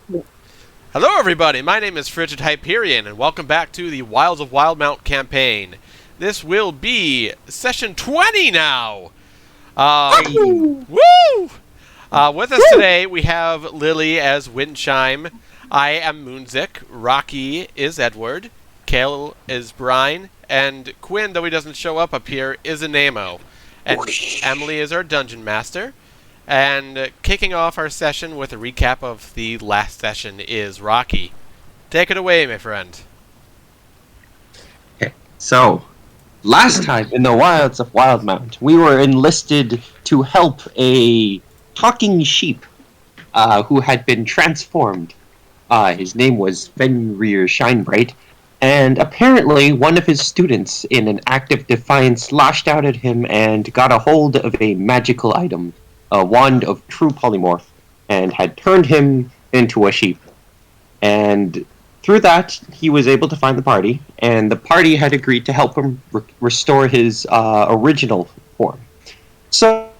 Hello, everybody. My name is Frigid Hyperion, and welcome back to the Wilds of Wildemount campaign. This will be session 20 now. Woo! With us today, we have Lily as Windchime. I am Moonzik. Rocky is Edward. Kale is Brine. And Quinn, though he doesn't show up here, is Anemo. And Emily is our Dungeon Master. And kicking off our session with a recap of the last session is Rocky. Take it away, my friend. Okay, so last time in the wilds of Wildemount, we were enlisted to help a talking sheep who had been transformed. His name was Fenrir Shinebright, and apparently one of his students, in an act of defiance, lashed out at him and got a hold of a magical item, a wand of true polymorph, and had turned him into a sheep. And through that, he was able to find the party, and the party had agreed to help him restore his original form. So,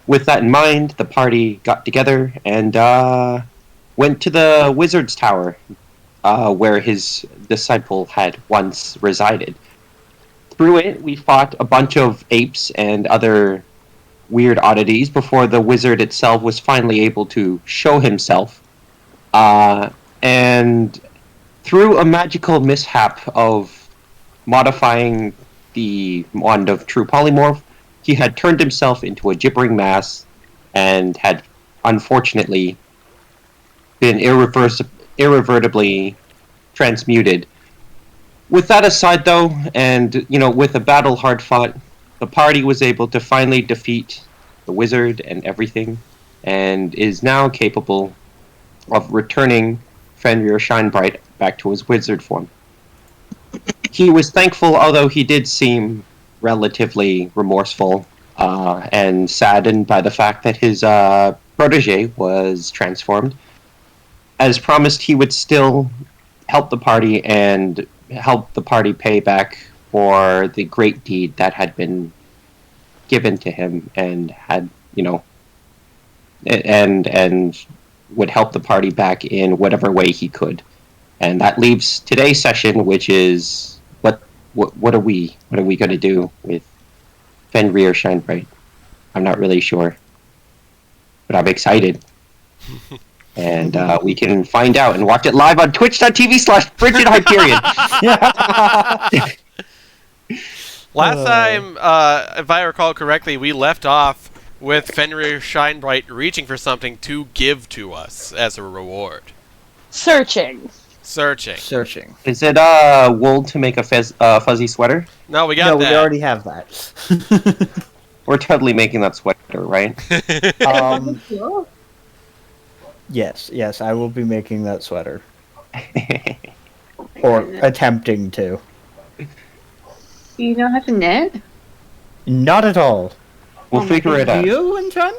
with that in mind, the party got together and went to the wizard's tower, where his disciple had once resided. Through it, we fought a bunch of apes and other weird oddities before the wizard itself was finally able to show himself. And through a magical mishap of modifying the wand of true polymorph, he had turned himself into a gibbering mass and had unfortunately been irreversibly transmuted. With that aside, though, and with a battle hard fought, the party was able to finally defeat the wizard and everything, and is now capable of returning Fenrir Shinebright back to his wizard form. He was thankful, although he did seem relatively remorseful and saddened by the fact that his protege was transformed. As promised, he would still help the party and help the party pay back for the great deed that had been given to him, and had, and would help the party back in whatever way he could. And that leaves today's session, which is what are we going to do with Fenrir Shinebright? I'm not really sure, but I'm excited. And we can find out and watch it live on twitch.tv/FrigidHyperion. Last time, if I recall correctly, we left off with Fenrir Shinebright reaching for something to give to us as a reward. Searching. Is it wool to make a fuzzy sweater? No, we got that. We already have that. We're totally making that sweater, right? Yes, I will be making that sweater. Or attempting to. Do you know how to knit? Not at all. We'll figure it out. Do you, Windchime?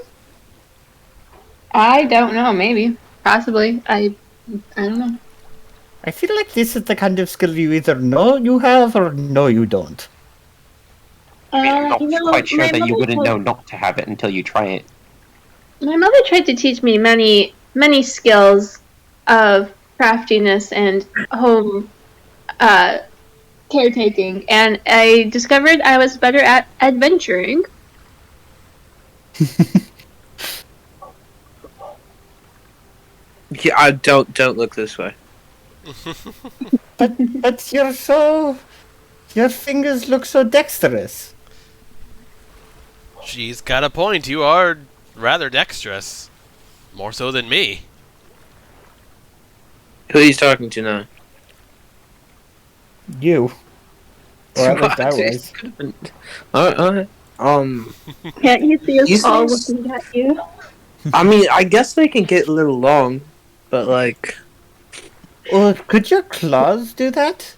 I don't know, maybe. Possibly. I don't know. I feel like this is the kind of skill you either know you have or know you don't. I'm not quite sure that you wouldn't know not to have it until you try it. My mother tried to teach me many skills of craftiness and home caretaking, and I discovered I was better at adventuring. Yeah, don't look this way. But you're so... Your fingers look so dexterous. She's got a point. You are rather dexterous. More so than me. Who are you talking to now? You. Or at least I was. Alright. Can't you see us These all things- looking at you? I mean, I guess they can get a little long, but like... Or could your claws do that?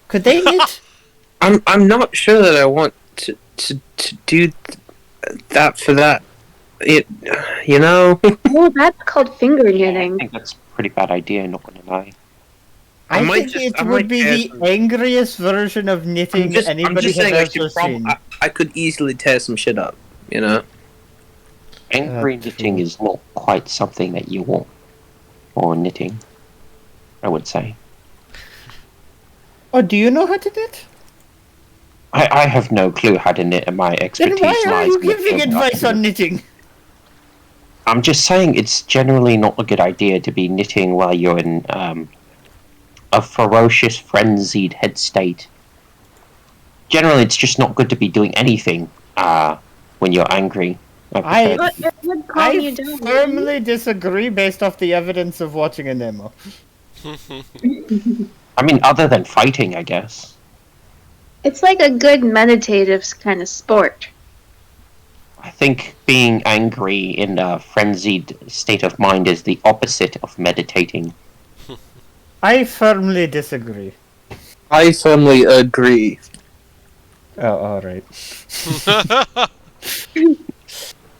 Could they knit? I'm not sure that I want to do that for that. Oh, that's called finger I knitting. think that's a pretty bad idea, not gonna lie. I might think just- it I would might be add the some- angriest version of knitting I'm just anybody saying has I ever seen. I could easily tear some shit up, Angry knitting is not quite something that you want. for knitting, I would say. Oh, do you know how to knit? I have no clue how to knit, and my Then expertise why are lies you in the giving field of advice on knitting? I'm just saying it's generally not a good idea to be knitting while you're in a ferocious, frenzied head state. Generally, it's just not good to be doing anything when you're angry. I But it would calm you down. wouldn't it? firmly disagree based off the evidence of watching a Nemo. I mean, other than fighting, I guess. It's like a good meditative kind of sport. I think being angry in a frenzied state of mind is the opposite of meditating. I firmly disagree. I firmly agree. Oh, alright.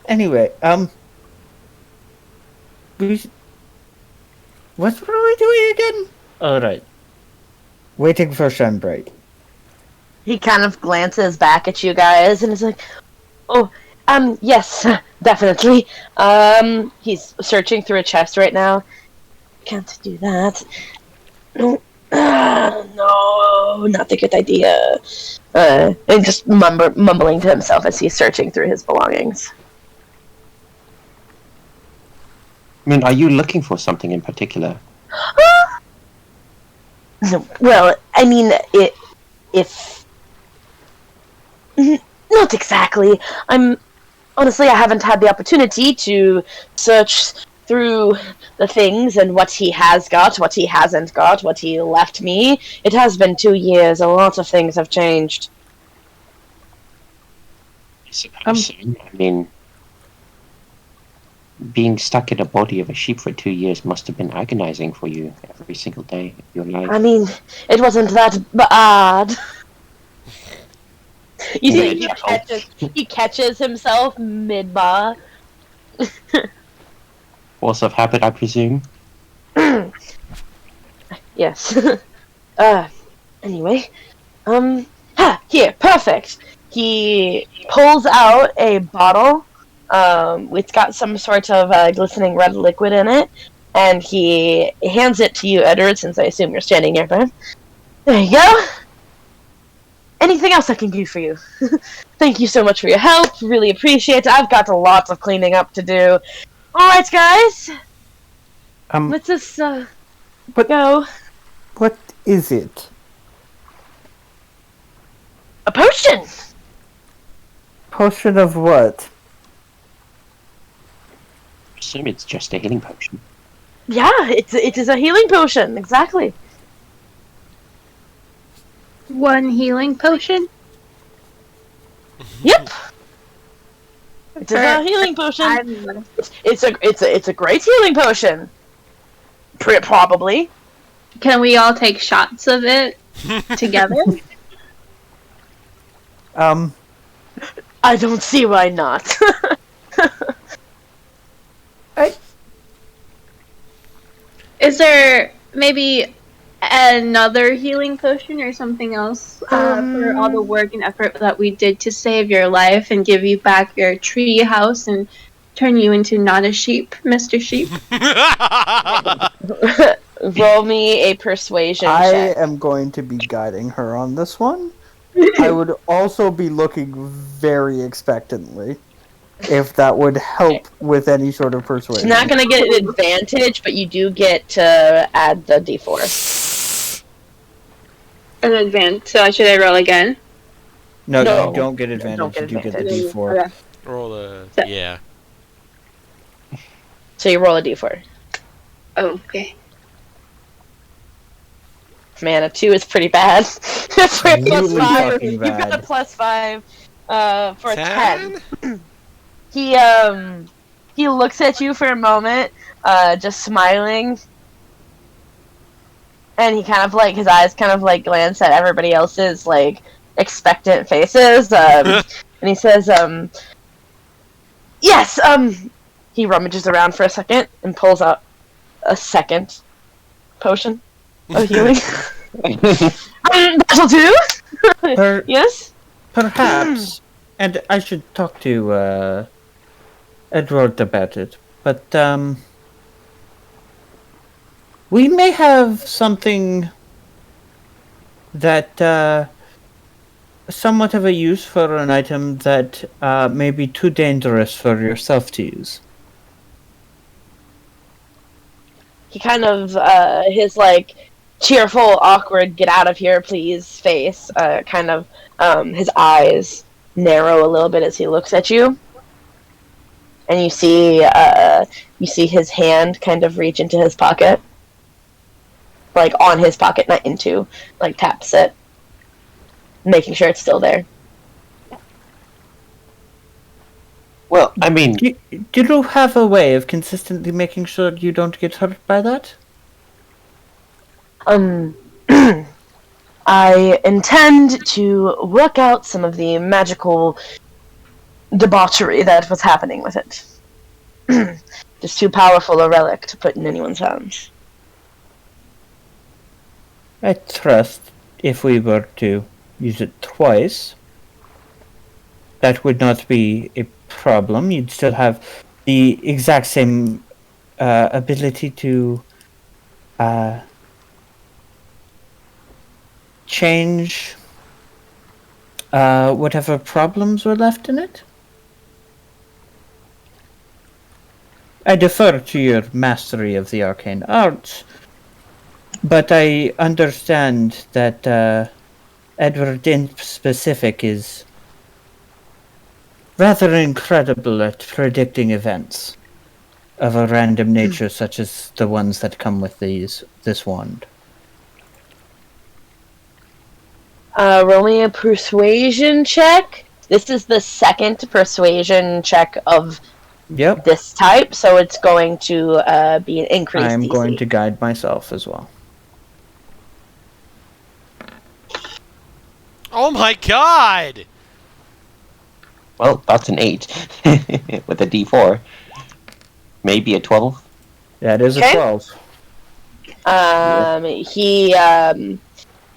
Anyway, what were we doing again? Alright. Waiting for sunbright. He kind of glances back at you guys and is like, "Oh, yes, definitely." He's searching through a chest right now. Can't do that. No, no, not a good idea. And just mumbling to himself as he's searching through his belongings. I mean, are you looking for something in particular? Well, I mean, if not exactly. Honestly, I haven't had the opportunity to search through the things and what he has got, what he hasn't got, what he left me. It has been 2 years. A lot of things have changed. I suppose so. I mean, being stuck in the body of a sheep for 2 years must have been agonizing for you every single day of your life. I mean, it wasn't that bad. You see, he catches himself mid-bar. Force of habit, I presume. Yes. Anyway. Here, perfect. He pulls out a bottle. It's got some sort of glistening red liquid in it. And he hands it to you, Edward, since I assume you're standing nearby. There you go. Anything else I can do for you? Thank you so much for your help. Really appreciate it. I've got lots of cleaning up to do. Alright, guys. Let's just, go. What is it? A potion! Potion of what? I assume it's just a healing potion. Yeah, it is a healing potion, exactly. One healing potion? Yep. It's a healing potion. It's a great healing potion. Probably. Can we all take shots of it together? I don't see why not. Is there maybe another healing potion or something else for all the work and effort that we did to save your life and give you back your tree house and turn you into not a sheep, Mr. Sheep? Roll me a persuasion check. I am going to be guiding her on this one. I would also be looking very expectantly if that would help with any sort of persuasion. It's not going to get an advantage, but you do get to add the d4. An advantage. So should I roll again? No, No. you don't get advantage. Don't get you do get the advantage. D4. Okay. Roll a yeah. So you roll a d4. Oh, okay. Man, a 2 is pretty bad. For a plus Really 5, fucking you've got a bad. plus 5 for a 10. 10? He looks at you for a moment, just smiling, and he kind of like his eyes kind of like glance at everybody else's like expectant faces, and he says, "Yes." He rummages around for a second and pulls out a second potion of healing. That'll do. Yes. Perhaps, and I should talk to Edward about it. But We may have something that somewhat of a use for an item that may be too dangerous for yourself to use. He kind of his like cheerful, awkward, get out of here, please face. Kind of his eyes narrow a little bit as he looks at you, and you see his hand kind of reach into his pocket, like on his pocket, not into, like taps it, making sure it's still there. Well, I mean, Do you have a way of consistently making sure you don't get hurt by that? I intend to work out some of the magical debauchery that was happening with it. Just too powerful a relic to put in anyone's hands. I trust if we were to use it twice, that would not be a problem. You'd still have the exact same ability to change whatever problems were left in it. I defer to your mastery of the arcane arts, but I understand that Edward in specific is rather incredible at predicting events of a random nature, such as the ones that come with this wand. Roll me a persuasion check. This is the second persuasion check of Yep. this type, so it's going to be an increased I'm DC. going to guide myself as well. Oh my god! well, that's an 8 with a D4. Maybe a 12. That is Okay. a 12.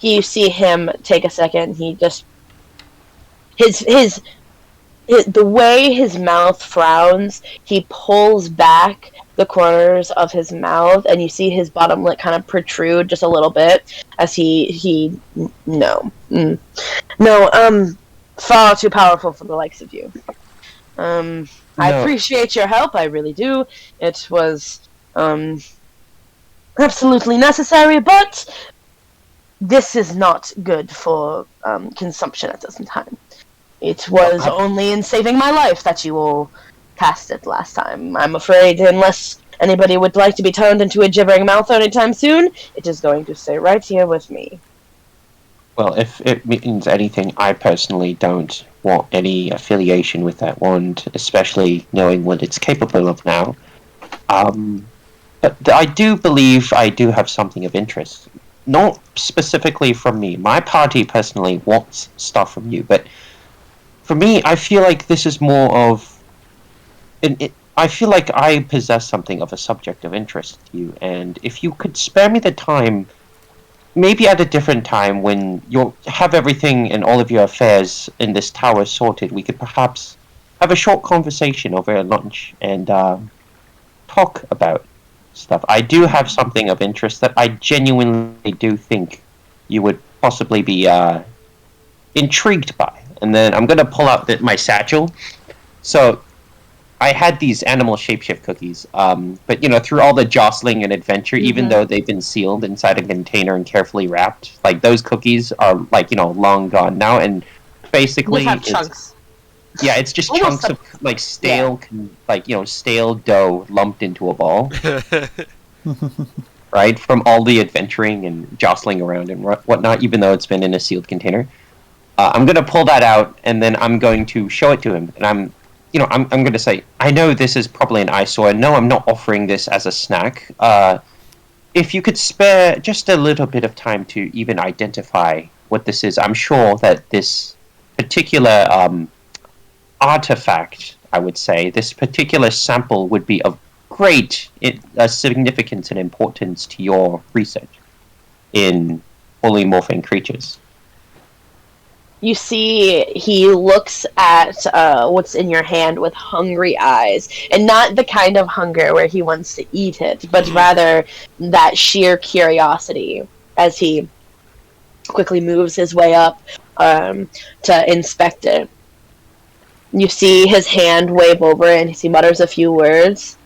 You see him take a second. He just the way his mouth frowns, he pulls back the corners of his mouth, and you see his bottom lip kind of protrude just a little bit as far too powerful for the likes of you. I No. appreciate your help, I really do. It was absolutely necessary, but this is not good for consumption at this time. It was only in saving my life that you all cast it last time. I'm afraid unless anybody would like to be turned into a gibbering mouth anytime soon, it is going to stay right here with me. Well, if it means anything, I personally don't want any affiliation with that wand, especially knowing what it's capable of now. But I do believe I do have something of interest. Not specifically from me. My party personally wants stuff from you, but for me, I feel like this is more of... I feel like I possess something of a subject of interest to you, and if you could spare me the time, maybe at a different time when you'll have everything and all of your affairs in this tower sorted, we could perhaps have a short conversation over lunch and talk about stuff. I do have something of interest that I genuinely do think you would possibly be intrigued by. And then I'm going to pull out my satchel. So I had these animal shapeshift cookies, but through all the jostling and adventure, even though they've been sealed inside a container and carefully wrapped, like those cookies are long gone now, and basically You have chunks. Yeah, it's just Almost chunks of stale, stale dough lumped into a ball, right? From all the adventuring and jostling around and whatnot, even though it's been in a sealed container. I'm gonna pull that out, and then I'm going to show it to him, and I'm going to say, I know this is probably an eyesore. No, I'm not offering this as a snack. If you could spare just a little bit of time to even identify what this is, I'm sure that this particular artifact, I would say, this particular sample would be of great significance and importance to your research in polymorphing creatures. You see, he looks at what's in your hand with hungry eyes, and not the kind of hunger where he wants to eat it, but rather that sheer curiosity as he quickly moves his way up to inspect it. You see his hand wave over, and he mutters a few words,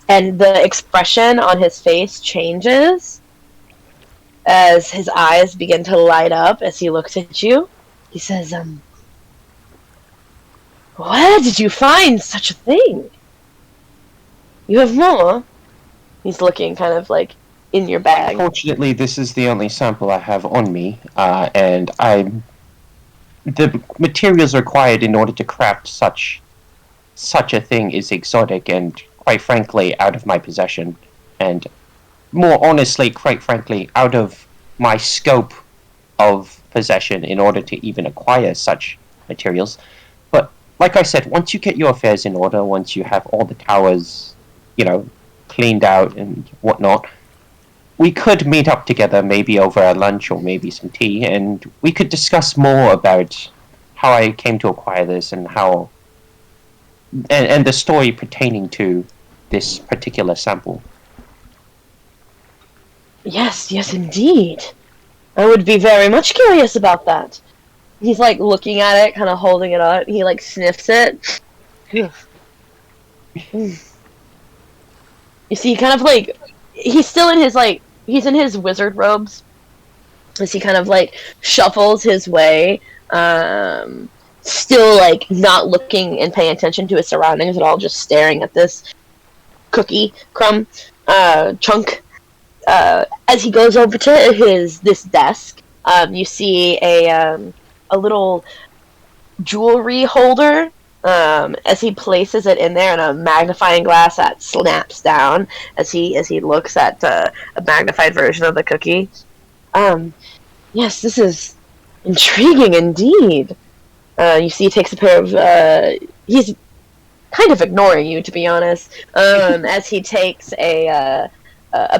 and the expression on his face changes as his eyes begin to light up as he looks at you. He says, where did you find such a thing? You have more? He's looking kind of like in your bag. Fortunately, this is the only sample I have on me, and the materials required in order to craft such a thing is exotic and, quite frankly, out of my possession. And more honestly, quite frankly, out of my scope of possession in order to even acquire such materials. But like I said, once you get your affairs in order, once you have all the towers, cleaned out and whatnot, we could meet up together, maybe over a lunch or maybe some tea, and we could discuss more about how I came to acquire this and how and the story pertaining to this particular sample. Yes, indeed. I would be very much curious about that. He's like looking at it, kind of holding it up. He like sniffs it. You see, kind of like he's still in his he's in his wizard robes as he kind of like shuffles his way, still like not looking and paying attention to his surroundings at all, just staring at this cookie crumb chunk. As he goes over to this desk, you see a little jewelry holder. As he places it in there, and a magnifying glass that snaps down as he looks at a magnified version of the cookie. Yes, this is intriguing indeed. You see, he takes a pair of. He's kind of ignoring you, to be honest. As he takes a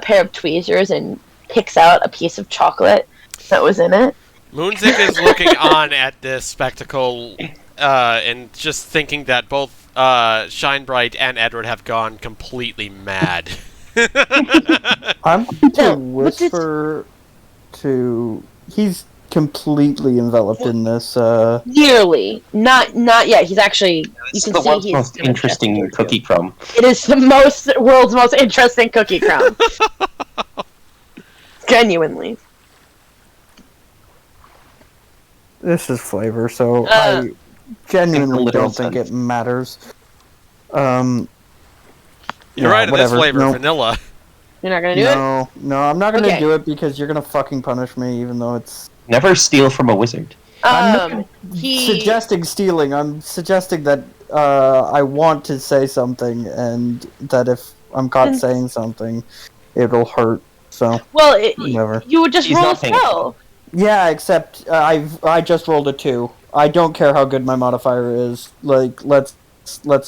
pair of tweezers and picks out a piece of chocolate that was in it. Moonzik is looking on at this spectacle and just thinking that both Shinebright and Edward have gone completely mad. I'm going to whisper to... He's completely enveloped in this. Nearly. Not yet. He's actually... It's the world's most interesting cookie crumb. It is the world's most interesting cookie crumb. Genuinely. This is flavor, so I genuinely don't think it matters. You're right, it is flavor, vanilla. You're not gonna do it? No, I'm not gonna do it because you're gonna fucking punish me, even though it's... Never steal from a wizard. I'm not suggesting stealing. I'm suggesting that I want to say something, and that if I'm caught saying something, it'll hurt. So whatever. You would just roll a spell. Yeah, except I just rolled a 2. I don't care how good my modifier is. Like, let's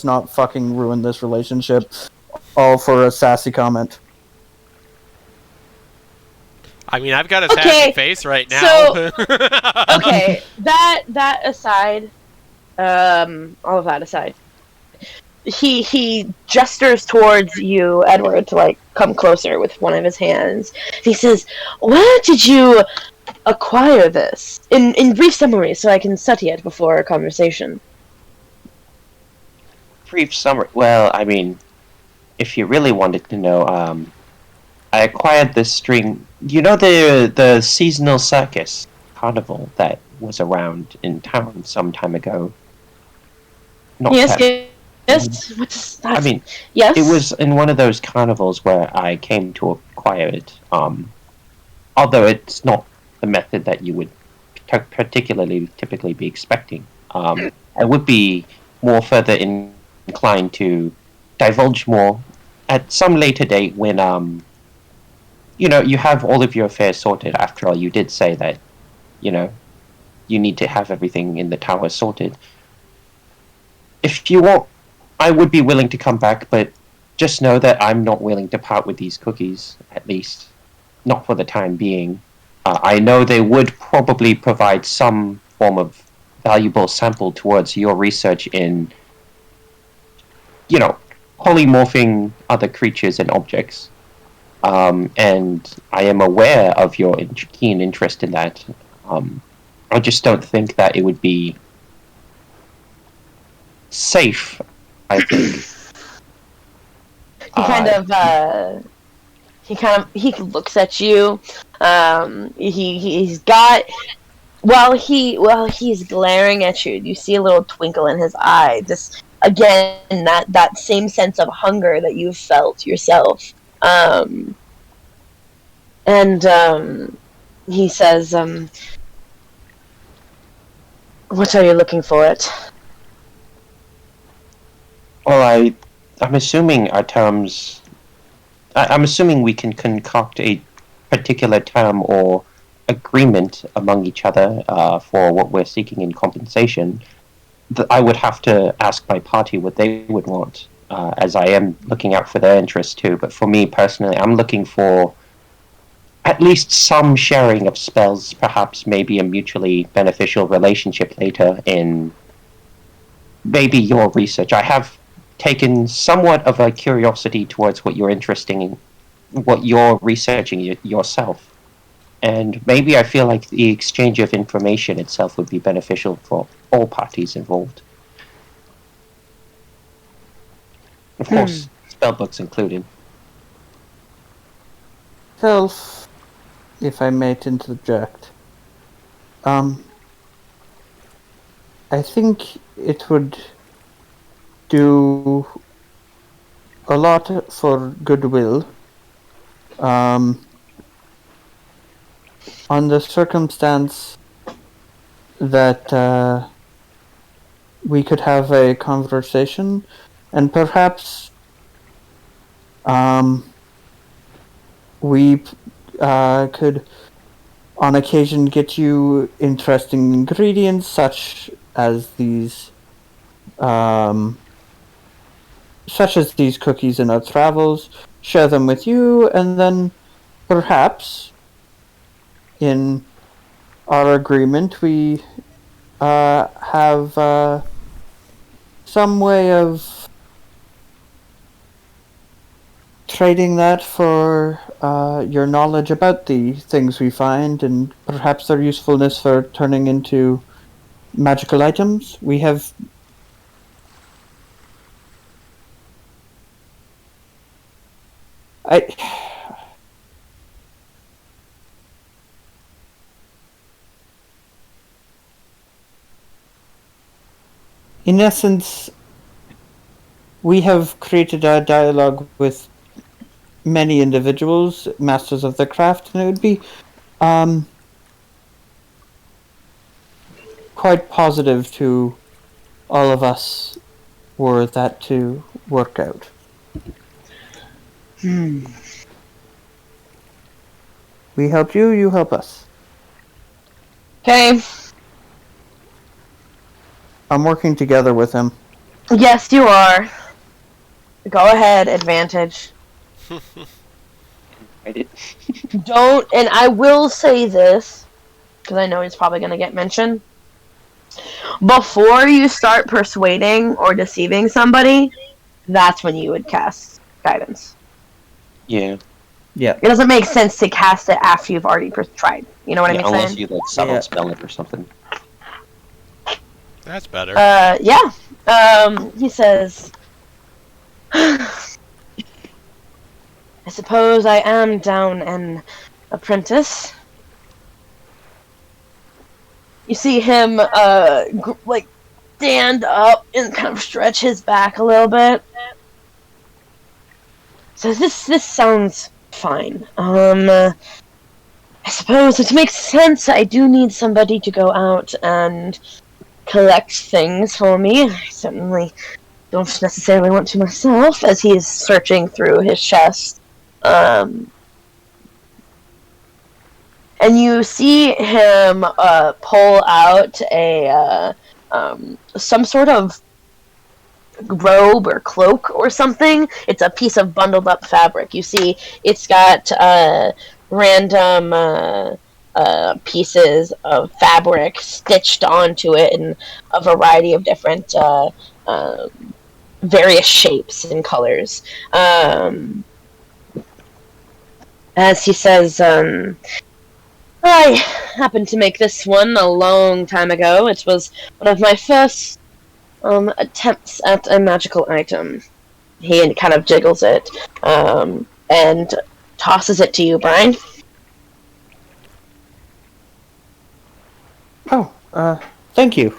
not fucking ruin this relationship, all for a sassy comment. I mean, I've got a sassy face right now. So, okay, that aside, all of that aside, he gestures towards you, Edward, to like come closer with one of his hands. He says, "Where did you acquire this? In brief summary, so I can study it before our conversation." Brief summary. Well, I mean, if you really wanted to know, I acquired this string. You know the seasonal circus carnival that was around in town some time ago? Yes. What's that? I mean, yes. It was in one of those carnivals where I came to acquire it. Although it's not the method that you would particularly typically be expecting. I would be more further inclined to divulge more at some later date when you have all of your affairs sorted. After all, you did say that you need to have everything in the tower sorted. If you want, I would be willing to come back, but just know that I'm not willing to part with these cookies, at least not for the time being. I know they would probably provide some form of valuable sample towards your research in, polymorphing other creatures and objects. And I am aware of your keen interest in that. I just don't think that it would be safe, I think. He looks at you. He's got while he's glaring at you, you see a little twinkle in his eye. Just again that same sense of hunger that you felt yourself. He says, "What are you looking for it?" Well, I'm assuming our terms. I'm assuming we can concoct a particular term or agreement among each other for what we're seeking in compensation. I would have to ask my party what they would want, as I am looking out for their interests too. But for me personally, I'm looking for at least some sharing of spells, perhaps maybe a mutually beneficial relationship later in maybe your research. I have taken somewhat of a curiosity towards what you're interested in, what you're researching yourself. And maybe I feel like the exchange of information itself would be beneficial for all parties involved. Of course, spellbooks included. Self, if I may interject, I think it would do a lot for goodwill on the circumstance that we could have a conversation and perhaps we could on occasion get you interesting ingredients such as these cookies in our travels, share them with you, and then perhaps in our agreement we have some way of trading that for your knowledge about the things we find and perhaps their usefulness for turning into magical items. We have in essence, we have created a dialogue with many individuals, masters of the craft, and it would be quite positive to all of us were that to work out. We help you, you help us. Okay. I'm working together with him. Yes, you are. Go ahead, advantage. I did. Don't, and I will say this, because I know it's probably going to get mentioned. Before you start persuading or deceiving somebody, that's when you would cast guidance. Yeah. Yeah. It doesn't make sense to cast it after you've already tried. You know what I mean? Unless saying? you like subtle Yeah. spell it or something. That's better. Yeah. He says, I suppose I am down an apprentice. You see him, stand up and kind of stretch his back a little bit. So this sounds fine. I suppose it makes sense. I do need somebody to go out and collect things for me. I certainly don't necessarily want to myself, as he is searching through his chest. And you see him pull out a some sort of robe or cloak or something. It's a piece of bundled up fabric. You see, it's got random pieces of fabric stitched onto it in a variety of different various shapes and colors. As he says, I happened to make this one a long time ago. It was one of my first attempts at a magical item. He kind of jiggles it and tosses it to you, Brian. Oh, thank you.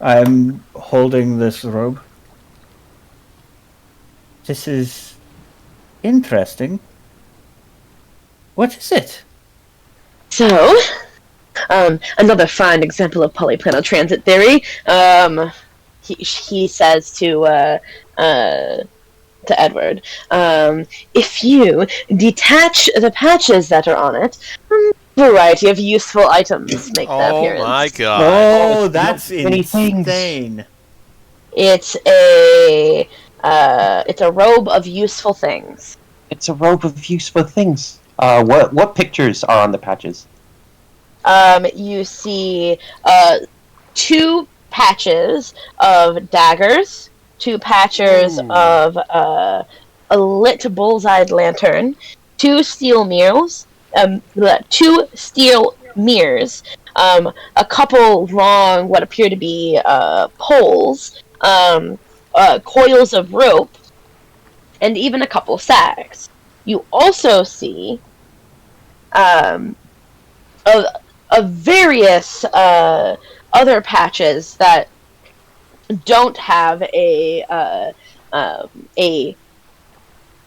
I'm holding this robe. This is interesting. What is it? So, another fine example of polyplanar transit theory. He says to Edward, if you detach the patches that are on it, a variety of useful items make their appearance. Oh my god. Oh, that's many things. insane. It's a robe of useful things. It's a robe of useful things. What pictures are on the patches? You see 2 patches of daggers, 2 patches of a lit bullseye lantern, 2 steel mirrors, 2 steel mirrors, a couple long, what appear to be poles, coils of rope, and even a couple sacks. You also see of various other patches that don't have a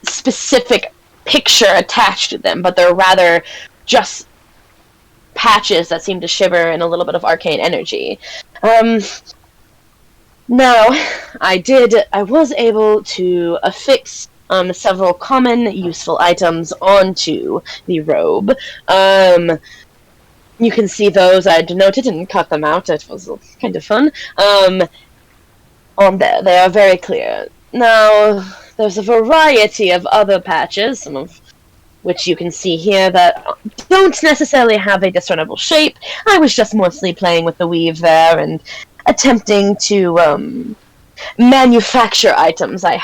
specific picture attached to them, but they're rather just patches that seem to shiver in a little bit of arcane energy. Now, I was able to affix several common useful items onto the robe. You can see those. I denoted and cut them out. It was kind of fun. On there, they are very clear. Now, there's a variety of other patches, some of which you can see here, that don't necessarily have a discernible shape. I was just mostly playing with the weave there and attempting to manufacture items I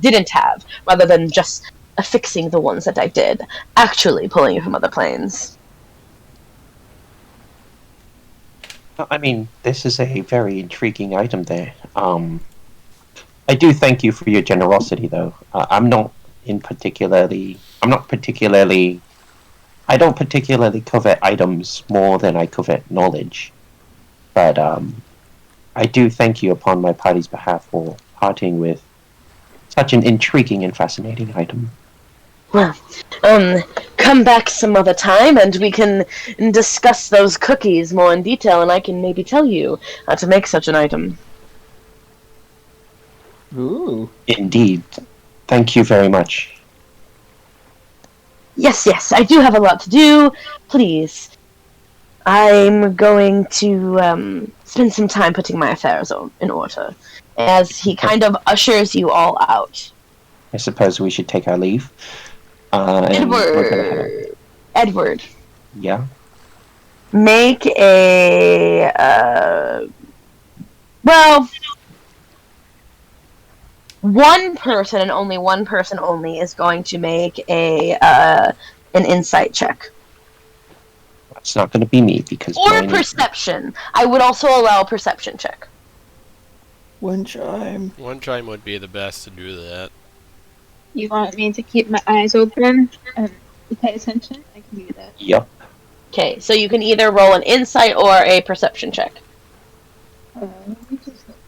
didn't have, rather than just affixing the ones that I did, actually pulling from other planes. I mean, this is a very intriguing item there. I do thank you for your generosity, though. I don't particularly covet items more than I covet knowledge. But I do thank you upon my party's behalf for parting with such an intriguing and fascinating item. Well, come back some other time and we can discuss those cookies more in detail, and I can maybe tell you how to make such an item. Ooh. Indeed. Thank you very much. Yes, I do have a lot to do. Please. I'm going to spend some time putting my affairs in order, as he kind of ushers you all out. I suppose we should take our leave. And we're gonna head out. Edward. Yeah? Make a one person and only one person only is going to make an insight check. It's not gonna be me because Or perception. I would also allow a perception check. One chime. One chime would be the best to do that. You want me to keep my eyes open and pay attention? I can do that. Yup. Okay, so you can either roll an insight or a perception check. Let me just look.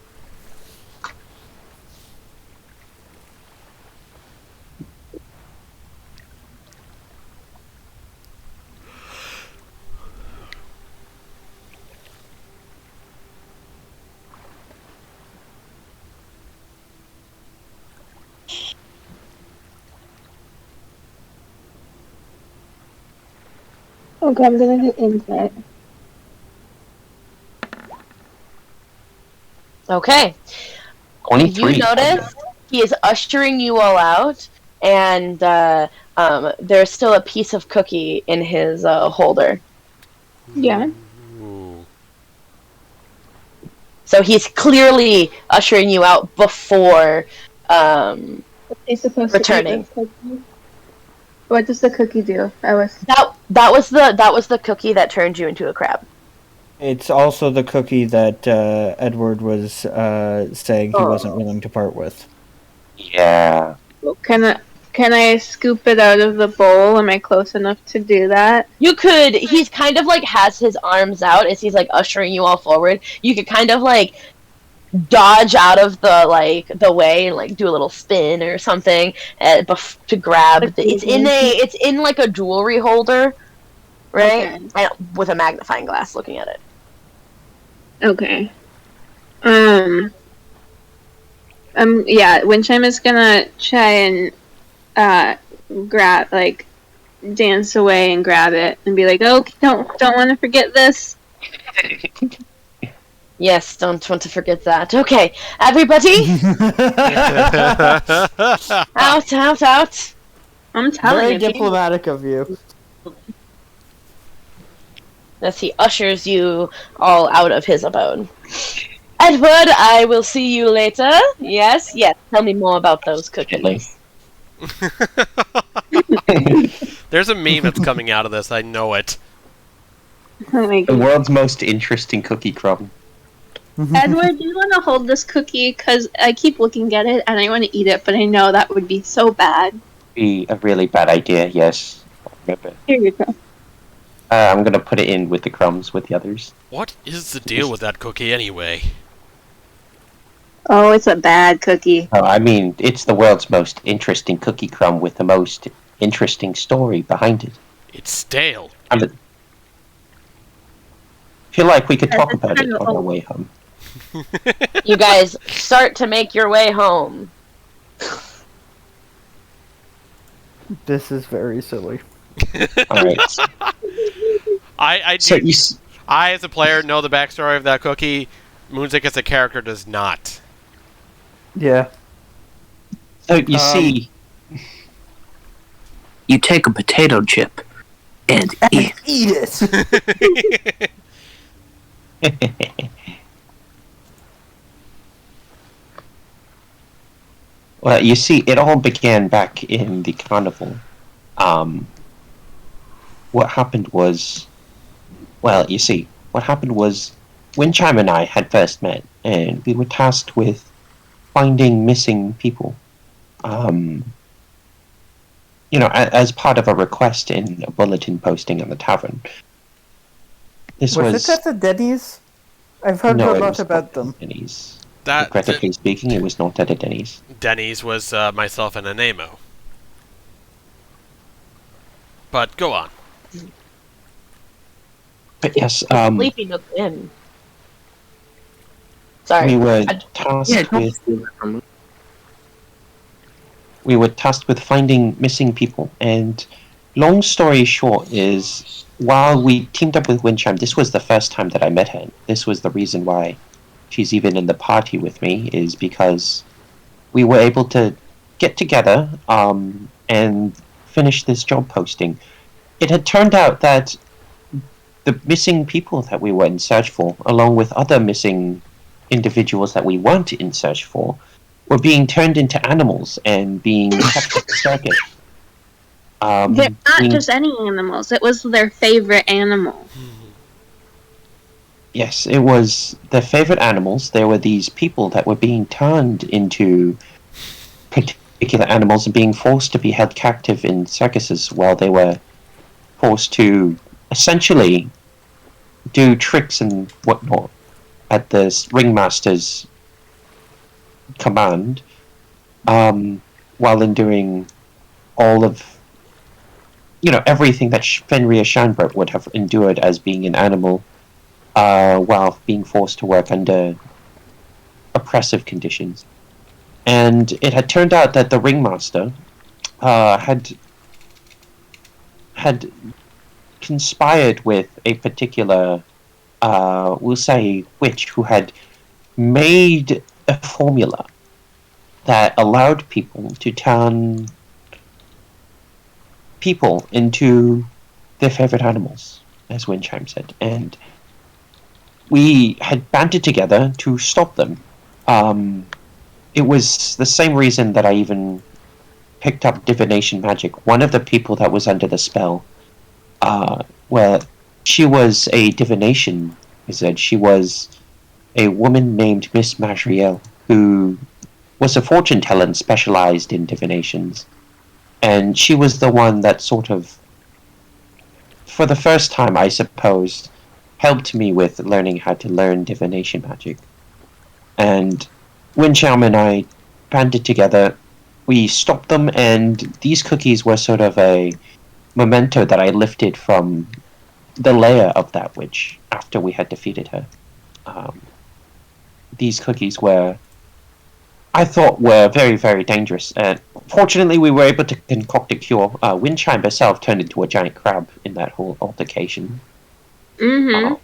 Okay, I'm gonna do insight. Okay. 23. You notice he is ushering you all out, and there's still a piece of cookie in his holder. Yeah. Ooh. So he's clearly ushering you out before What's he supposed returning. to eat this cookie? What does the cookie do? That was the cookie that turned you into a crab. It's also the cookie that Edward was saying he wasn't willing to part with. Yeah. Can I scoop it out of the bowl? Am I close enough to do that? You could. He's kind of like has his arms out as he's like ushering you all forward. You could kind of like dodge out of the way and like do a little spin or something to grab. It's in like a jewelry holder, right? Okay. And with a magnifying glass, looking at it. Okay. Yeah, Windchime is gonna try and grab, like, dance away and grab it and be like, "Oh, don't want to forget this." Yes, don't want to forget that. Okay, everybody, out. I'm telling Very you. diplomatic of you. As he ushers you all out of his abode. Edward, I will see you later. Yes. Tell me more about those cookies. There's a meme that's coming out of this. I know it. Oh my The God. world's most interesting cookie crumb. Edward, do you want to hold this cookie? Because I keep looking at it and I want to eat it, but I know that would be so bad. Be a really bad idea, yes. Remember. Here you go. I'm gonna put it in with the crumbs with the others. What is the deal with that cookie anyway? Oh, it's a bad cookie. Oh, I mean, it's the world's most interesting cookie crumb with the most interesting story behind it. It's stale. I feel like we could Yeah, talk that's about it kinda on our old. way home. You guys start to make your way home. This is very silly. Alright. I So do. I, as a player, know the backstory of that cookie. Moonzik, as a character, does not. Yeah. you see, You take a potato chip and eat. Eat it! well, you see, it all began back in the carnival. What happened was, well, you see, what happened was, Windchime and I had first met, and we were tasked with finding missing people. As part of a request in a bulletin posting on the tavern. This Was it at the Denny's? I've heard no, a it lot was about not them. Denny's. That Regrettably speaking, it was not at a Denny's. Denny's was myself and Anemo. But go on. But yes, Sleepy Nook Inn. Sorry. we were I- tasked Yeah, with don't we were tasked with finding missing people. And long story short is, while we teamed up with Windchime, this was the first time that I met her. This was the reason why she's even in the party with me, is because we were able to get together and finish this job posting. It had turned out that the missing people that we were in search for, along with other missing individuals that we weren't in search for, were being turned into animals and being kept at the circus. They're not being- just any animals. It was their favorite animal. Yes, it was their favorite animals. There were these people that were being turned into particular animals and being forced to be held captive in circuses while they were forced to essentially do tricks and whatnot at the ringmaster's command, while enduring all of everything that Fenrir Shanbert would have endured as being an animal, while being forced to work under oppressive conditions. And it had turned out that the ringmaster had conspired with a particular, we'll say, witch who had made a formula that allowed people to turn people into their favorite animals, as Windchime said, and we had banded together to stop them. It was the same reason that I even picked up divination magic. One of the people that was under the spell, well, she was a divination wizard. She was a woman named Miss Majriel, who was a fortune teller and specialized in divinations. And she was the one that sort of, for the first time, I suppose, helped me with learning how to learn divination magic. And Windchime and I banded together. We stopped them, and these cookies were sort of a memento that I lifted from the lair of that witch after we had defeated her. These cookies were, I thought, were very, very dangerous. And fortunately, we were able to concoct a cure. Windchime herself turned into a giant crab in that whole altercation. Mm-hmm.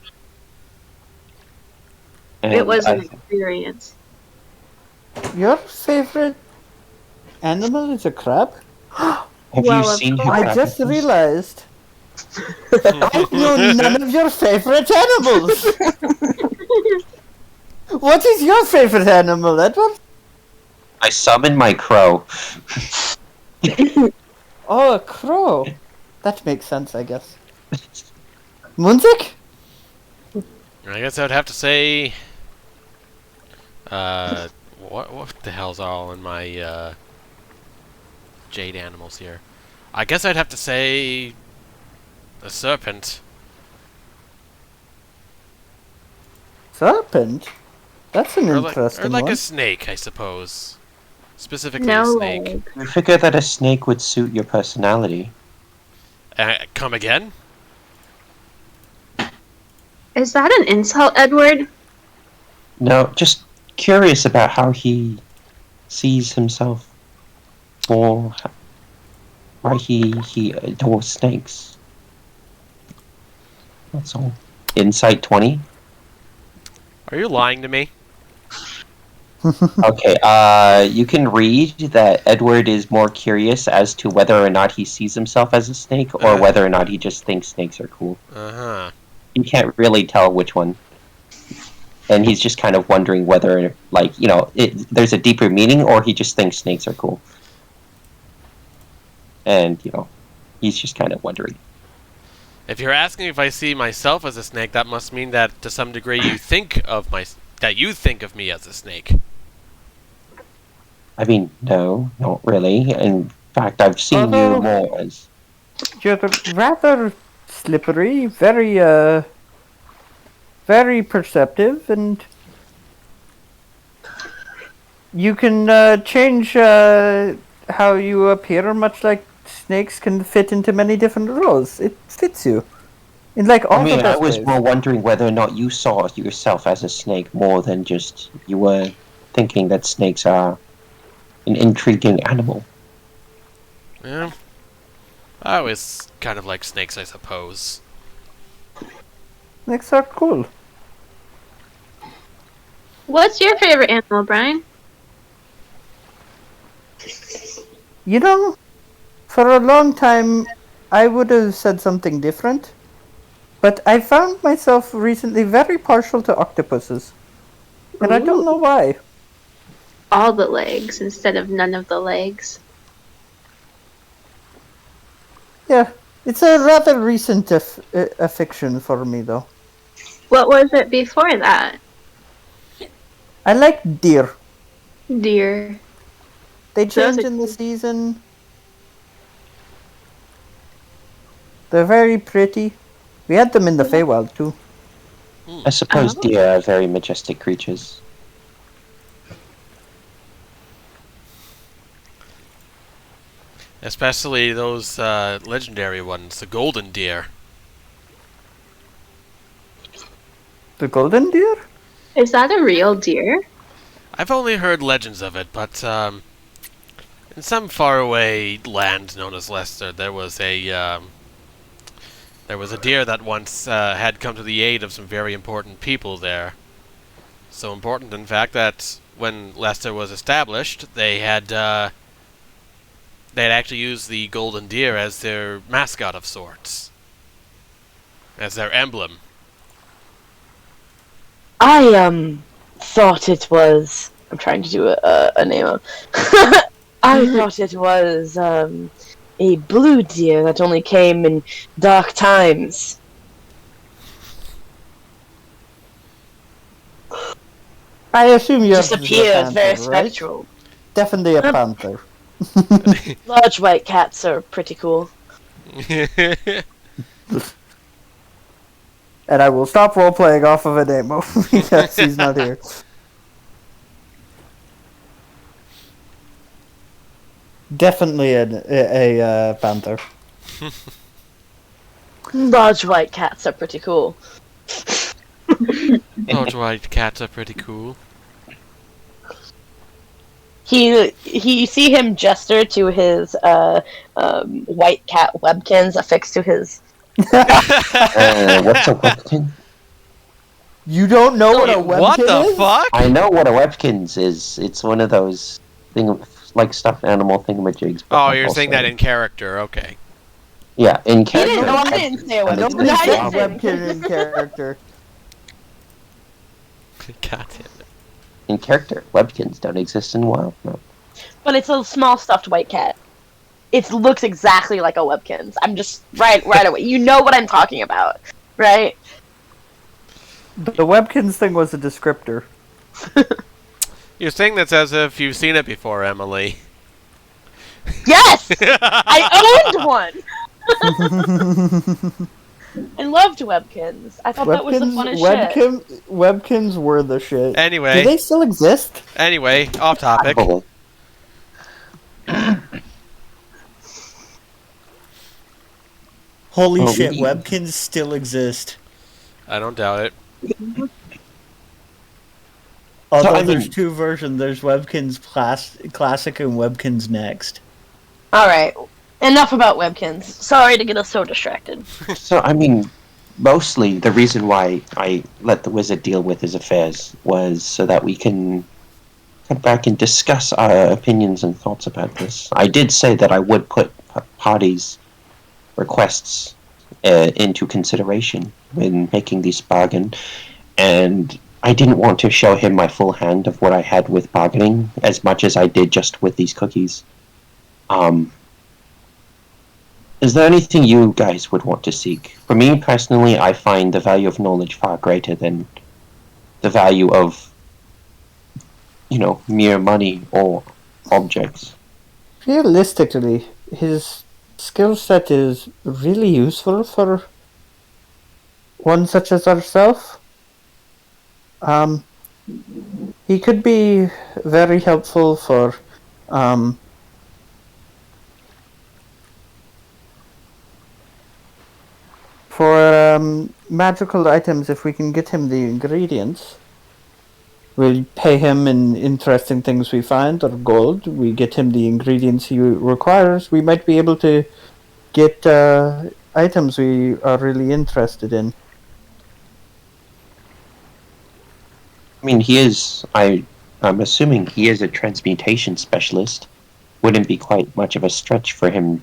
And It was an experience. Your favorite animal is a crab? Have Well, you of seen her course. I just crab? realized I know none of your favorite animals. What is your favorite animal, Edward? I summoned my crow. Oh, a crow. That makes sense, I guess. Munzik? I guess I would have to say... what the hell's all in my, jade animals here? I guess I'd have to say... a serpent. Serpent? That's an interesting or like one. a snake, I suppose. Specifically No a snake. way. I figure that a snake would suit your personality. Come again? Is that an insult, Edward? No, just curious about how he sees himself, or why he adores snakes. That's all. Insight 20. Are you lying to me? Okay, you can read that Edward is more curious as to whether or not he sees himself as a snake, or whether or not he just thinks snakes are cool. Uh-huh. You can't really tell which one. And he's just kind of wondering whether, like, there's a deeper meaning, or he just thinks snakes are cool. And, he's just kind of wondering. If you're asking if I see myself as a snake, that must mean that to some degree you think of me as a snake. I mean, no, not really. In fact, I've seen you more as... You're rather slippery, very perceptive, and you can change how you appear, much like snakes can fit into many different roles. It fits you. In like all the I best was ways. more wondering whether or not you saw yourself as a snake more than just you were thinking that snakes are an intriguing animal. Yeah. I always kind of like snakes, I suppose. Snakes are cool. What's your favorite animal, Brian? You know, for a long time, I would have said something different. But I found myself recently very partial to octopuses. And I don't know why. All the legs instead of none of the legs. Yeah, it's a rather recent affection for me, though. What was it before that? I like deer. Deer. They Those change are in the season. They're very pretty. We had them in the Feywild, too. I suppose deer are very majestic creatures. Especially those legendary ones, the golden deer. The golden deer? Is that a real deer? I've only heard legends of it, but in some faraway land known as Leicester, there was a deer that once had come to the aid of some very important people there. So important, in fact, that when Leicester was established, they had they'd actually use the golden deer as their mascot of sorts, as their emblem. I thought it was. I'm trying to do a name of. I thought it was a blue deer that only came in dark times. I assume you Just have appears very right? spectral. Definitely a panther. Large white cats are pretty cool. And I will stop role playing off of a demo because he's not here. Definitely a panther. Large white cats are pretty cool. Large white cats are pretty cool. You see him gesture to his white cat webkins affixed to his. What's a webkin? You don't know what a webkin What the is? fuck? I know what a webkins is. It's one of those like stuffed animal thingamajigs. but Oh, you're saying also- that in character, okay. Yeah, in He character. didn't know. I didn't say a and it's webkin. Nobody No, I said didn't say webkin in character. God damn it. In character, webkins don't exist in wild. No. But it's a small stuffed white cat. It looks exactly like a webkins. I'm just right away. You know what I'm talking about, right? The webkins thing was a descriptor. You're saying this as if you've seen it before, Emily. Yes, I owned one. I loved webkins. I thought that was the funnest shit. Webkins were the shit. Do Anyway, they still exist? off topic. Oh, Holy Oh, shit, we- webkins still exist. I don't doubt it. Although I there's mean- two versions. There's Webkins Classic and Webkins Next. All right, enough about webkins. Sorry to get us so distracted. So, I mean, mostly the reason why I let the wizard deal with his affairs was so that we can come back and discuss our opinions and thoughts about this. I did say that I would put parties' requests into consideration when making this bargain, and I didn't want to show him my full hand of what I had with bargaining as much as I did just with these cookies. Is there anything you guys would want to seek? For me personally, I find the value of knowledge far greater than the value of, mere money or objects. Realistically, his skill set is really useful for one such as ourselves. He could be very helpful for magical items. If we can get him the ingredients, we'll pay him in interesting things we find or gold. We get him the ingredients he requires. We might be able to get items we are really interested in. I mean, I'm assuming he is a transmutation specialist. Wouldn't be quite much of a stretch for him,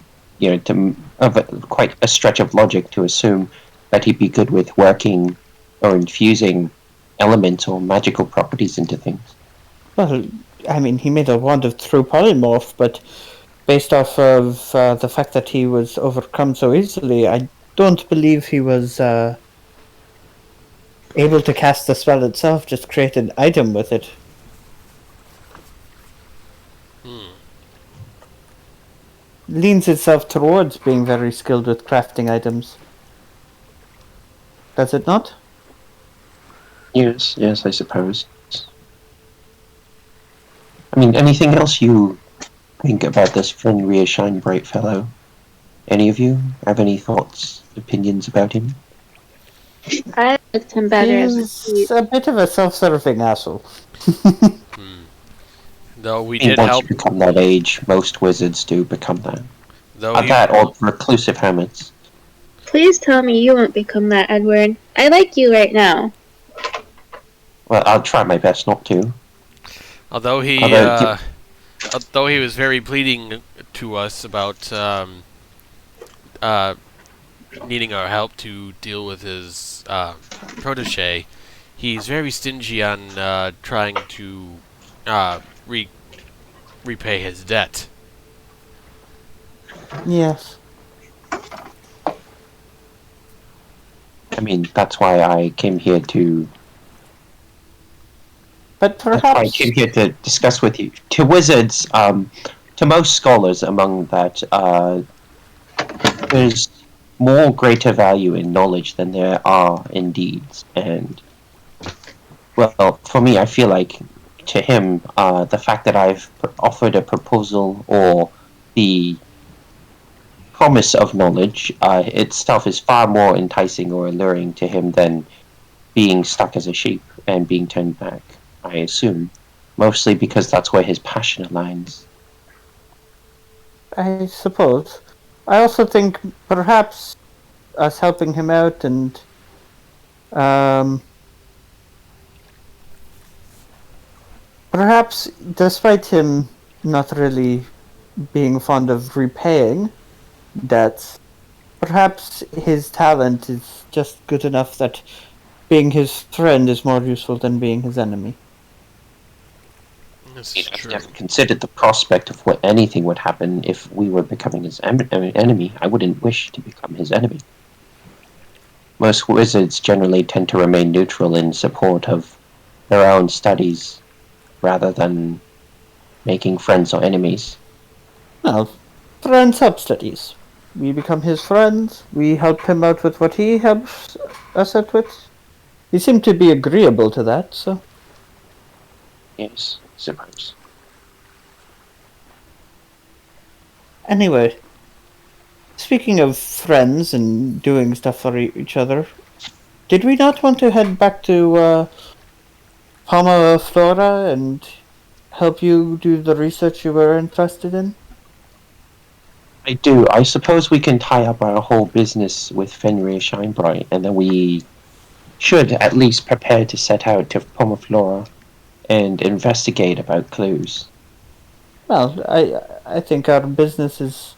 quite a stretch of logic to assume that he'd be good with working or infusing elements or magical properties into things. Well, I mean, he made a wand of true polymorph, but based off of the fact that he was overcome so easily, I don't believe he was able to cast the spell itself, just create an item with it. Leans itself towards being very skilled with crafting items. Does it not? Yes, I suppose. I mean, anything else you think about this Fenrir Shinebright fellow? Any of you have any thoughts, opinions about him? I liked him better as a He's kid. a bit of a self-serving asshole. Though we I mean, did once help. you become that age, most wizards do become that. Though That or reclusive hermits. Please tell me you won't become that, Edward. I like you right now. Well, I'll try my best not to. although he Although although he was very pleading to us about needing our help to deal with his protege. He's very stingy on trying to repay his debt. Yes. I mean, that's why I came here to. But That's why I perhaps came here to discuss with you. To wizards, to most scholars among that, there's more greater value in knowledge than there are in deeds. And, well, for me, I feel like to him, the fact that I've offered a proposal or the promise of knowledge itself is far more enticing or alluring to him than being stuck as a sheep and being turned back, I assume. Mostly because that's where his passion aligns. I suppose. I also think perhaps us helping him out and perhaps despite him not really being fond of repaying debts, perhaps his talent is just good enough that being his friend is more useful than being his enemy. This You is know, I've true. never considered the prospect of what anything would happen if we were becoming his enemy. I wouldn't wish to become his enemy. Most wizards generally tend to remain neutral in support of their own studies rather than making friends or enemies. Well, friends help studies. We become his friends. We help him out with what he helps us out with. He seemed to be agreeable to that, so. Yes, I suppose. Anyway, speaking of friends and doing stuff for each other, did we not want to head back to Palma Flora and help you do the research you were interested in? I do. I suppose we can tie up our whole business with Fenrir Shinebright, and then we should at least prepare to set out to Pomoflora and investigate about clues. Well, I think our business is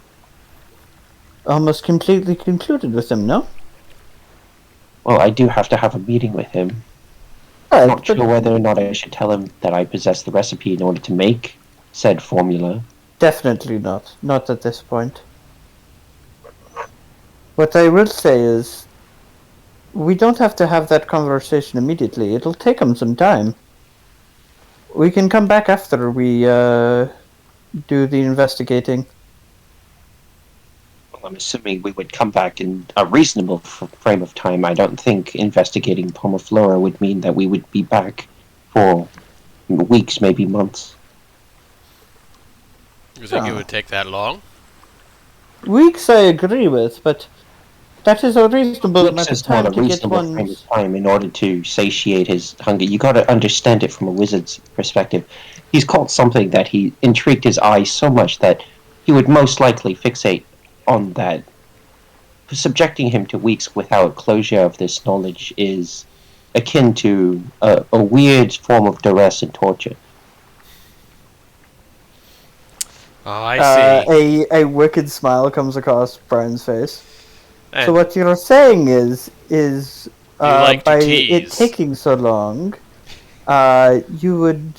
almost completely concluded with him, no? Well, I do have to have a meeting with him. Right, Not sure whether or not I should tell him that I possess the recipe in order to make said formula. definitely not. Not at this point. What I will say is, we don't have to have that conversation immediately. It'll take him some time. We can come back after we do the investigating. Well, I'm assuming we would come back in a reasonable frame of time. I don't think investigating Pomoflora would mean that we would be back for weeks, maybe months. You think it Ah. would take that long? Weeks I agree with, but that is a reasonable Weeks amount of is not a time to get reasonable frame one's... of time in order to satiate his hunger. You got to understand it from a wizard's perspective. He's caught something that he intrigued his eye so much that he would most likely fixate on that. Subjecting him to weeks without closure of this knowledge is akin to a weird form of duress and torture. Oh, I see. a wicked smile comes across Brian's face. And So what you're saying is like to by it tease. taking so long, you would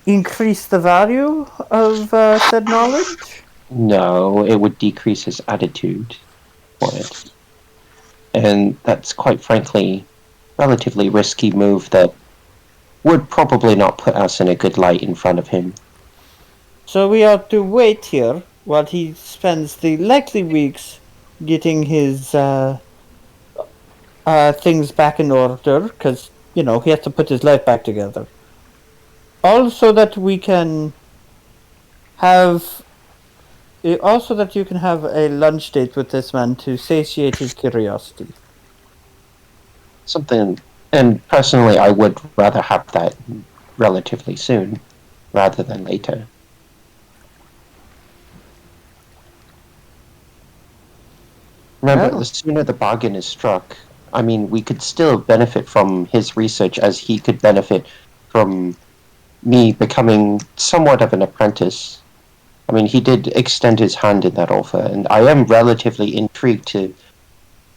increase the value of said knowledge? No, it would decrease his attitude for it. And that's quite frankly relatively risky move that would probably not put us in a good light in front of him. So we have to wait here while he spends the likely weeks getting his things back in order, because, you know, he has to put his life back together. Also that we can have... Also that you can have a lunch date with this man to satiate his curiosity. Something, and personally I would rather have that relatively soon rather than later. Remember, Oh. the sooner the bargain is struck, I mean, we could still benefit from his research as he could benefit from me becoming somewhat of an apprentice I mean, he did extend his hand in that offer, and I am relatively intrigued to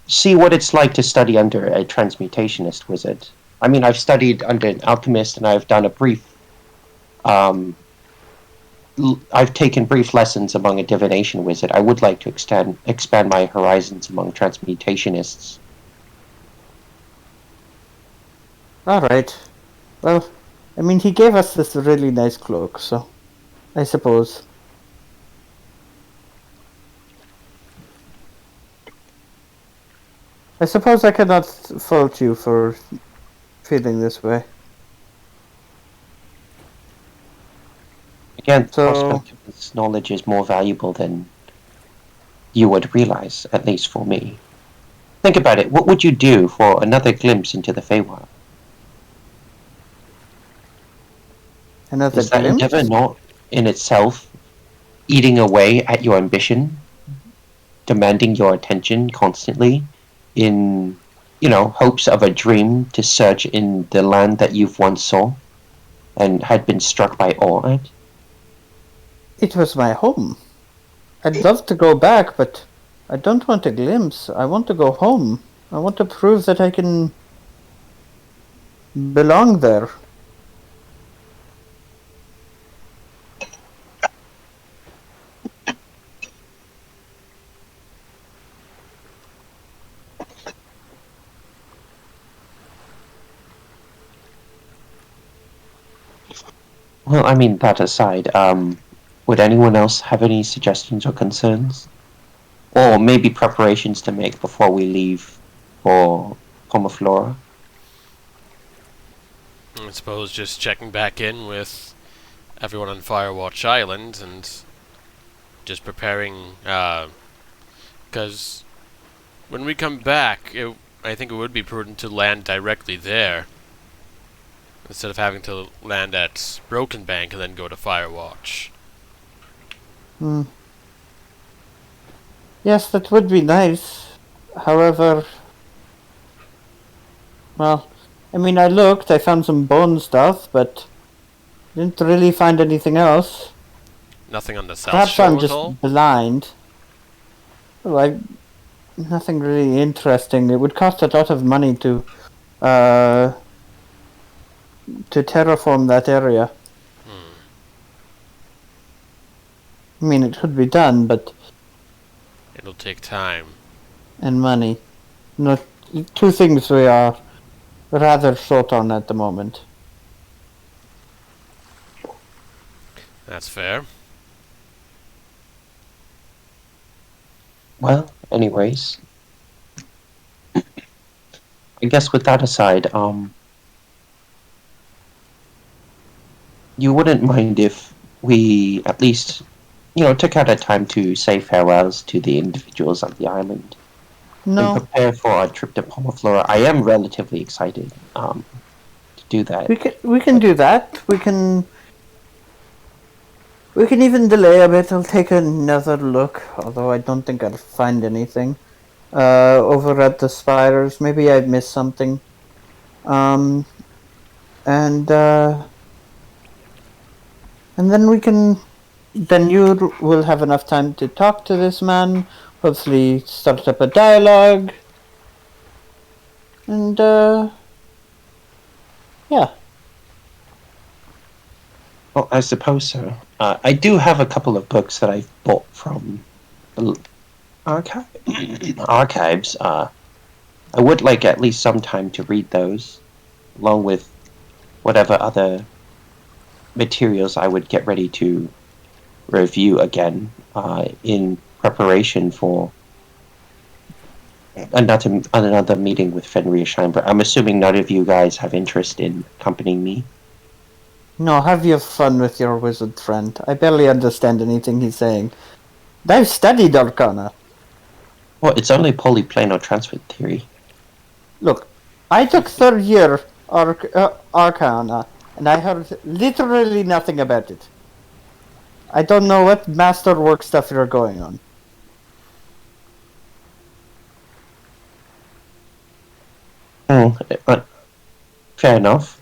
see what it's like to study under a transmutationist wizard. I mean, I've studied under an alchemist, and I've done a brief. I've taken brief lessons among a divination wizard. I would like to expand my horizons among transmutationists. Alright. Well, I mean, he gave us this really nice cloak, so I suppose. I suppose I cannot fault you for feeling this way. Again, the So- prospect of this knowledge is more valuable than you would realize, at least for me. Think about it. What would you do for another glimpse into the Feywild? Another Is that glimpse? endeavor not in itself eating away at your ambition, demanding your attention constantly, in, hopes of a dream to search in the land that you've once saw and had been struck by awe at? It was my home. I'd love to go back, but I don't want a glimpse. I want to go home. I want to prove that I can belong there. Well, I mean, that aside, would anyone else have any suggestions or concerns? Or maybe preparations to make before we leave for Pomoflora? I suppose just checking back in with everyone on Firewatch Island and just preparing, because when we come back, I think it would be prudent to land directly there, instead of having to land at Broken Bank and then go to Firewatch. Yes, that would be nice. However, well, I mean, I looked, I found some bone stuff, but didn't really find anything else. Nothing on the South Perhaps Shore I'm at just all? blind. Well, nothing really interesting. It would cost a lot of money to terraform that area. I mean, it could be done, but It'll take time. and money. No, two things we are rather short on at the moment. That's fair. Well, anyways. I guess with that aside, you wouldn't mind if we at least, took out a time to say farewells to the individuals on the island and No, prepare for our trip to Pomoflora. I am relatively excited to do that. we can do that. We can even delay a bit. I'll take another look, although I don't think I'll find anything. Over at the spiders, maybe I missed something. And then we can. Then you will have enough time to talk to this man. Hopefully, start up a dialogue. And yeah. Well, I suppose so. I do have a couple of books that I've bought from the archives. I would like at least some time to read those, along with whatever other materials I would get ready to review again in preparation for another meeting with Fenrir Scheinberg. I'm assuming none of you guys have interest in accompanying me. No, have your fun with your wizard friend. I barely understand anything he's saying. I've studied Arcana. Well, it's only polyplanar transfer theory. Look, I took third year Arcana, and I heard literally nothing about it. I don't know what masterwork stuff you're going on. Oh, fair enough.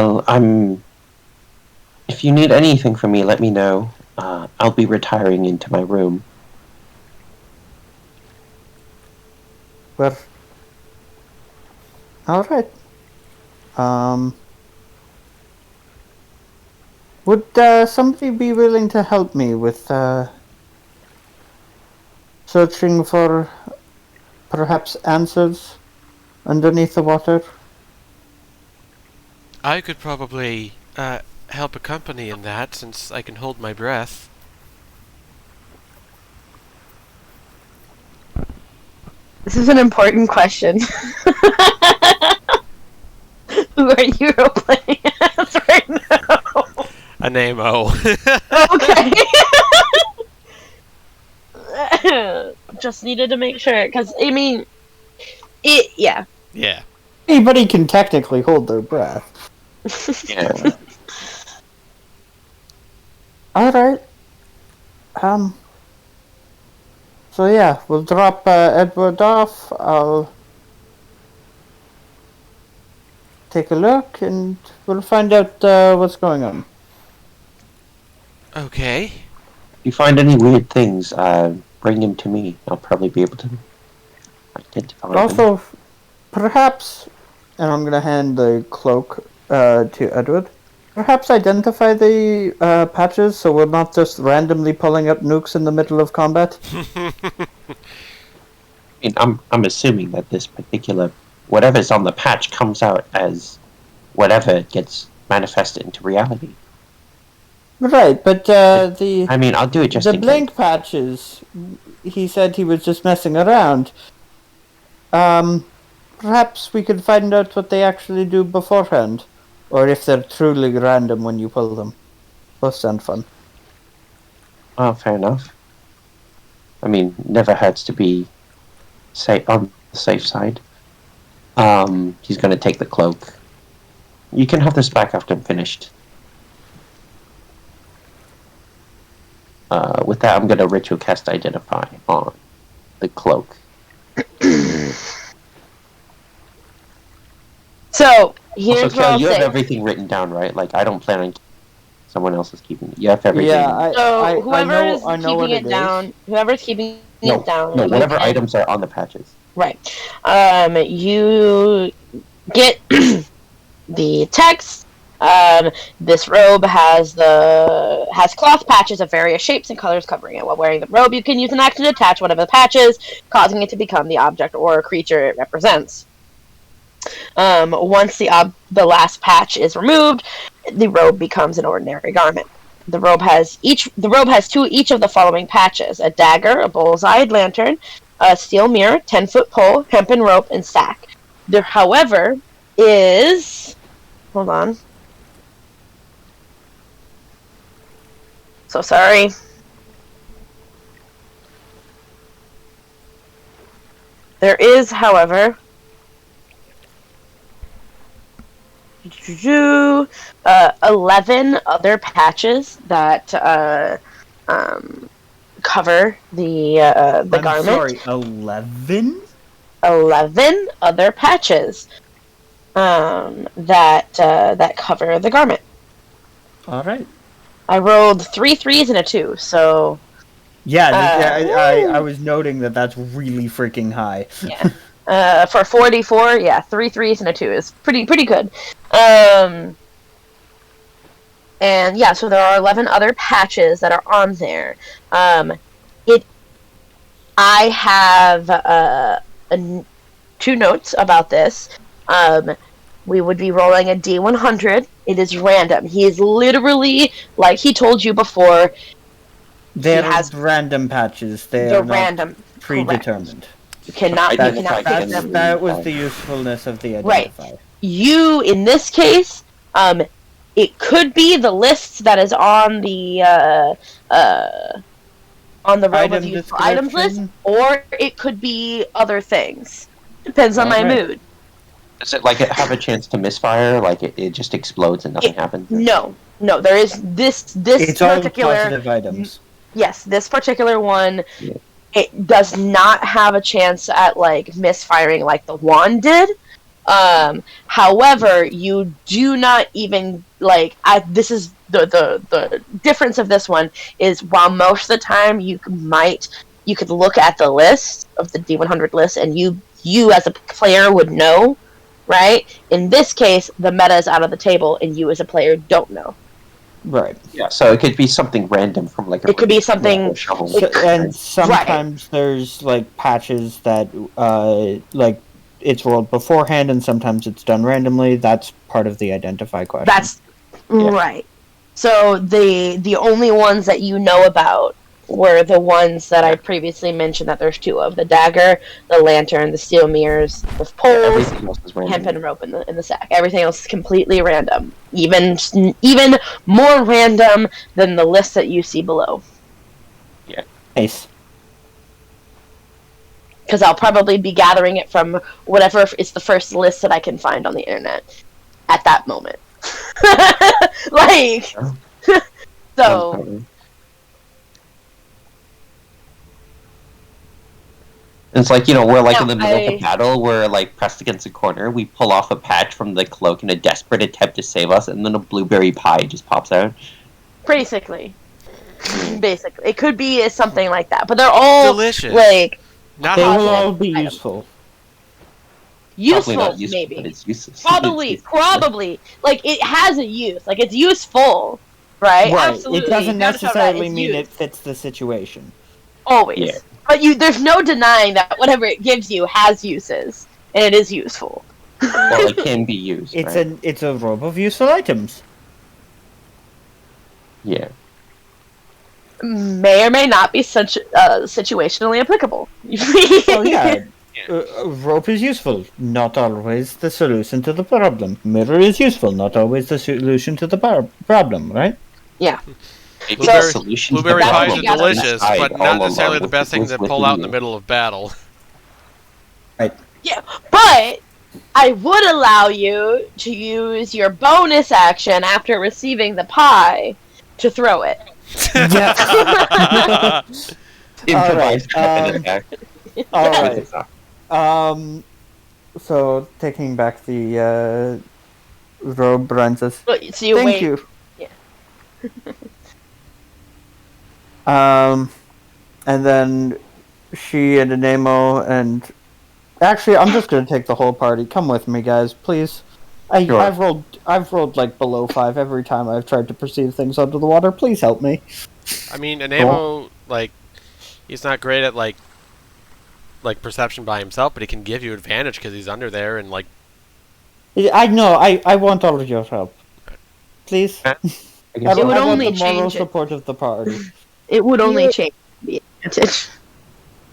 Well, if you need anything from me, let me know. I'll be retiring into my room. Well, all right. Would somebody be willing to help me with searching for perhaps answers underneath the water? I could probably help accompany in that, since I can hold my breath. This is an important question. Who are you role-playing as right now? A name-o. Okay. Just needed to make sure, because, I mean, yeah. Yeah. Anybody can technically hold their breath. Yeah. All right. So yeah, we'll drop Edward off. I'll take a look, and we'll find out what's going on. Okay. If you find any weird things, bring them to me. I'll probably be able to identify them. Also, perhaps, and I'm gonna hand the cloak to Edward. Perhaps identify the patches, so we're not just randomly pulling up nukes in the middle of combat. I mean, I'm assuming that this particular whatever's on the patch comes out as whatever gets manifested into reality. Right, but the I mean, I'll do it just the in blink case. patches. He said he was just messing around. Perhaps we could find out what they actually do beforehand, or if they're truly random when you pull them. Both sound fun. Oh, fair enough. I mean, never hurts to be on the safe side. He's going to take the cloak. You can have this back after I'm finished. With that, I'm going to ritual cast Identify on the cloak. So, here's Also, what I'll Kel, you have say. everything written down, right? Like, I don't plan on someone else is keeping it. You have everything. Yeah, So, whoever is I know what keeping it down, whoever's keeping it down, No, you whatever can- items are on the patches. Right. You get the text. This robe has cloth patches of various shapes and colors covering it. While wearing the robe, you can use an action to attach one of the patches, causing it to become the object or creature it represents. Once the last patch is removed, the robe becomes an ordinary garment. The robe has each of the following patches: a dagger, a bull's-eyed lantern, a steel mirror, 10-foot pole, hempen rope, and sack. There, however, is... Hold on. So sorry. There is, however... 11 other patches that cover the I'm garment. sorry, 11? 11 other patches that cover the garment. All right. I rolled 3 3s and a 2, so Yeah, I was noting that that's really freaking high. yeah. For 44, yeah, 3 3s and a 2 is pretty good. And yeah, so there are 11 other patches that are on there. I have 2 notes about this. We would be rolling a D100. It is random. He is literally, like he told you before, They're has- random patches. they're Not random. predetermined. You cannot Identify pick them. them. That was the usefulness of the Right. identifier. You, in this case, it could be the list that is on the robe Item of useful items list, description. or it could be other things. Depends on my Alright. mood. Does it like it have a chance to misfire? Like it just explodes and nothing happens? No, there is this It's all particular. positive items. Yes, this particular one. Yeah. It does not have a chance at like misfiring like the wand did. However, you do not even this is the difference of this one is while most of the time you could look at the list of the D100 list and you as a player would know, right? In this case, the meta is out of the table and you as a player don't know. Right. Yeah, so it could be something random from like a... It could be something... And sometimes there's like patches that like it's rolled beforehand and sometimes it's done randomly. That's part of the identify question. That's right. So the only ones that you know about were the ones that I previously mentioned that there's two of. The dagger, the lantern, the steel mirrors, the poles, hemp and rope in the sack. Everything else is completely random. Even more random than the list that you see below. Yeah. Nice. Because I'll probably be gathering it from whatever is the first list that I can find on the internet at that moment. Like, so... It's like, we're like in the middle of a battle, we're like pressed against a corner, we pull off a patch from the cloak in a desperate attempt to save us, and then a blueberry pie just pops out. Basically. It could be something like that. But they're all delicious. Like not they will all be useful. Useful, not useful, maybe. But it's useless. Probably. Like, it has a use. Like, it's useful. Right? Absolutely. It doesn't necessarily mean it fits the situation. Always. Yeah. But there's no denying that whatever it gives you has uses. And it is useful. Well, it can be used. It's a rope of useful items. Yeah. May or may not be such situationally applicable. Oh yeah, rope is useful, not always the solution to the problem. Mirror is useful, not always the solution to the problem, right? Yeah. Blueberry pies are delicious, but not necessarily the best thing to pull out in the middle of battle. Right. Yeah, but I would allow you to use your bonus action after receiving the pie to throw it. Yeah. Improvised Alright. So taking back the robe, Francis. So you Thank wait. you. Yeah. And then she and Anemo and actually, I'm just gonna take the whole party. Come with me, guys, please. Sure. I've rolled like below 5 every time I've tried to perceive things under the water. Please help me. I mean, Anemo, he's not great at like perception by himself, but he can give you advantage because he's under there and I know. I want all of your help, please. I It would want only the moral change it. support of the party. It would only change the advantage.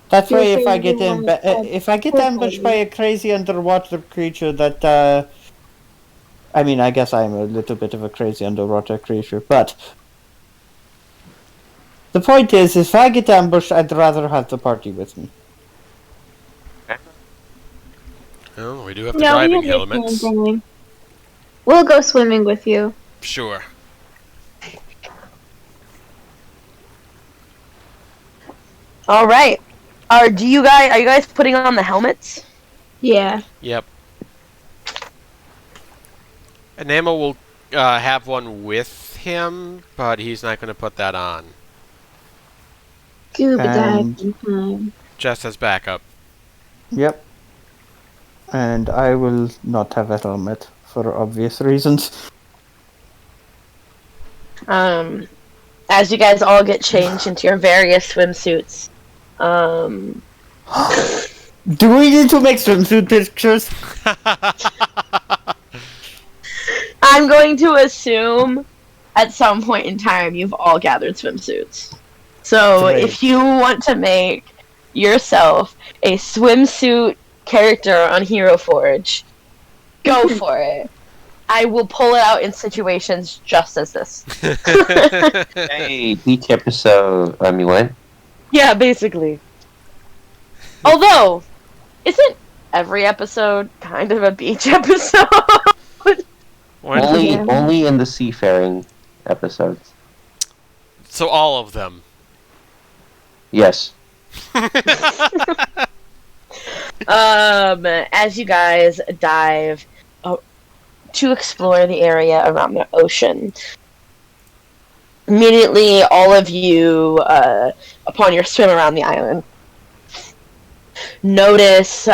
That's why You're if I saying get you want if I get ambushed by a crazy underwater creature that I mean, I guess I am a little bit of a crazy underwater creature, but the point is, if I get ambushed, I'd rather have the party with me. we do have the driving elements. We'll go swimming with you. Sure. All right. Are you guys putting on the helmets? Yeah. Yep. Anemo will have one with him, but he's not going to put that on. Scuba And- diving time. Just as backup. Yep. And I will not have a helmet for obvious reasons. As you guys all get changed into your various swimsuits, Do we need to make swimsuit pictures? I'm going to assume at some point in time you've all gathered swimsuits. So Great. if you want to make yourself a swimsuit character on Hero Forge, go for it. I will pull it out in situations just as this. Hey, each episode, what? Yeah, basically. Although, isn't every episode kind of a beach episode? Only in the seafaring episodes. So all of them. Yes. As you guys dive to explore the area around the ocean, immediately all of you, upon your swim around the island, notice,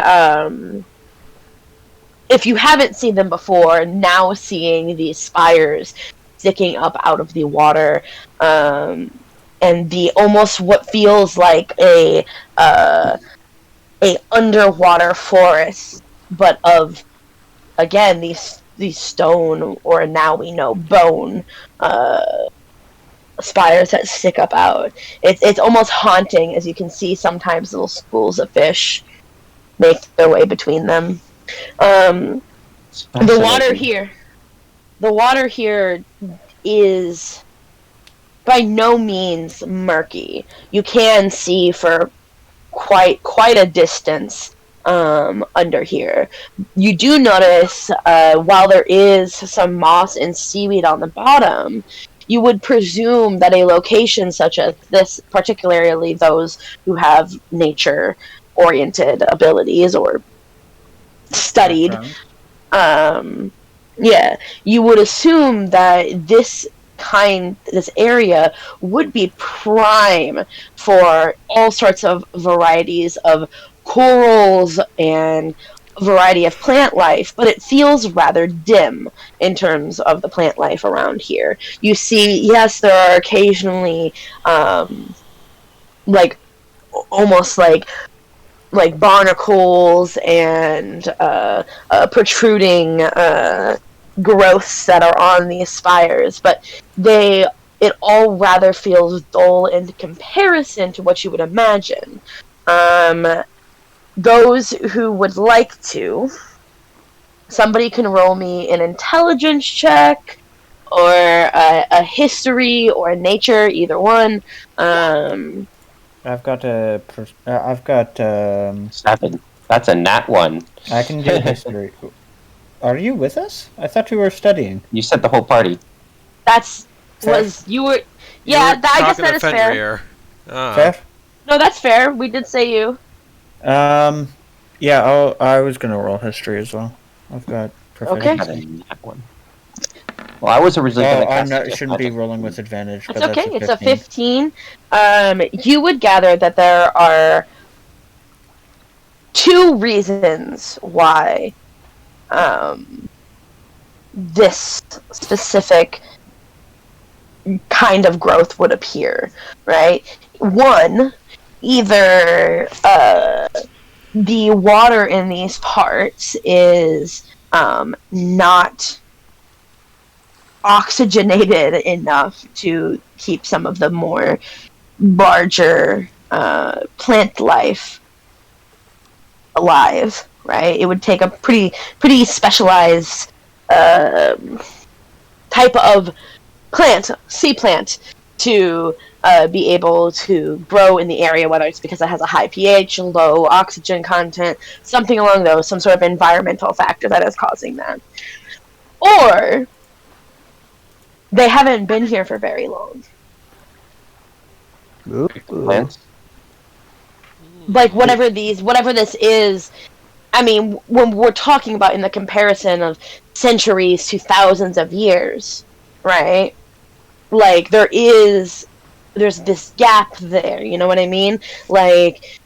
if you haven't seen them before, now seeing these spires sticking up out of the water, and the almost what feels like a underwater forest, but of, again, these stone, or now we know bone, spires that stick up out. It's almost haunting, as you can see sometimes little schools of fish make their way between them. The water here is by no means murky. You can see for quite a distance under here. You do notice, while there is some moss and seaweed on the bottom, you would presume that a location such as this, particularly those who have nature-oriented abilities or studied, you would assume that this area would be prime for all sorts of varieties of corals and a variety of plant life, but it feels rather dim in terms of the plant life around here. You see, yes, there are occasionally like almost like barnacles and protruding growths that are on these spires, but it all rather feels dull in comparison to what you would imagine. Those who would like to, somebody can roll me an intelligence check or a history or a nature, either one. I've got 7. That's a nat 1. I can do history. Are you with us? I thought you were studying. You said the whole party. You were. Yeah, I guess that is fair. Fair? No, that's fair. We did say you. Yeah, I was gonna roll history as well. I've got Okay. Not a nat 1. Well, I was originally going to cast shouldn't be rolling with advantage. It's but okay. That's It's a 15. You would gather that there are 2 reasons why this specific kind of growth would appear, right? One, either the water in these parts is not oxygenated enough to keep some of the more larger plant life alive, right? It would take a pretty specialized type of sea plant, to be able to grow in the area, whether it's because it has a high pH, low oxygen content, something along those, some sort of environmental factor that is causing that. Or they haven't been here for very long. Plants? Like whatever this is, I mean, when we're talking about in the comparison of centuries to thousands of years, right? Like there's this gap there, you know what I mean? Like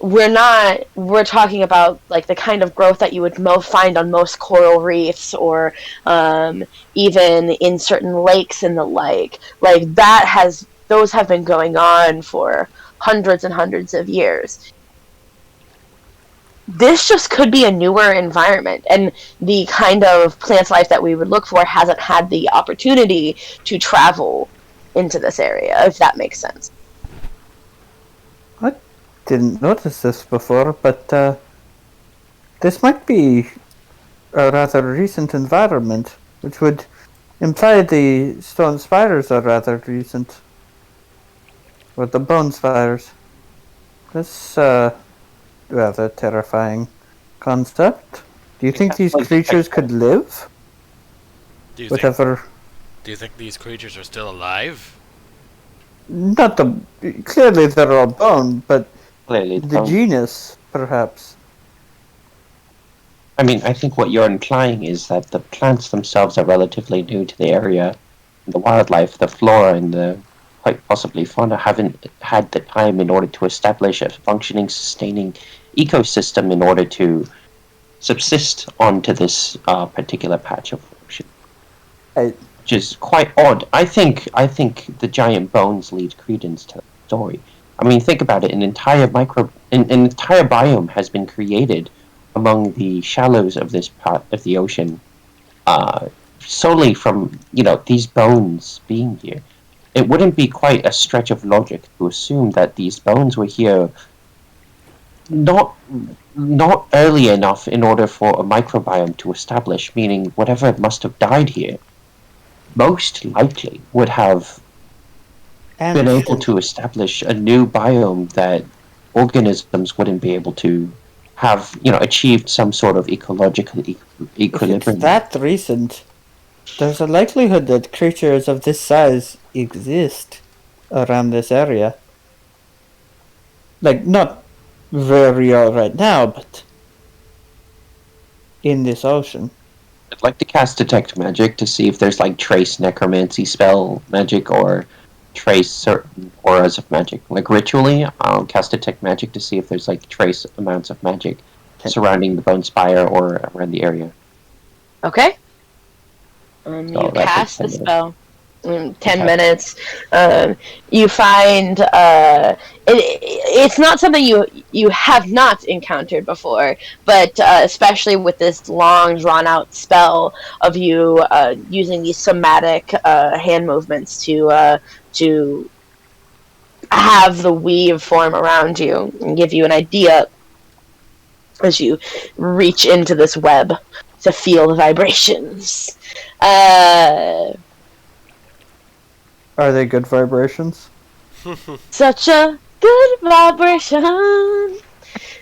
we're talking about like the kind of growth that you would find on most coral reefs, or even in certain lakes and the like those have been going on for hundreds and hundreds of years. This just could be a newer environment, and the kind of plant life that we would look for hasn't had the opportunity to travel into this area, if that makes sense. I didn't notice this before, but this might be a rather recent environment, which would imply the stone spires are rather recent. Or the bone spires. This rather terrifying concept. Do you think these creatures could live? Do you Whatever. Do you think these creatures are still alive? Clearly they're all bone, but Clearly, the genus, perhaps. I mean, I think what you're implying is that the plants themselves are relatively new to the area. The wildlife, the flora, and the quite possibly fauna haven't had the time in order to establish a functioning, sustaining ecosystem in order to subsist onto this particular patch of ocean. Which is quite odd. I think the giant bones lead credence to the story. I mean, think about it. An entire biome has been created among the shallows of this part of the ocean, solely from these bones being here. It wouldn't be quite a stretch of logic to assume that these bones were here not early enough in order for a microbiome to establish. Meaning, whatever must have died here, most likely would have been able to establish a new biome that organisms wouldn't be able to have, achieved some sort of ecological equilibrium. If it's that recent, there's a likelihood that creatures of this size exist around this area. Like, not where we are right now, but in this ocean. I'd like to cast Detect Magic to see if there's, trace necromancy spell magic or trace certain auras of magic. Ritually, I'll cast Detect Magic to see if there's, trace amounts of magic surrounding the Bone Spire or around the area. Okay. You cast the spell. 10 minutes. You find it's not something you have not encountered before, but especially with this long, drawn-out spell of you using these somatic hand movements to have the weave form around you and give you an idea as you reach into this web to feel the vibrations. Are they good vibrations? Such a good vibration.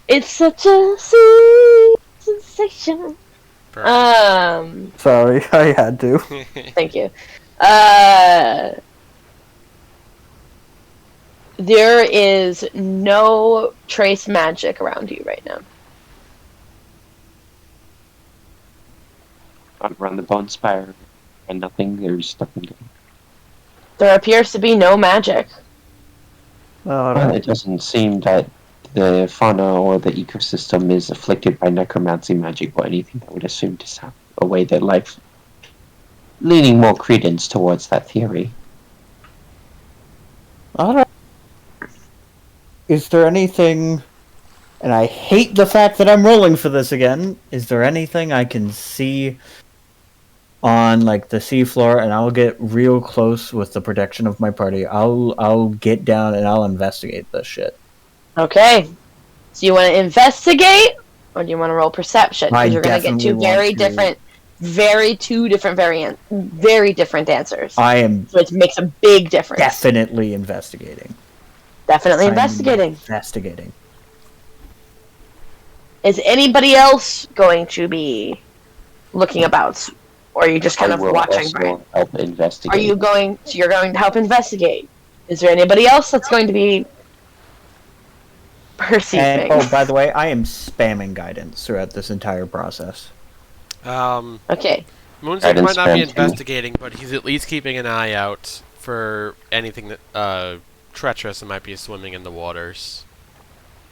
It's such a sweet sensation. Sorry, I had to. Thank you. There is no trace magic around you right now. Around the Bone Spire and nothing. There's nothing. There appears to be no magic. Well, it doesn't seem that the fauna or the ecosystem is afflicted by necromancy magic or anything that would assume to sap away their life. Leaning more credence towards that theory. Alright. Is there anything, and I hate the fact that I'm rolling for this again, is there anything I can see on the seafloor, and I'll get real close with the protection of my party. I'll get down and I'll investigate this shit. Okay. So you want to investigate, or do you want to roll perception? Because you're going to get two very different answers. So it makes a big difference. Definitely investigating. Investigating. Is anybody else going to be looking about? Or are you just kind of watching, Brian? Help investigate. You're going to help investigate. Is there anybody else that's going to be perceiving? And, by the way, I am spamming guidance throughout this entire process. Okay. Moonsick might not be investigating, but he's at least keeping an eye out for anything that treacherous and might be swimming in the waters.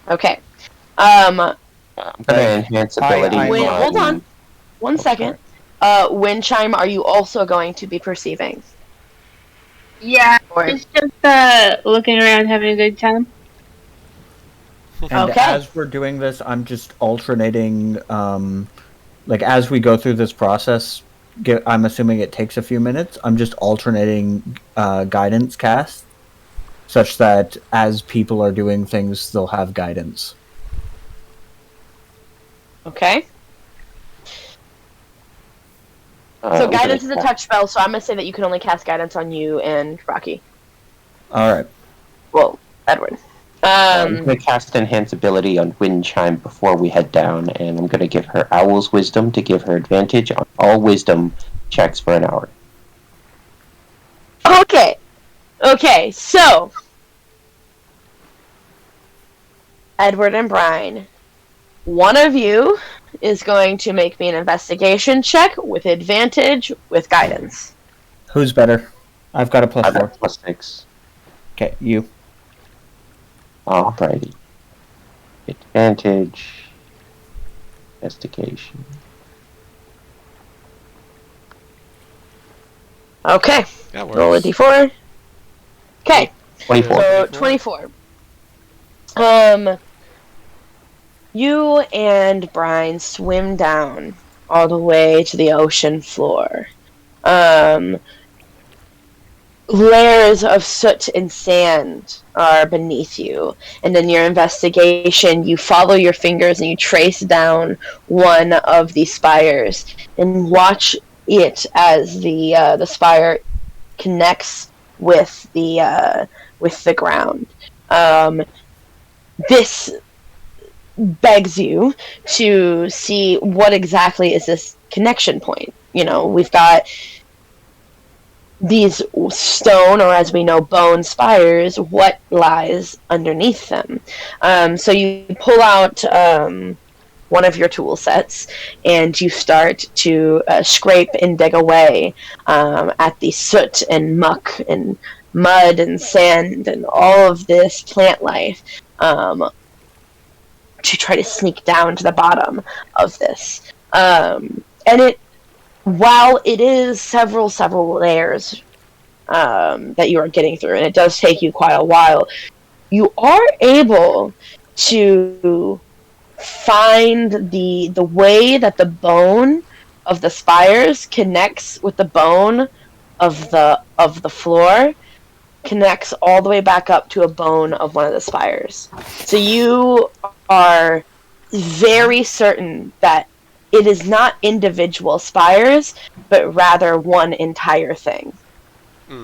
Okay. I'm going to enhance ability. Hold on. 1 second. Windchime, are you also going to be perceiving? Yeah, it's just looking around, having a good time. And as we're doing this, I'm just alternating, as we go through this process, I'm assuming it takes a few minutes, I'm just alternating guidance cast, such that as people are doing things, they'll have guidance. Okay. So guidance is a touch spell, so I'm going to say that you can only cast guidance on you and Rocky. Alright. Well, Edward. I'm going to cast Enhance Ability on Windchime before we head down, and I'm going to give her Owl's Wisdom to give her advantage on all Wisdom checks for an hour. Okay, so... Edward and Brian, one of you is going to make me an investigation check with advantage with guidance. Who's better? I've got a plus I 4. got +6. Okay, you. Alrighty. Advantage. Investigation. Okay, That roll a works. d4. Okay, 24. so 24. You and Brian swim down all the way to the ocean floor. Layers of soot and sand are beneath you, and in your investigation, you follow your fingers and you trace down one of the spires and watch it as the spire connects with the ground. This begs you to see what exactly is this connection point. You know, we've got these stone, or as we know, bone spires. What lies underneath them? So you pull out one of your tool sets and you start to scrape and dig away at the soot and muck and mud and sand and all of this plant life to try to sneak down to the bottom of this. And it, while it is several layers that you are getting through, and it does take you quite a while, you are able to find the way that the bone of the spires connects with the bone of the floor, connects all the way back up to a bone of one of the spires. So you are very certain that it is not individual spires, but rather one entire thing.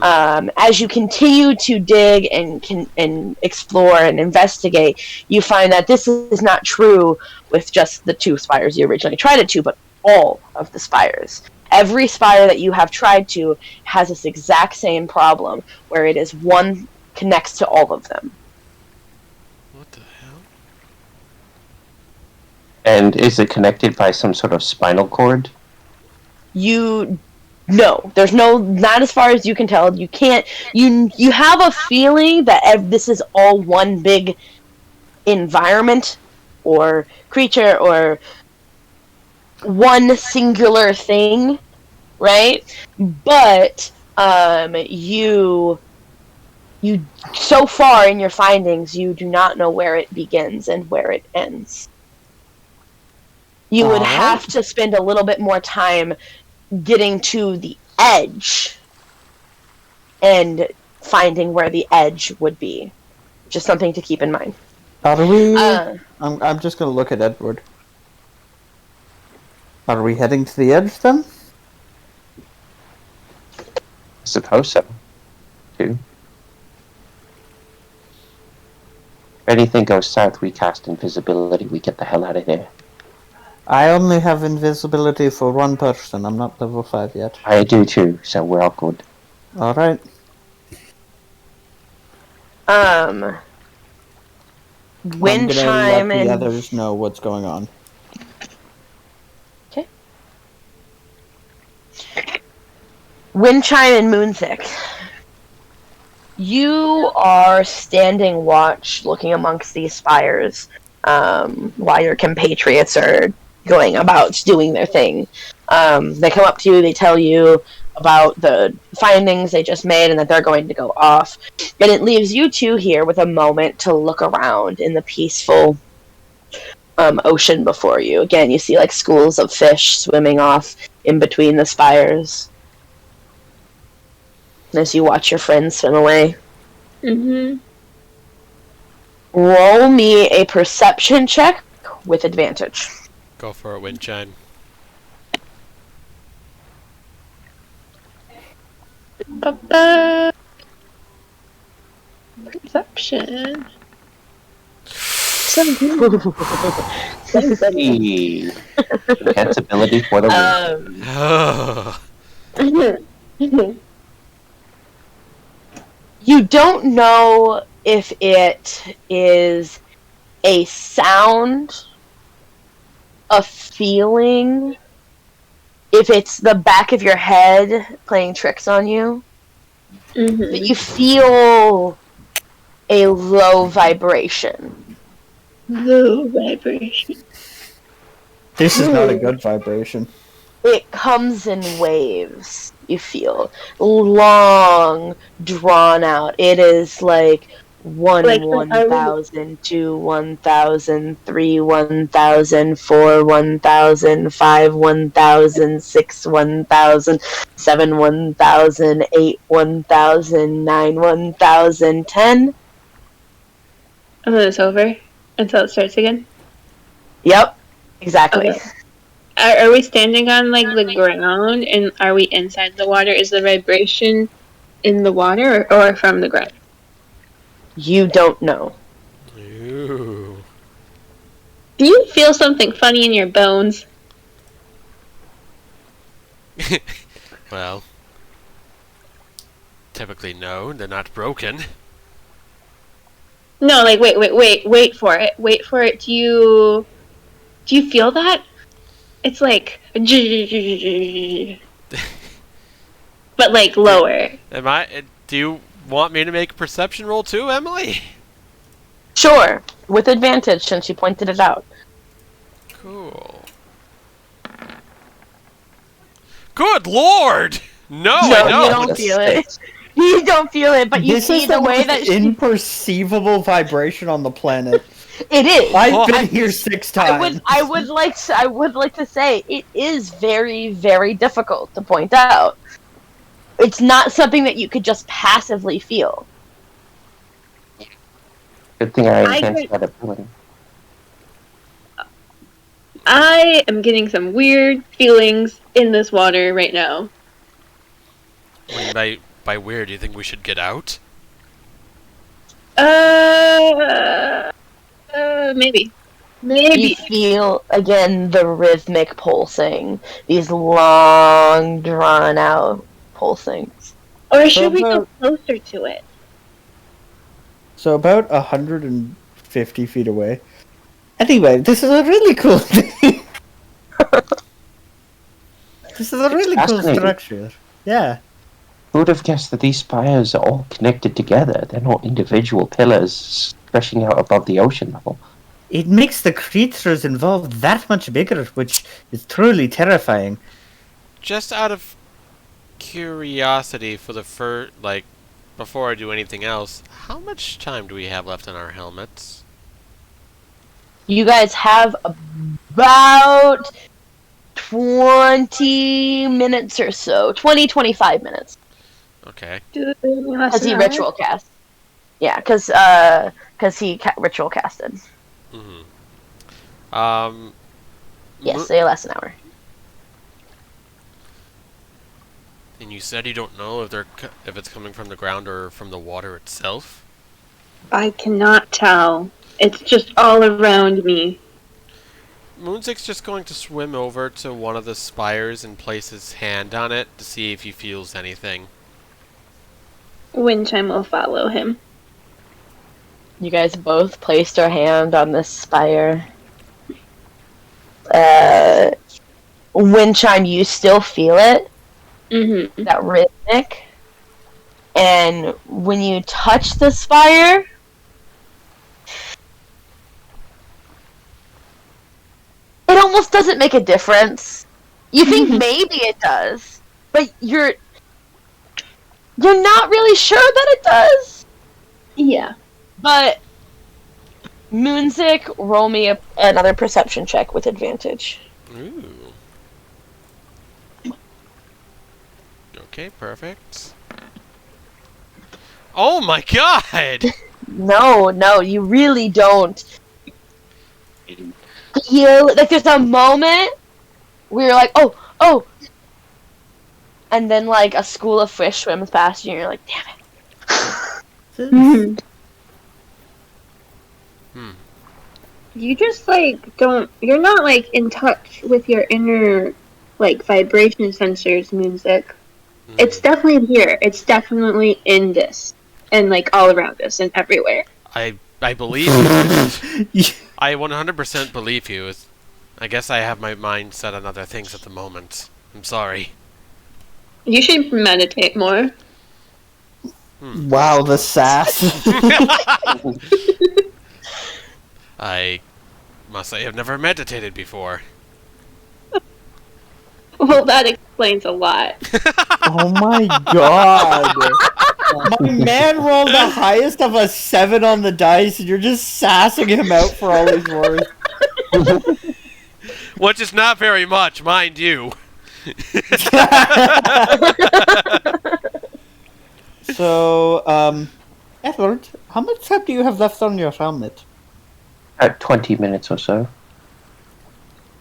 As you continue to dig and explore and investigate, you find that this is not true with just the 2 spires you originally tried it to, but all of the spires. Every spire that you have tried to has this exact same problem, where it is one connects to all of them. What the hell? And is it connected by some sort of spinal cord? No, there's no, not as far as you can tell. You can't, you have a feeling that this is all one big environment or creature or one singular thing, right? But you so far in your findings, you do not know where it begins and where it ends. You would have to spend a little bit more time getting to the edge and finding where the edge would be. Just something to keep in mind. Are we... I'm just going to look at Edward. Are we heading to the edge then? I suppose so. Too. If anything goes south, we cast invisibility. We get the hell out of there. I only have invisibility for one person. I'm not level 5 yet. I do too, so we're all good. Alright. Wind chime let the and others know what's going on. okay. Wind chime and Moonsick. You are standing watch, looking amongst these spires, while your compatriots are going about doing their thing. They come up to you, they tell you about the findings they just made and that they're going to go off. And it leaves you two here with a moment to look around in the peaceful ocean before you. Again, you see like schools of fish swimming off in between the spires as you watch your friends swim away. Mm-hmm. Roll me a perception check with advantage. Go for it, wind chime. Perception. 17. Hey. Enhance ability for the win. You don't know if it is a sound a feeling, if it's the back of your head playing tricks on you, that you feel a low vibration. Low vibration. This is not a good vibration. It comes in waves, you feel. Long, drawn out. It is like 1, Like, 1,000, 2, 1,000, 3, 1,000, 4, 1,000, 5, 1,000, 6, 1,000, 7, 1,000, 8, 1,000, 9, 1,000, 10. And then it's over until it starts again. Yep, exactly. Okay. Are we standing on like the ground, and are we inside the water? Is the vibration in the water or from the ground? You don't know. Ooh. Do you feel something funny in your bones? Well, typically no, they're not broken. No, like wait for it. Wait for it. Do you feel that? It's like but like lower. Do you want me to make a perception roll too, Emily? Sure, with advantage since you pointed it out. Cool. Good lord! No, I No, don't. you don't feel it. You don't feel it, but you This see is the way most that she... imperceivable vibration on the planet. It is. I've been here 6 times. I would like to say it is very, very difficult to point out. It's not something that you could just passively feel. Good thing I I enhanced could- that ability. I am getting some weird feelings in this water right now. What do you mean by weird? Do you think we should get out? Maybe. You feel again the rhythmic pulsing, these long, drawn out pulsings. Or should we go closer to it? So about 150 feet away. Anyway, this is a really cool thing. This is a really cool fascinating. structure. Yeah. Who would have guessed that these spires are all connected together? They're not individual pillars stretching out above the ocean level. It makes the creatures involved that much bigger, which is truly terrifying. Just out of curiosity for the before I do anything else, how much time do we have left on our helmets? You guys have about 20 minutes or so. 20-25 minutes. Okay. As he ritual cast. Yeah, because he ritual casted. Mm-hmm. Yes, they last an hour. And you said you don't know if it's coming from the ground or from the water itself? I cannot tell. It's just all around me. Moonsick's just going to swim over to one of the spires and place his hand on it to see if he feels anything. Windchime will follow him. You guys both placed your hand on this spire. Windchime, you still feel it. Mm-hmm. That rhythmic. And when you touch the spire, it almost doesn't make a difference. You think maybe it does, but you're not really sure that it does. Yeah. But Moonsick, roll me another perception check with advantage. Ooh. Okay, perfect. Oh my god! No, you really don't. Like there's a moment where you're like, oh, and then like a school of fish swims past you, and you're like, damn it. You just like don't. You're not like in touch with your inner like vibration sensors, Moonsick. It's definitely here. It's definitely in this, and like all around us and everywhere. I believe you. I 100% believe you. I guess I have my mind set on other things at the moment. I'm sorry. You should meditate more. Wow, the sass. I must say I've never meditated before. Well, that explains a lot. Oh my god. My man rolled the highest of a 7 on the dice, and you're just sassing him out for all he's worth. Which is not very much, mind you. So, Edward, how much time do you have left on your helmet? At 20 minutes or so.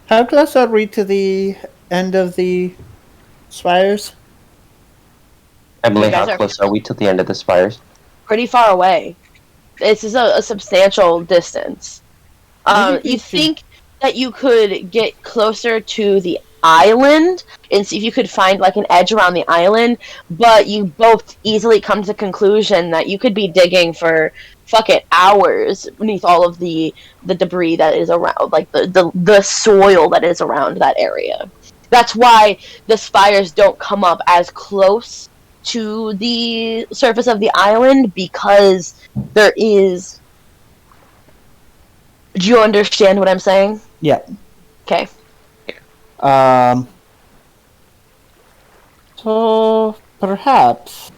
How close are we to the end of the spires? Emily, You guys how are- close are we to the end of the spires? Pretty far away. This is a substantial distance. You think that you could get closer to the island and see if you could find like an edge around the island, but you both easily come to the conclusion that you could be digging for hours beneath all of the debris that is around, like the soil that is around that area. That's why the spires don't come up as close to the surface of the island, because there is... Do you understand what I'm saying? Yeah. Okay. So perhaps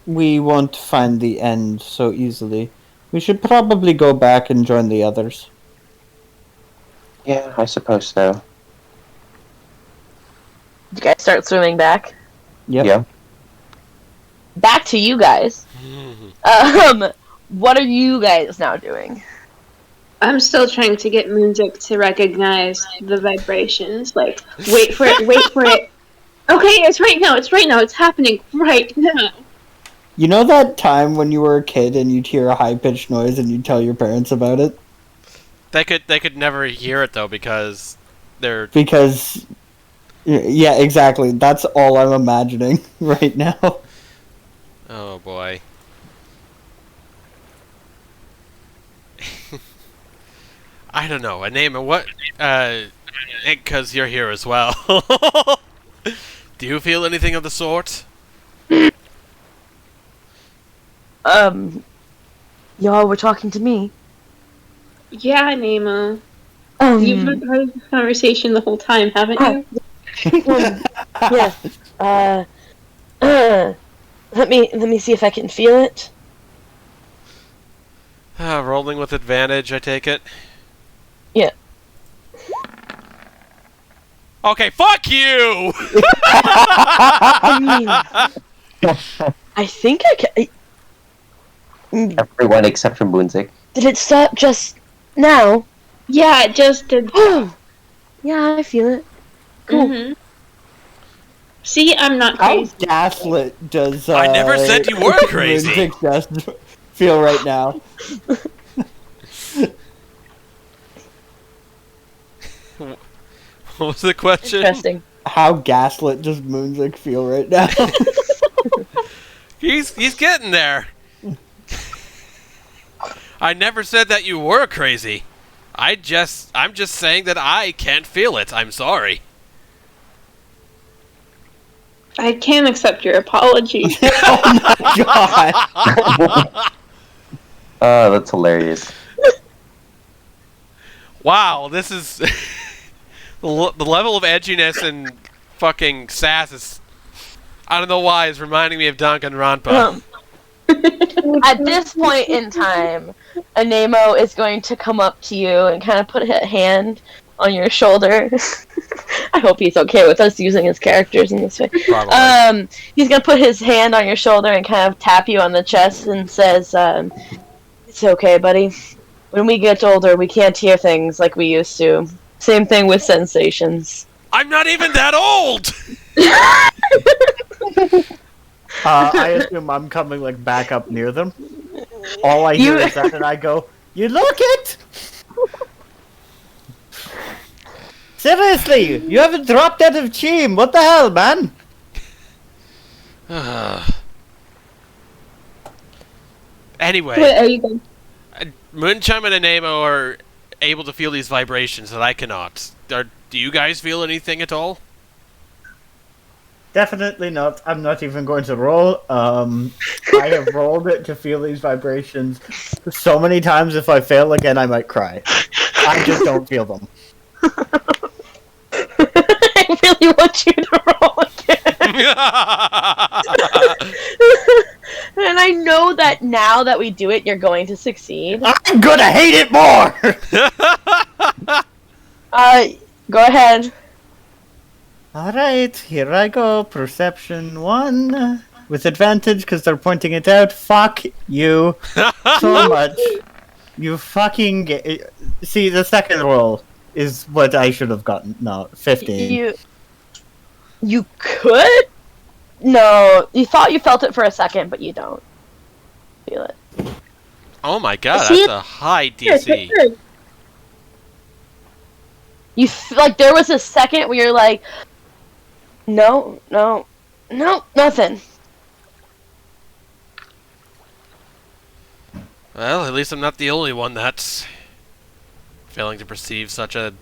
we won't find the end so easily. We should probably go back and join the others. Yeah, I suppose so. You guys start swimming back. Yep. Yeah. Back to you guys. What are you guys now doing? I'm still trying to get Moonzik to recognize the vibrations. Like, wait for it, wait for it. Okay, it's right now, it's happening right now. You know that time when you were a kid and you'd hear a high-pitched noise and you'd tell your parents about it? They could never hear it though because they're Because... Yeah, exactly. That's all I'm imagining right now. oh boy. I don't know. A name of what? Because you're here as well. Do you feel anything of the sort? Y'all were talking to me. Yeah, Nemo. You've been part of this conversation the whole time, haven't you? Yes. Let me see if I can feel it. Rolling with advantage, I take it. Yeah. Okay, fuck you! I mean, I think I can. Everyone except for Moonzik. Did it stop just now? Yeah, it just did. Yeah, I feel it. Cool. Mm-hmm. See, I'm not How crazy. gaslit does I never said you were crazy. Moonzik just feel right now? What was the question? Interesting. How gaslit does Moonzik feel right now? He's getting there. I never said that you were crazy. I'm just saying that I can't feel it. I'm sorry. I can't accept your apology. Oh my god! Oh, that's hilarious. Wow, this is the level of edginess and fucking sass is, I don't know why, is reminding me of Danganronpa. At this point in time, Anemo is going to come up to you and kind of put a hand on your shoulder. I hope he's okay with us using his characters in this way. Probably. He's gonna put his hand on your shoulder and kind of tap you on the chest and says, "It's okay, buddy. When we get older, we can't hear things like we used to. Same thing with sensations." I'm not even that old! I assume I'm coming like back up near them. All I hear is that, and I go, "You look it! Seriously, you haven't dropped out of team. What the hell, man?" Anyway, Wait, are you going? Moonchime and Anemo are able to feel these vibrations that I cannot. Do you guys feel anything at all? Definitely not. I'm not even going to roll. I have rolled it to feel these vibrations so many times. If I fail again, I might cry. I just don't feel them. I really want you to roll again. And I know that now that we do it, you're going to succeed. I'm gonna hate it more! Go ahead. Alright, here I go. Perception 1. With advantage because they're pointing it out. Fuck you so much. You fucking... See, the second roll is what I should have gotten. No, 15. You could? No, you thought you felt it for a second, but you don't feel it. Oh my god, See? that's a high DC. You like there was a second where you're like, no, nothing. Well, at least I'm not the only one that's failing to perceive such a...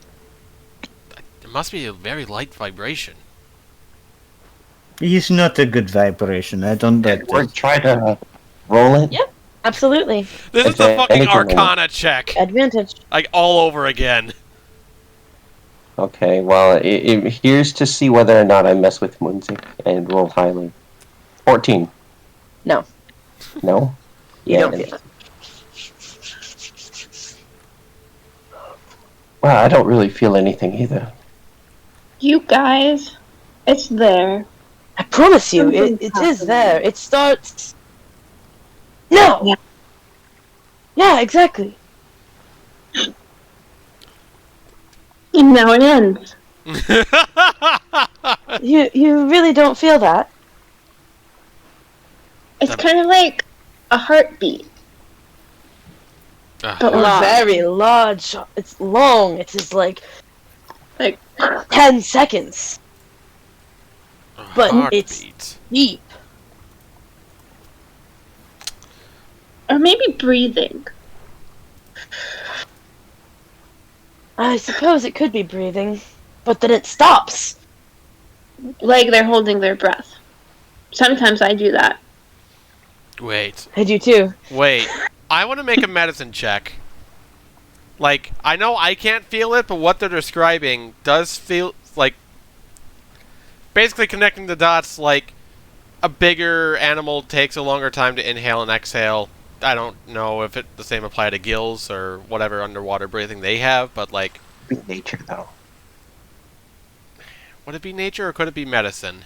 It must be a very light vibration. It's not a good vibration. I don't like Or it. try to roll it. Yeah. Absolutely. This is Okay, a fucking anything Arcana check! Advantage. Like, all over again. Okay, well, here's to see whether or not I mess with Moonzik and roll highly. 14. No. No? You don't feel it. Well, I don't really feel anything either. You guys, it's there. I promise you, it is Something's there. It starts. No! Yeah. Yeah, exactly. And now it ends. You really don't feel that. It's kind of like a heartbeat. But A long. very large. It's long. It is like Like 10 seconds. But it's Heartbeat. deep. or maybe breathing. I suppose it could be breathing, but then it stops. Like they're holding their breath. Sometimes I do that. Wait. I do too. Wait. I want to make a medicine check. Like, I know I can't feel it, but what they're describing does feel like... Basically connecting the dots, like, a bigger animal takes a longer time to inhale and exhale. I don't know if the same apply to gills or whatever underwater breathing they have, but, like... Be nature, though. Would it be nature or could it be medicine?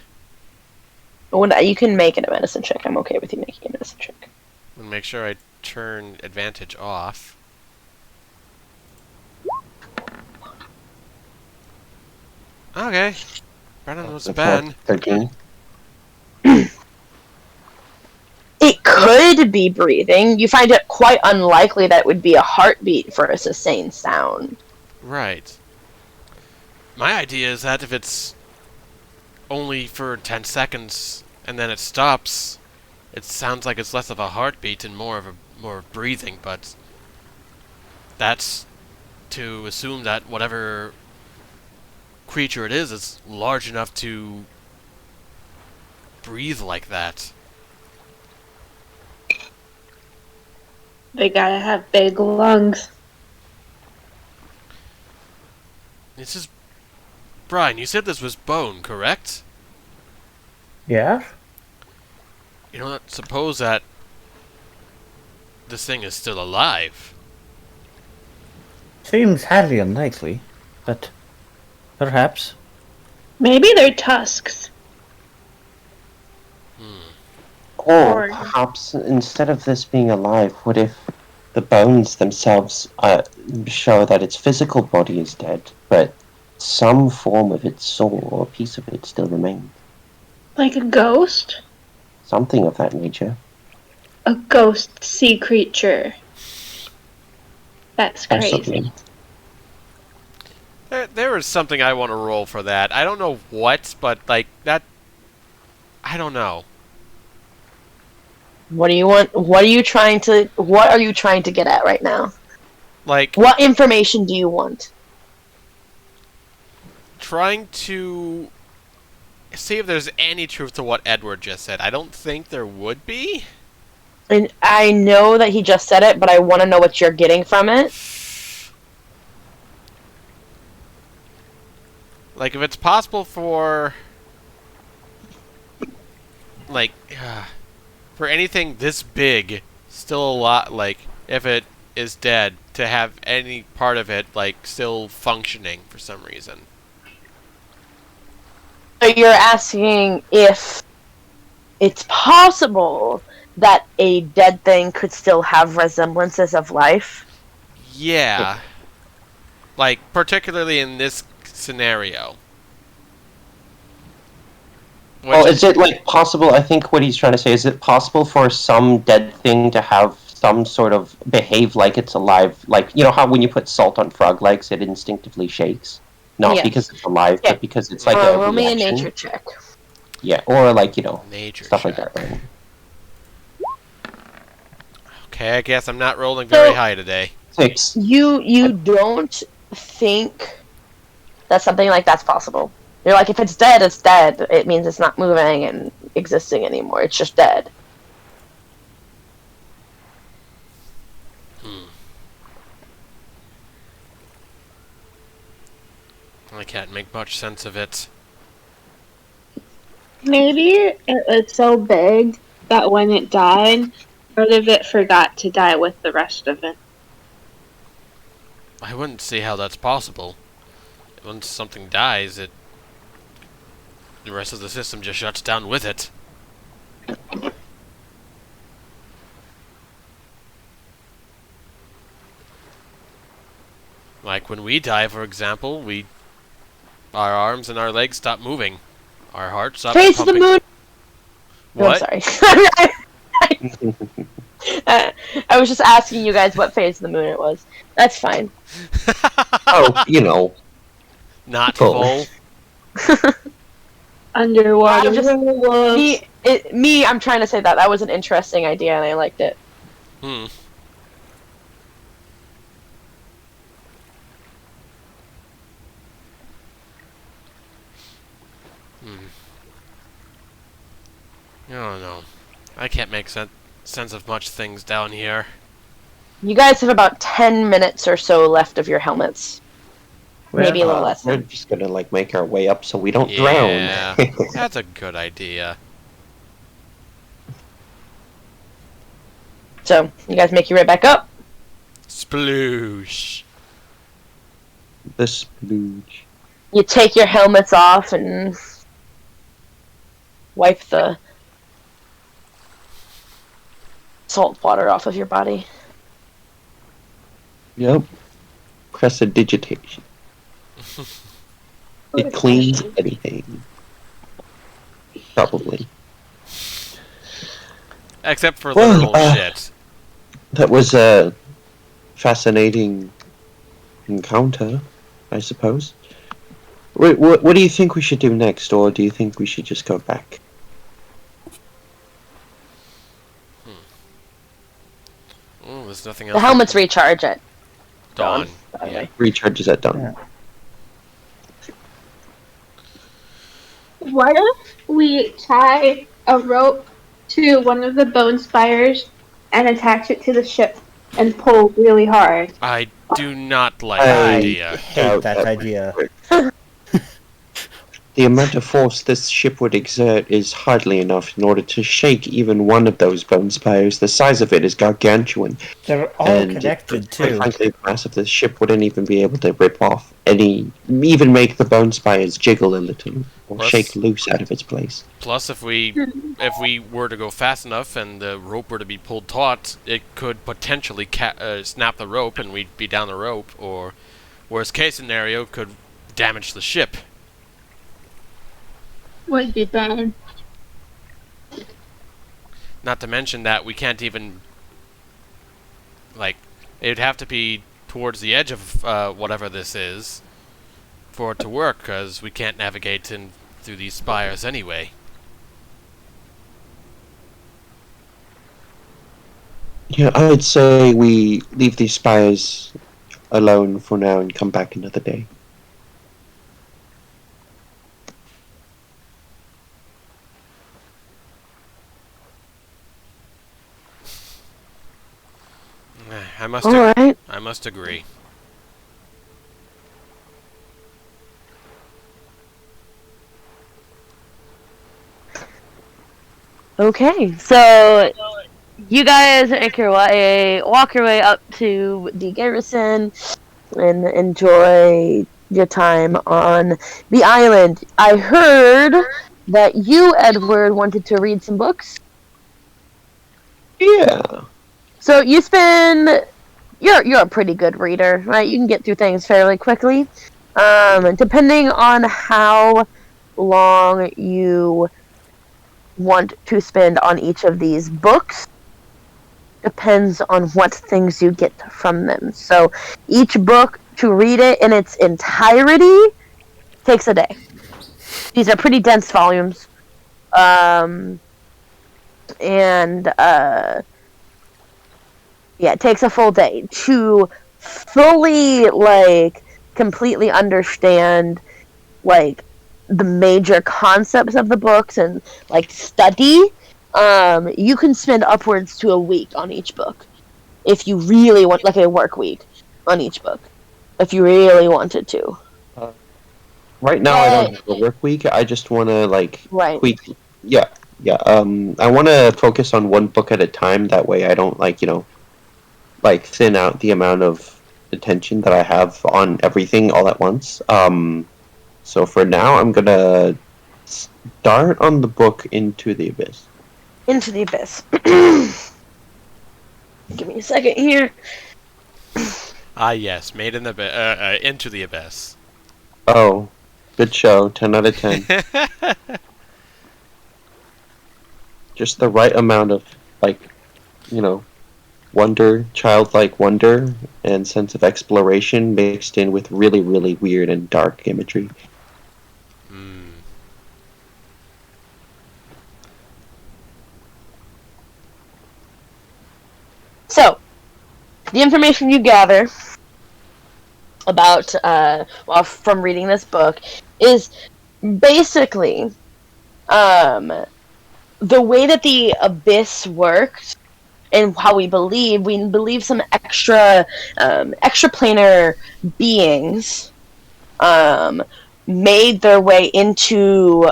You can make it a medicine check. I'm okay with you making a medicine check. And make sure I turn advantage off. Okay. Brennan was Ben. 13. It could be breathing. You find it quite unlikely that it would be a heartbeat for a sustained sound. Right. My idea is that if it's only for 10 seconds and then it stops, it sounds like it's less of a heartbeat and more of breathing, but that's to assume that whatever creature it is large enough to breathe like that. They gotta have big lungs. This is... Brian, you said this was bone, correct? Yeah? You don't suppose that this thing is still alive? Seems highly unlikely, but perhaps. Maybe they're tusks. Or Or- perhaps instead of this being alive, what if the bones themselves show that its physical body is dead, but some form of its soul or a piece of it still remains? Like a ghost? Something of that nature. A ghost sea creature. That's crazy. Possibly. There is something I want to roll for that. I don't know what, but like that... I don't know. What do you want? What are you trying to get at right now? Like, What information do you want? trying to see if there's any truth to what Edward just said. I don't think there would be. And I know that he just said it, but I want to know what you're getting from it. Like, if it's possible for, like, for anything this big, still a lot, like, if it is dead, to have any part of it, like, still functioning for some reason. So you're asking if it's possible that a dead thing could still have resemblances of life? Yeah. Like, particularly in this scenario. Well, is it like possible? I think what he's trying to say is it possible for some dead thing to have some sort of behave like it's alive? Like, you know how when you put salt on frog legs, it instinctively shakes, not Yes. because it's alive, Yeah. but because it's like a roll me a reaction. nature check. Yeah, or like Nature stuff check. like that. Right? Okay, I guess I'm not rolling very So- high today. 6. You don't think that something like that's possible? You're like, if it's dead, it's dead. It means it's not moving and existing anymore. It's just dead. I can't make much sense of it. Maybe it was so big that when it died, part of it forgot to die with the rest of it. I wouldn't see how that's possible. Once something dies, the rest of the system just shuts down with it. Like when we die, for example, our arms and our legs stop moving. Our heart stops Face pumping. the moon. What? No, I'm sorry. I was just asking you guys what phase of the moon it was. That's fine. Oh, you know. Not Full. full. Underwater I'm just- werewolves. I'm trying to say that was an interesting idea and I liked it. Hmm. I don't know. I can't make sense of much things down here. You guys have about 10 minutes or so left of your helmets. Maybe a little less. We're just gonna like make our way up so we don't Yeah, drown. that's a good idea. So, you guys make your way back up. Sploosh. The splooge. You take your helmets off and wipe the salt water off of your body. Yep. Prestidigitation. It cleans anything. Probably. Except for Well, literal shit. That was a fascinating encounter, I suppose. What do you think we should do next, or do you think we should just go back? Oh, there's nothing else. The helmets recharge at dawn. dawn, by the Yeah. way. Recharges at dawn. Yeah. What if we tie a rope to one of the bone spires and attach it to the ship and pull really hard? I do not like I- that idea. Hate that idea. The amount of force this ship would exert is hardly enough in order to shake even one of those bone spires. The size of it is gargantuan. They're all And connected quite too. frankly, the mass of this ship wouldn't even be able to rip off even make the bone spires jiggle a little or Plus- shake loose out of its place. Plus, if we were to go fast enough and the rope were to be pulled taut, it could potentially snap the rope and we'd be down the rope. Or, worst case scenario, could damage the ship. Would be bad. Not to mention that we can't even, like, it'd have to be towards the edge of whatever this is for it to work, because we can't navigate through these spires anyway. Yeah, I'd say we leave these spires alone for now and come back another day. Alright. I must agree. Okay, so you guys walk your way up to the garrison and enjoy your time on the island. I heard that you, Edward, wanted to read some books. Yeah. So you spend you're a pretty good reader, right? You can get through things fairly quickly. Depending on how long you want to spend on each of these books depends on what things you get from them. So each book, to read it in its entirety, takes a day. These are pretty dense volumes. Yeah, it takes a full day to fully, completely understand, the major concepts of the books and, study. You can spend upwards to a week on each book. If you really want, a work week on each book. If you really wanted to. Right now, I don't have a work week. I just want to Right. tweak. Yeah. I want to focus on one book at a time. That way, I don't thin out the amount of attention that I have on everything all at once. So for now, I'm gonna start on the book Into the Abyss. Into the Abyss. Give me a second here. Ah, yes, Made in the Into the Abyss. Oh, good show. 10 out of 10. Just the right amount of, wonder, childlike wonder, and sense of exploration mixed in with really, really weird and dark imagery. So, the information you gather about, from reading this book is basically, the way that the Abyss works and how we believe some extraplanar beings, made their way into,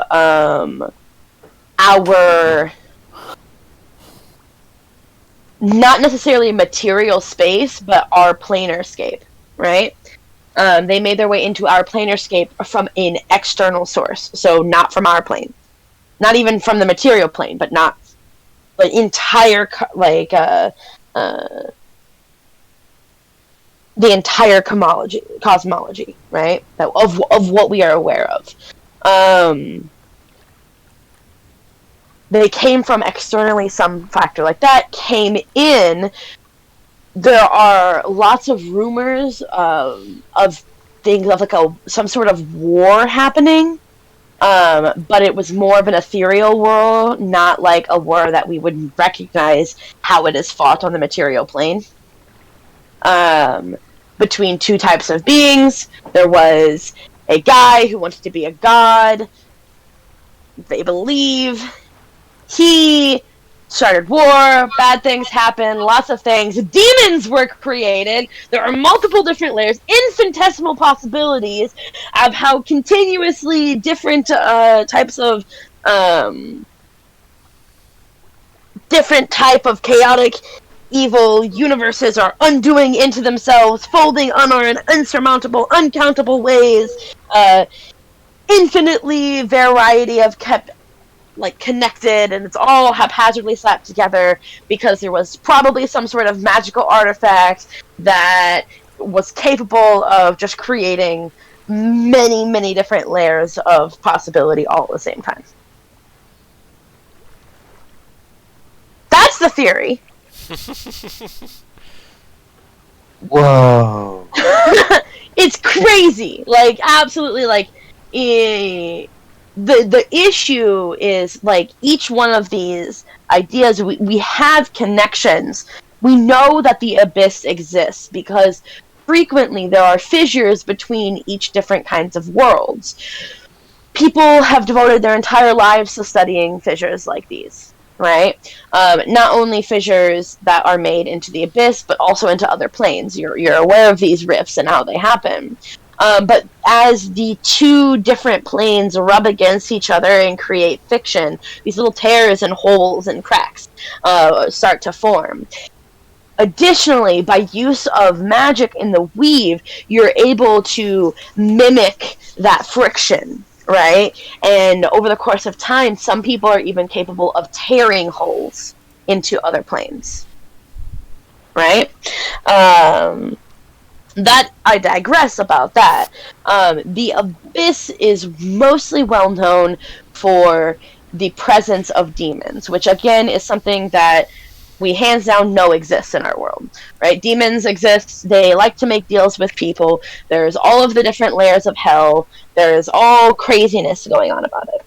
our not necessarily material space, but our planar-scape, right? They made their way into our planar-scape from an external source, so not from our plane. Not even from the material plane, but not the entire, the entire cosmology, right? Of what we are aware of. They came from externally, some factor like that came in. There are lots of rumors of things of some sort of war happening, but it was more of an ethereal war, not like a war that we would recognize how it is fought on the material plane. Between two types of beings, there was a guy who wanted to be a god. They believe he started war, bad things happened, lots of things. Demons were created. There are multiple different layers, infinitesimal possibilities of how continuously different types of different type of chaotic evil universes are undoing into themselves, folding on in unsurmountable, uncountable ways. Infinitely variety of kept connected, and it's all haphazardly slapped together because there was probably some sort of magical artifact that was capable of just creating many, many different layers of possibility all at the same time. That's the theory. Whoa. It's crazy. Absolutely, the issue is each one of these ideas, we have connections. We know that the Abyss exists because frequently there are fissures between each different kinds of worlds. People have devoted their entire lives to studying fissures like these, right? Not only fissures that are made into the abyss, but also into other planes. You're aware of these rifts and how they happen. But as the two different planes rub against each other and create fiction, these little tears and holes and cracks start to form. Additionally, by use of magic in the weave, you're able to mimic that friction, right? And over the course of time, some people are even capable of tearing holes into other planes, right? That I digress about that. The Abyss is mostly well known for the presence of demons, which again is something that we hands down know exists in our world, right? Demons exist. They like to make deals with people. There's all of the different layers of hell. There's all craziness going on about it,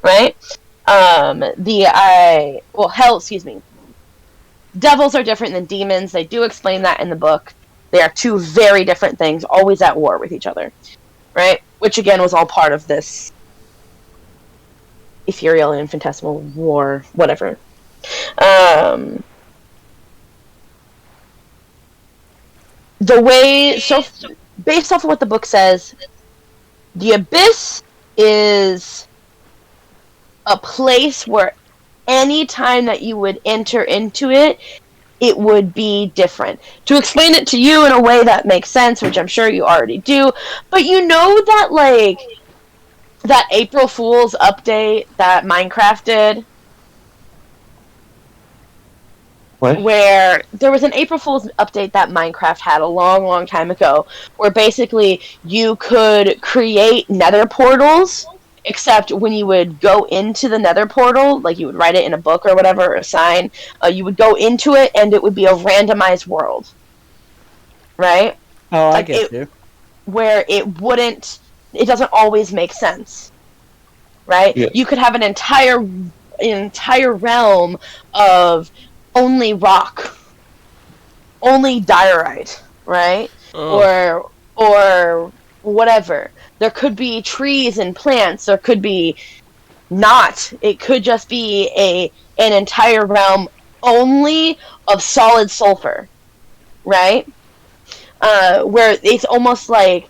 right? Hell, excuse me. Devils are different than demons. They do explain that in the book. They are two very different things, always at war with each other, right? Which again was all part of this ethereal and infinitesimal war, whatever. Based off of what the book says, the Abyss is a place where any time that you would enter into it, it would be different. To explain it to you in a way that makes sense, which I'm sure you already do, but you know that, like, that April Fool's update that Minecraft did? What? Where there was an April Fool's update that Minecraft had a long, long time ago, where basically you could create nether portals, except when you would go into the nether portal, like you would write it in a book or whatever, or a sign, you would go into it and it would be a randomized world. Right? Oh, Like I get you. Where it doesn't always make sense. Right? Yeah. You could have an entire realm of only rock, only diorite, right? Oh. Or whatever. There could be trees and plants. There could be not. It could just be an entire realm only of solid sulfur, right? Where it's almost like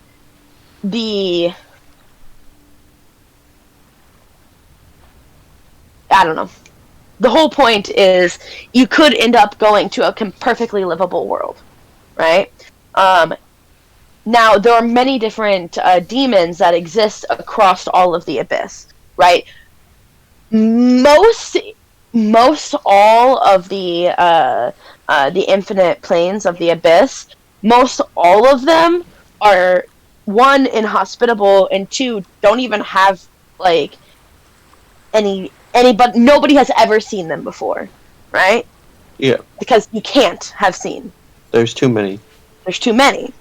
I don't know. The whole point is you could end up going to a perfectly livable world, right? Now, there are many different demons that exist across all of the Abyss, right? Most all of the infinite planes of the Abyss, most all of them are, one, inhospitable, and two, don't even have, like, but nobody has ever seen them before, right? Yeah. Because you can't have seen. There's too many. There's too many.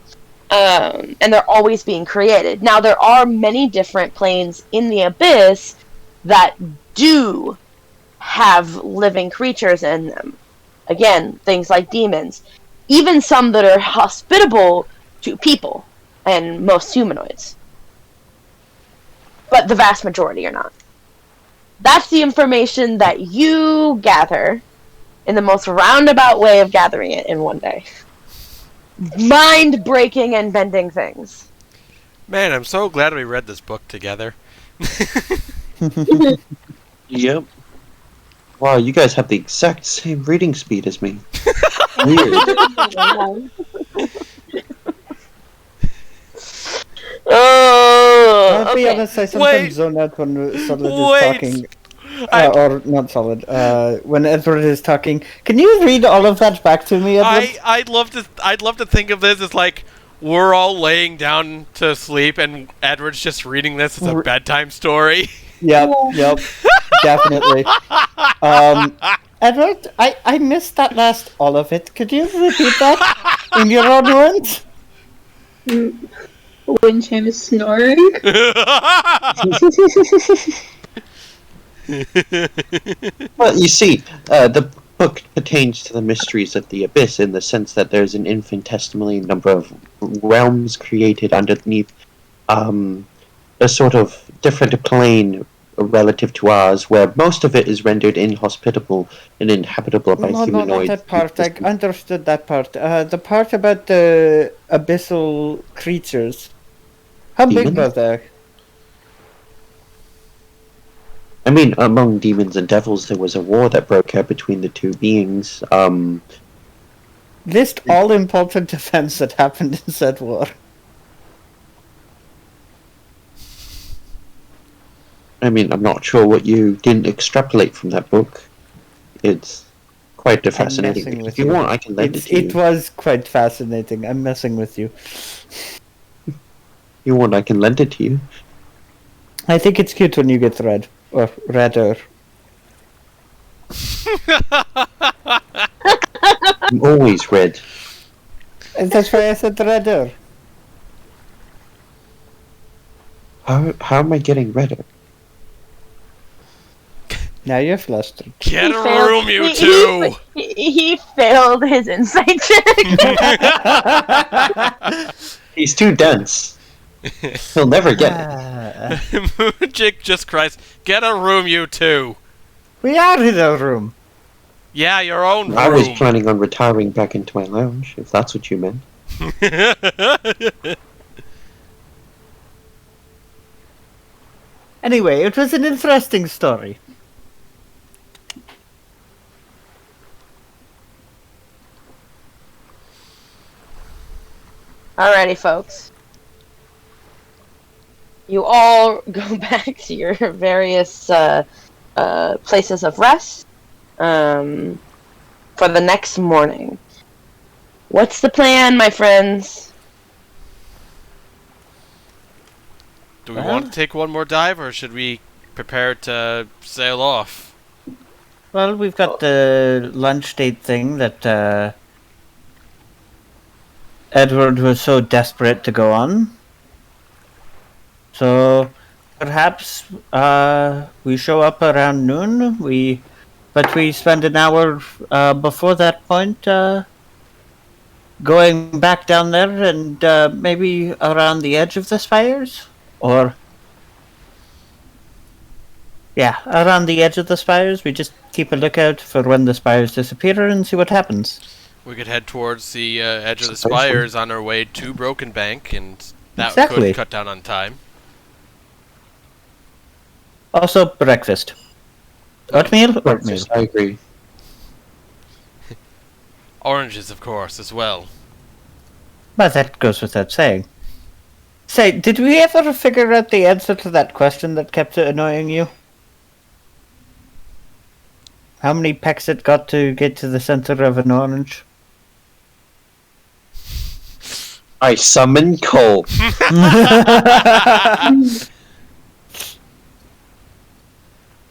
And they're always being created. Now, there are many different planes in the Abyss that do have living creatures in them. Again, things like demons. Even some that are hospitable to people and most humanoids. But the vast majority are not. That's the information that you gather in the most roundabout way of gathering it in one day. Mind-breaking and bending things. Man, I'm so glad we read this book together. Yep. Wow, you guys have the exact same reading speed as me. Weird. Oh, I'll be okay. honest, I Wait. sometimes zone out when Solid Wait. is talking. I- Or not Solid. When Edward is talking. Can you read all of that back to me, Edward? I'd love to think of this as like we're all laying down to sleep and Edward's just reading this as a bedtime story. Yep, definitely. Edward, I missed that last all of it. Could you repeat that in your own words? Windchime is snoring. Well, you see, the book pertains to the mysteries of the abyss in the sense that there's an infinitesimally number of realms created underneath a sort of different plane relative to ours, where most of it is rendered inhospitable and inhabitable by No, not humanoids. that part. I understood that part. The part about the abyssal creatures. How big Demons? were they? I mean, among demons and devils, there was a war that broke out between the two beings. List all important events that happened in said war. I mean, I'm not sure what you didn't extrapolate from that book. It's quite I'm fascinating. messing If with you you. want, I can lend it to you. It was quite fascinating. I'm messing with you. If you want, I can lend it to you. I think it's cute when you get red. Or redder. I'm always red. And that's why I said redder. How am I getting redder? Now you're flustered. Get He a failed- room, you he- two! He failed his insight check. He's too dense. He'll never get it. Moonjik just cries, get a room, you two! We are in a room. Yeah, your own room. I was planning on retiring back into my lounge, if that's what you meant. Anyway, it was an interesting story. Alrighty, folks. You all go back to your various places of rest for the next morning. What's the plan, my friends? Do we want to take one more dive, or should we prepare to sail off? Well, we've got the lunch date thing that Edward was so desperate to go on. So perhaps we show up around noon. But we spend an hour before that point going back down there and maybe around the edge of the spires? Or... yeah, around the edge of the spires. We just keep a lookout for when the spires disappear and see what happens. We could head towards the edge of the Precisely. spires on our way to Broken Bank, and that Exactly. could cut down on time. Also, breakfast. Oatmeal? Oatmeal. I agree. Oranges, of course, as well. But that goes without saying. Say, did we ever figure out the answer to that question that kept annoying you? How many pecks it got to get to the center of an orange? I summon Cole.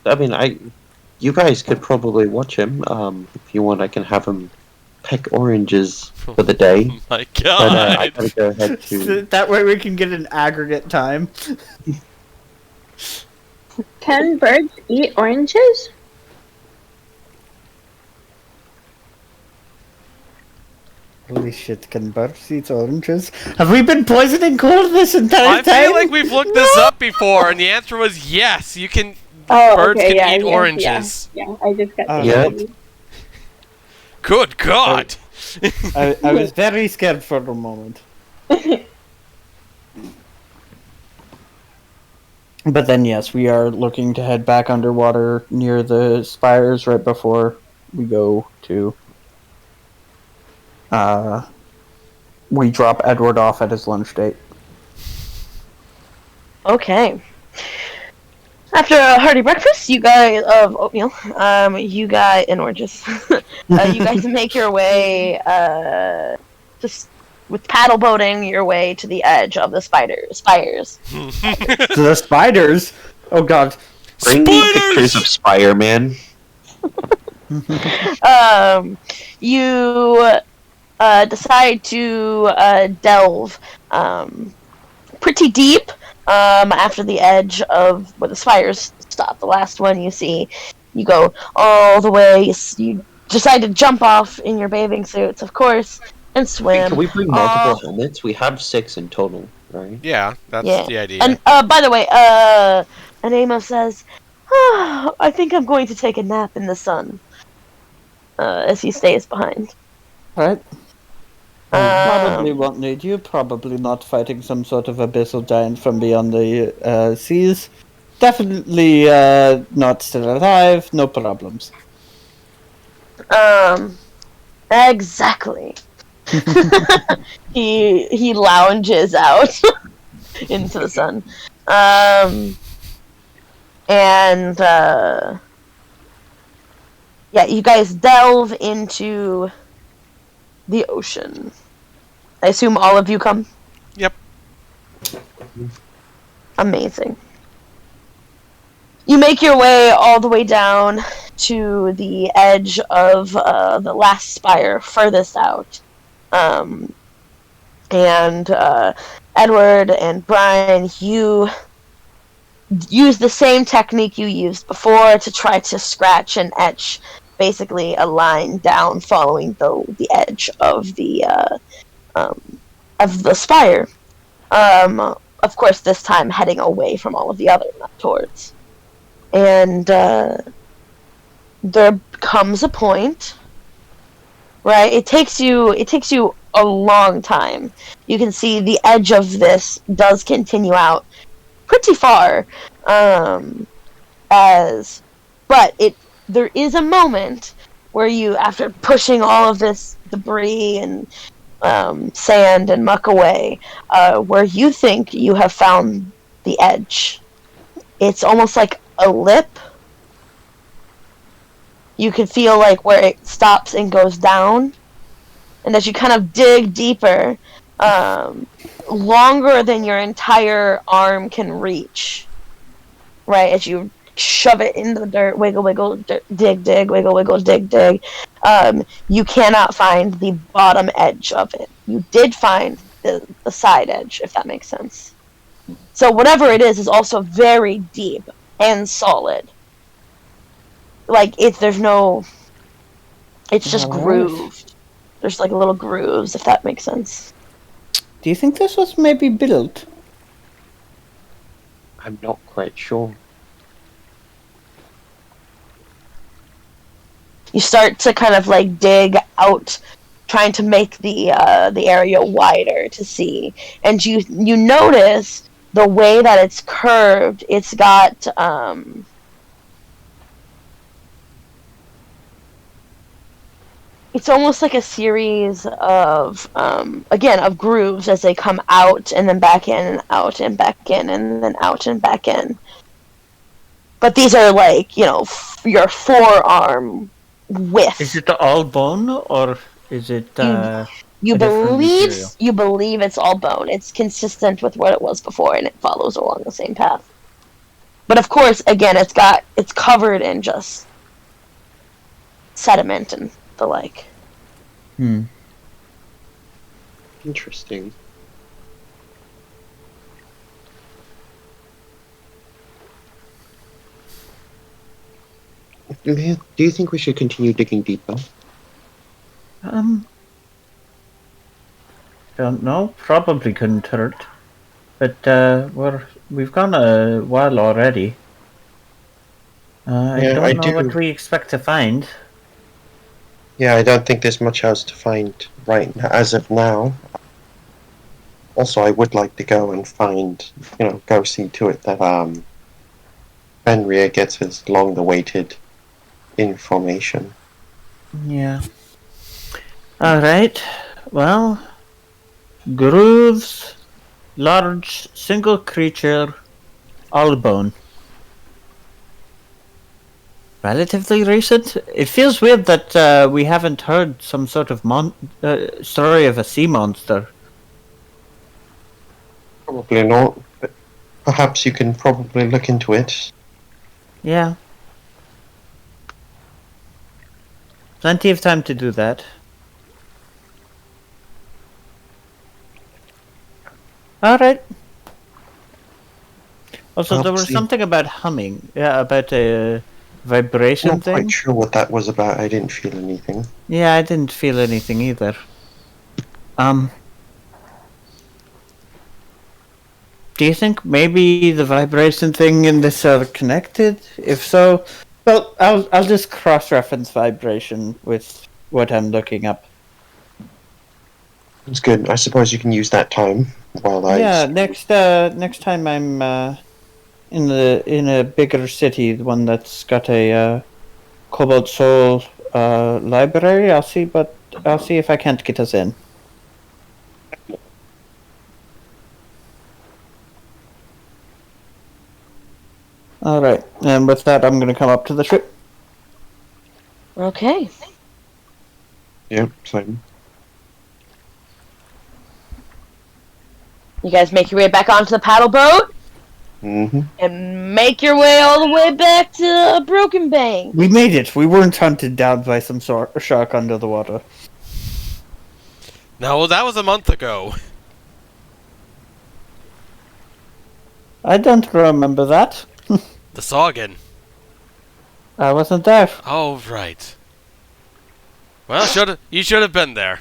I mean, you guys could probably watch him. If you want, I can have him peck oranges for the day. Oh my But god! I gotta go ahead to. That way we can get an aggregate time. Can birds eat oranges? Holy shit, can birds eat oranges? Have we been poisoning Cole this entire I time? feel like we've looked this up before, and the answer was yes. You can. Oh, Birds okay, can yeah, eat yeah, oranges. Yeah, I just got Oh, yeah. Good God! I was very scared for a moment. But then, yes, we are looking to head back underwater near the spires right before we go to... we drop Edward off at his lunch date. Okay. After a hearty breakfast, you guys of oatmeal, you guys and oranges, you guys make your way, just with paddle boating your way to the edge of the spires. To the spiders? Oh god. Bring me pictures of Spire Man. You decide to delve pretty deep after the edge of where the spires stop. The last one you see, you go all the way. You decide to jump off in your bathing suits, of course, and swim. Can we bring multiple helmets? We have 6 in total, right? Yeah, that's Yeah. the idea. And by the way, Anemo says, I think I'm going to take a nap in the sun. As he stays behind. Right? Um, Probably won't need you. Probably not fighting some sort of abyssal giant from beyond the seas. Definitely not still alive. No problems. Exactly. he lounges out into the sun. And yeah, you guys delve into the ocean. I assume all of you come? Yep. Amazing. You make your way all the way down to the edge of the last spire, furthest out. And Edward and Brian, you use the same technique you used before to try to scratch and etch basically a line down following the edge of the spire. Of course, this time heading away from all of the other, not towards. And there comes a point, right? It takes you a long time. You can see the edge of this does continue out pretty far, there is a moment where you, after pushing all of this debris and sand and muck away, where you think you have found the edge. It's almost like a lip. You can feel like where it stops and goes down, and as you kind of dig deeper, longer than your entire arm can reach, right? As you shove it in the dirt, wiggle, wiggle, dig, dig, wiggle, wiggle, dig, dig. You cannot find the bottom edge of it. You did find the side edge, if that makes sense. So whatever it is also very deep and solid. Like, it's just grooved. There's like little grooves, if that makes sense. Do you think this was maybe built? I'm not quite sure. You start to kind of like dig out, trying to make the area wider to see, and you notice the way that it's curved. It's got it's almost like a series of of grooves as they come out and then back in and out and back in and then out and back in. But these are like, your forearm width. Is it all bone or is it you believe it's all bone. It's consistent with what it was before, and it follows along the same path. But of course, again, it's covered in just sediment and the like. Interesting. Do you think we should continue digging deeper? Don't know. Probably couldn't hurt. But we've gone a while already. I don't know what we expect to find. Yeah, I don't think there's much else to find right now, as of now. Also, I would like to go and find, go see to it that Fenrir gets his long-awaited information. Yeah. Alright. Well, grooves, large, single creature, all bone. Relatively recent. It feels weird that we haven't heard some sort of story of a sea monster. Probably not, but perhaps you can probably look into it. Yeah. Plenty of time to do that. Alright. Also, there was something about humming. Yeah, about vibration I'm not thing? quite sure what that was about. I didn't feel anything. Yeah, I didn't feel anything either. Do you think maybe the vibration thing and this are connected? If so, well, I'll just cross-reference vibration with what I'm looking up. It's good. I suppose you can use that time while I. Yeah, next time I'm in a bigger city, the one that's got a Cobalt Soul library, I'll see if I can't get us in. Alright, and with that I'm gonna come up to the ship. Okay. Yeah, same. You guys make your way back onto the paddle boat Mm-hmm. and make your way all the way back to Broken Bank. We made it. We weren't hunted down by some sort of shark under the water. No, that was a month ago. I don't remember that. The Saugin. I wasn't there. Oh, right. Well, you should have been there.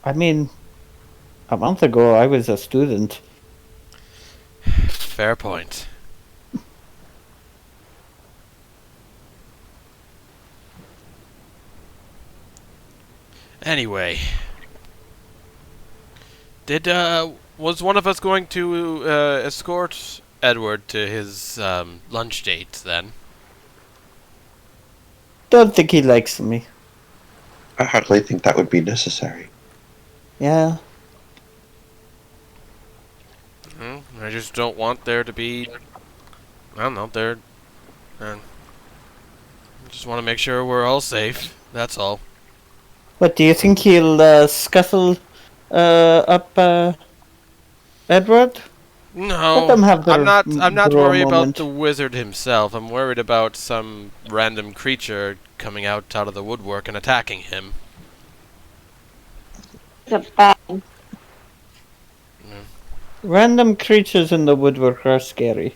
I mean, a month ago I was a student. Fair point. Anyway. Was one of us going to escort Edward to his lunch date then? Don't think he likes me. I hardly think that would be necessary. Yeah. I just don't want there to be... I don't know, I just want to make sure we're all safe. That's all. What, do you think he'll scuffle up Edward? No, Let them have their I'm not their own worried about moment. the wizard himself. I'm worried about some random creature coming out of the woodwork and attacking him. Random creatures in the woodwork are scary.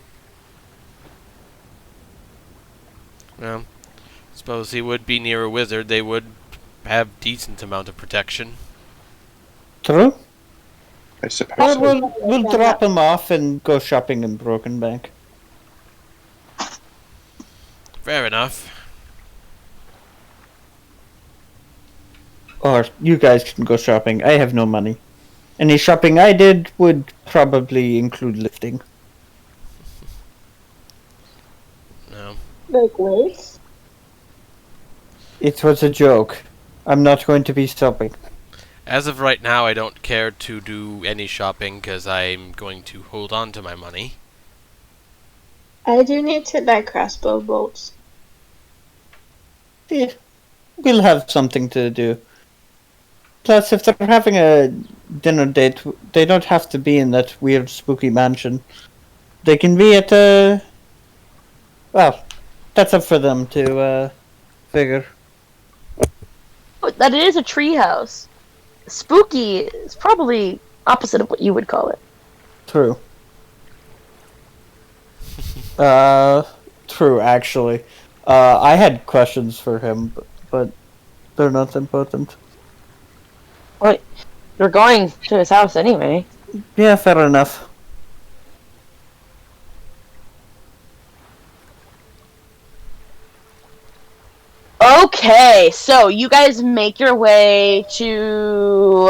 Well, suppose he would be near a wizard. They would have decent amount of protection. True? I suppose. Or So. we'll drop him off and go shopping in Broken Bank. Fair enough. Or you guys can go shopping. I have no money. Any shopping I did would probably include lifting. No. Like lace? It was a joke. I'm not going to be shopping. As of right now, I don't care to do any shopping because I'm going to hold on to my money. I do need to buy crossbow bolts. Yeah, we'll have something to do. Plus, if they're having a dinner date, they don't have to be in that weird, spooky mansion. They can be at a... Well, that's up for them to figure. But that is a treehouse. Spooky is probably opposite of what you would call it. True. True, actually. I had questions for him, but they're not important. Well, you're going to his house anyway. Yeah, fair enough. Okay, so you guys make your way to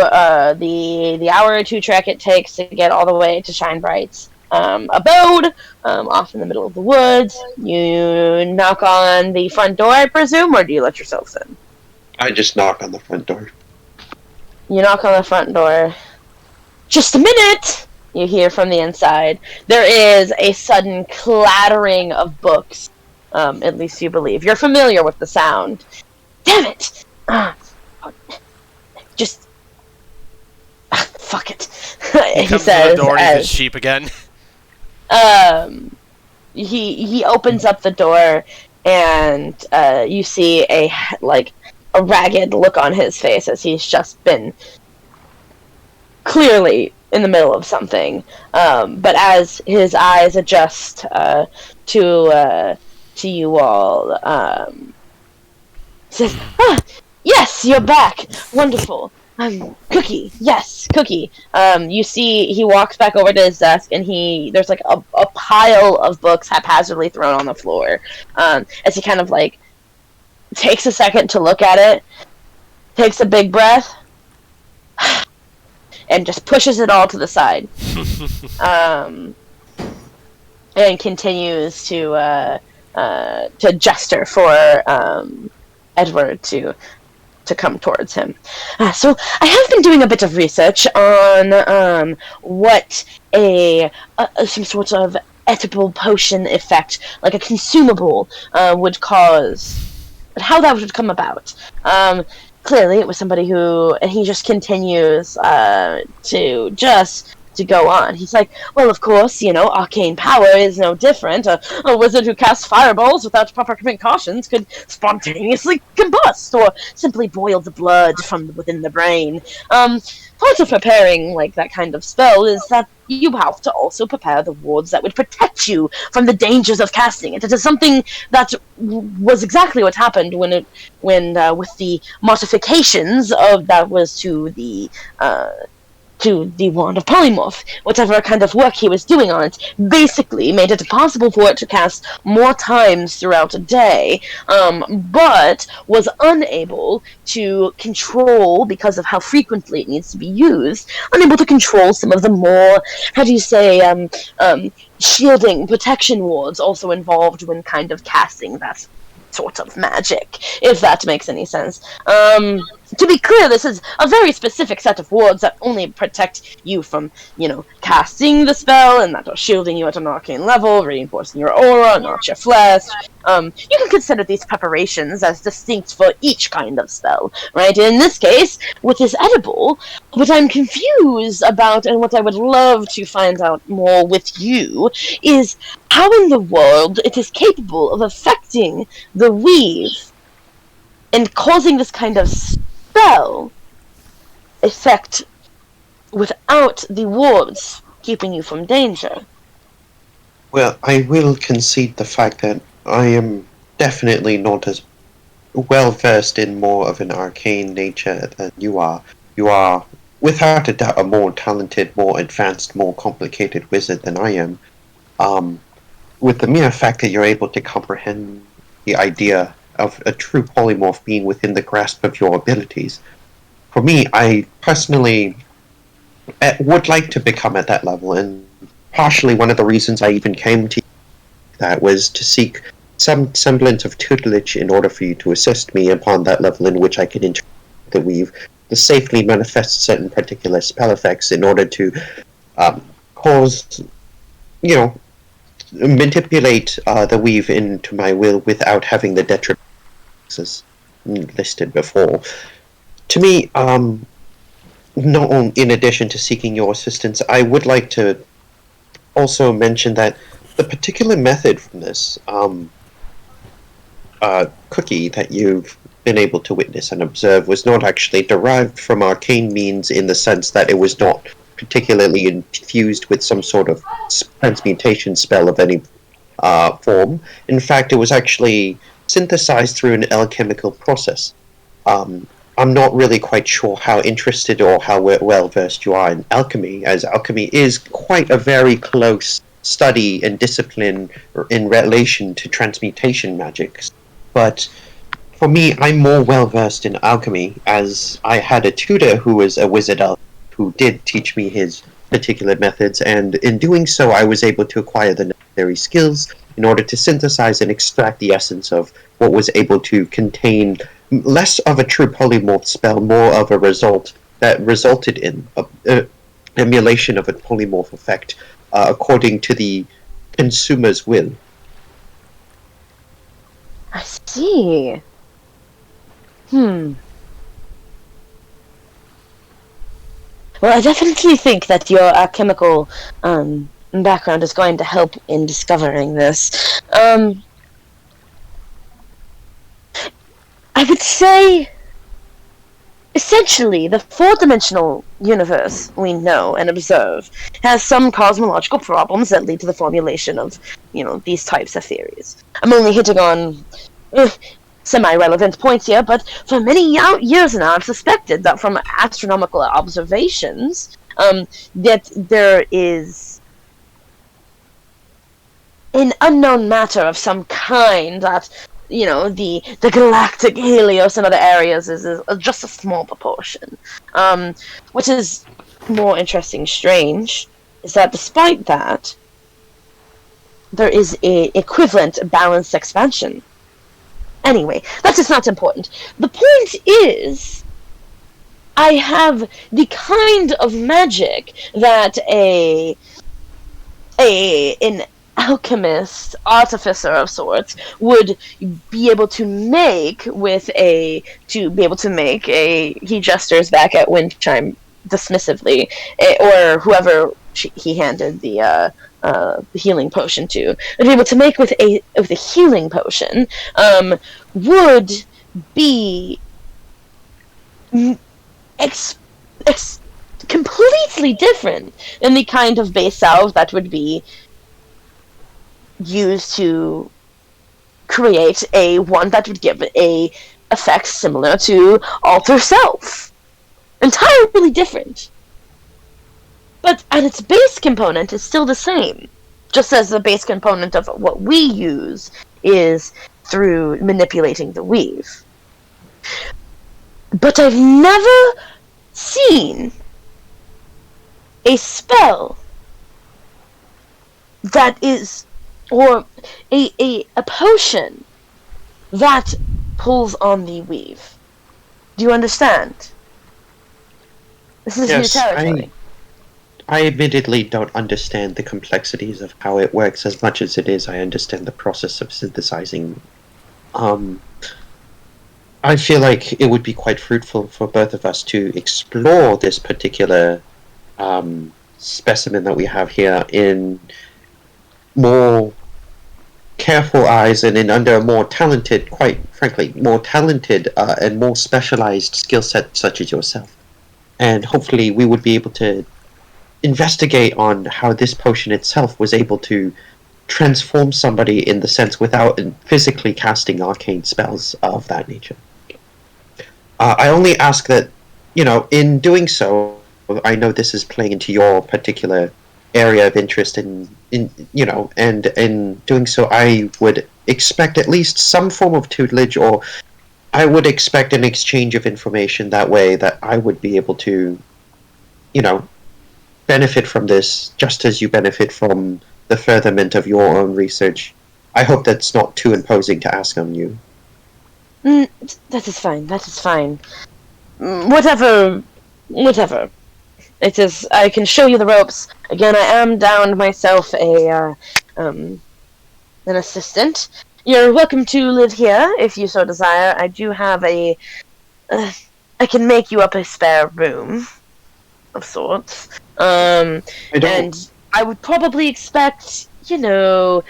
the hour or two trek it takes to get all the way to Shinebright's abode, off in the middle of the woods. You knock on the front door, I presume, or do you let yourselves in? I just knock on the front door. You knock on the front door. Just a minute! You hear from the inside. There is a sudden clattering of books. At least you believe. You're familiar with the sound. Damn it! Just... fuck it. He comes to the door and he's his sheep again. He opens up the door and you see a ragged look on his face as he's just been clearly in the middle of something. But as his eyes adjust to you all, says, "Ah, yes, you're back. Wonderful. Cookie. Yes, Cookie. You see, he walks back over to his desk, and there's like a pile of books haphazardly thrown on the floor. As he kind of like takes a second to look at it, takes a big breath, and just pushes it all to the side. And continues to gesture for Edward to come towards him. So I have been doing a bit of research on what some sort of edible potion effect, like a consumable, would cause, but how that would come about. Clearly, it was somebody who, and he just continues to go on. He's like, well, of course, arcane power is no different. A wizard who casts fireballs without proper precautions could spontaneously combust or simply boil the blood from within the brain. Part of preparing like that kind of spell is that you have to also prepare the wards that would protect you from the dangers of casting it. It is something that was exactly what happened when with the modifications of that was to the wand of polymorph. Whatever kind of work he was doing on it basically made it possible for it to cast more times throughout a day, but was unable to control, because of how frequently it needs to be used, unable to control some of the more, shielding, protection wards also involved when kind of casting that sort of magic, if that makes any sense. To be clear, this is a very specific set of wards that only protect you from, casting the spell, and that are shielding you at an arcane level, reinforcing your aura, not your flesh. You can consider these preparations as distinct for each kind of spell, right? In this case, with this edible, what I'm confused about, and what I would love to find out more with you, is how in the world it is capable of affecting the weave and causing this kind of spell effect without the wards keeping you from danger. Well, I will concede the fact that I am definitely not as well versed in more of an arcane nature than you are. You are, without a doubt, a more talented, more advanced, more complicated wizard than I am. With the mere fact that you're able to comprehend the idea of a true polymorph being within the grasp of your abilities. For me, I personally would like to become at that level, and partially one of the reasons I even came to that was to seek some semblance of tutelage in order for you to assist me upon that level in which I can interact with the weave to safely manifest certain particular spell effects in order to cause, manipulate the weave into my will without having the detriment as listed before. To me, not in addition to seeking your assistance, I would like to also mention that the particular method from this cookie that you've been able to witness and observe was not actually derived from arcane means, in the sense that it was not particularly infused with some sort of transmutation spell of any form. In fact, it was actually synthesized through an alchemical process. I'm not really quite sure how interested or how well versed you are in alchemy, as alchemy is quite a very close study and discipline in relation to transmutation magics. But for me, I'm more well versed in alchemy, as I had a tutor who was a wizard who did teach me his particular methods, and in doing so I was able to acquire the necessary skills in order to synthesize and extract the essence of what was able to contain less of a true polymorph spell, more of a result that resulted in a emulation of a polymorph effect according to the consumer's will. I see. Well, I definitely think that your alchemical background is going to help in discovering this. I would say essentially, the four-dimensional universe we know and observe has some cosmological problems that lead to the formulation of, these types of theories. I'm only hitting on semi-relevant points here, but for many years now, I've suspected that from astronomical observations, that there is an unknown matter of some kind that the galactic Helios and other areas is just a small proportion. Which is more interesting, strange, is that despite that, there is a equivalent balanced expansion. Anyway, that is not important. The point is, I have the kind of magic that an alchemist, artificer of sorts, would be able to make he gestures back at Windchime dismissively, or whoever he handed the healing potion to, would be able to make with a healing potion, would be completely different than the kind of base salve that would be used to create a one that would give a effect similar to Alter Self. Entirely different. But at its base component is still the same. Just as the base component of what we use is through manipulating the weave. But I've never seen a spell that is, or a potion that pulls on the weave. Do you understand? This is new territory. I admittedly don't understand the complexities of how it works as much as it is I understand the process of synthesizing. I feel like it would be quite fruitful for both of us to explore this particular specimen that we have here in more careful eyes and under a more talented, quite frankly, more talented and more specialized skill set such as yourself. And hopefully we would be able to investigate on how this potion itself was able to transform somebody in the sense without physically casting arcane spells of that nature. I only ask that, in doing so, I know this is playing into your particular area of interest and in doing so, I would expect at least some form of tutelage, or I would expect an exchange of information that way that I would be able to, benefit from this just as you benefit from the furtherment of your own research. I hope that's not too imposing to ask on you. That is fine. Whatever. It is. I can show you the ropes. Again, I am down myself an assistant. You're welcome to live here if you so desire. I do have I can make you up a spare room of sorts. And I would probably expect, 70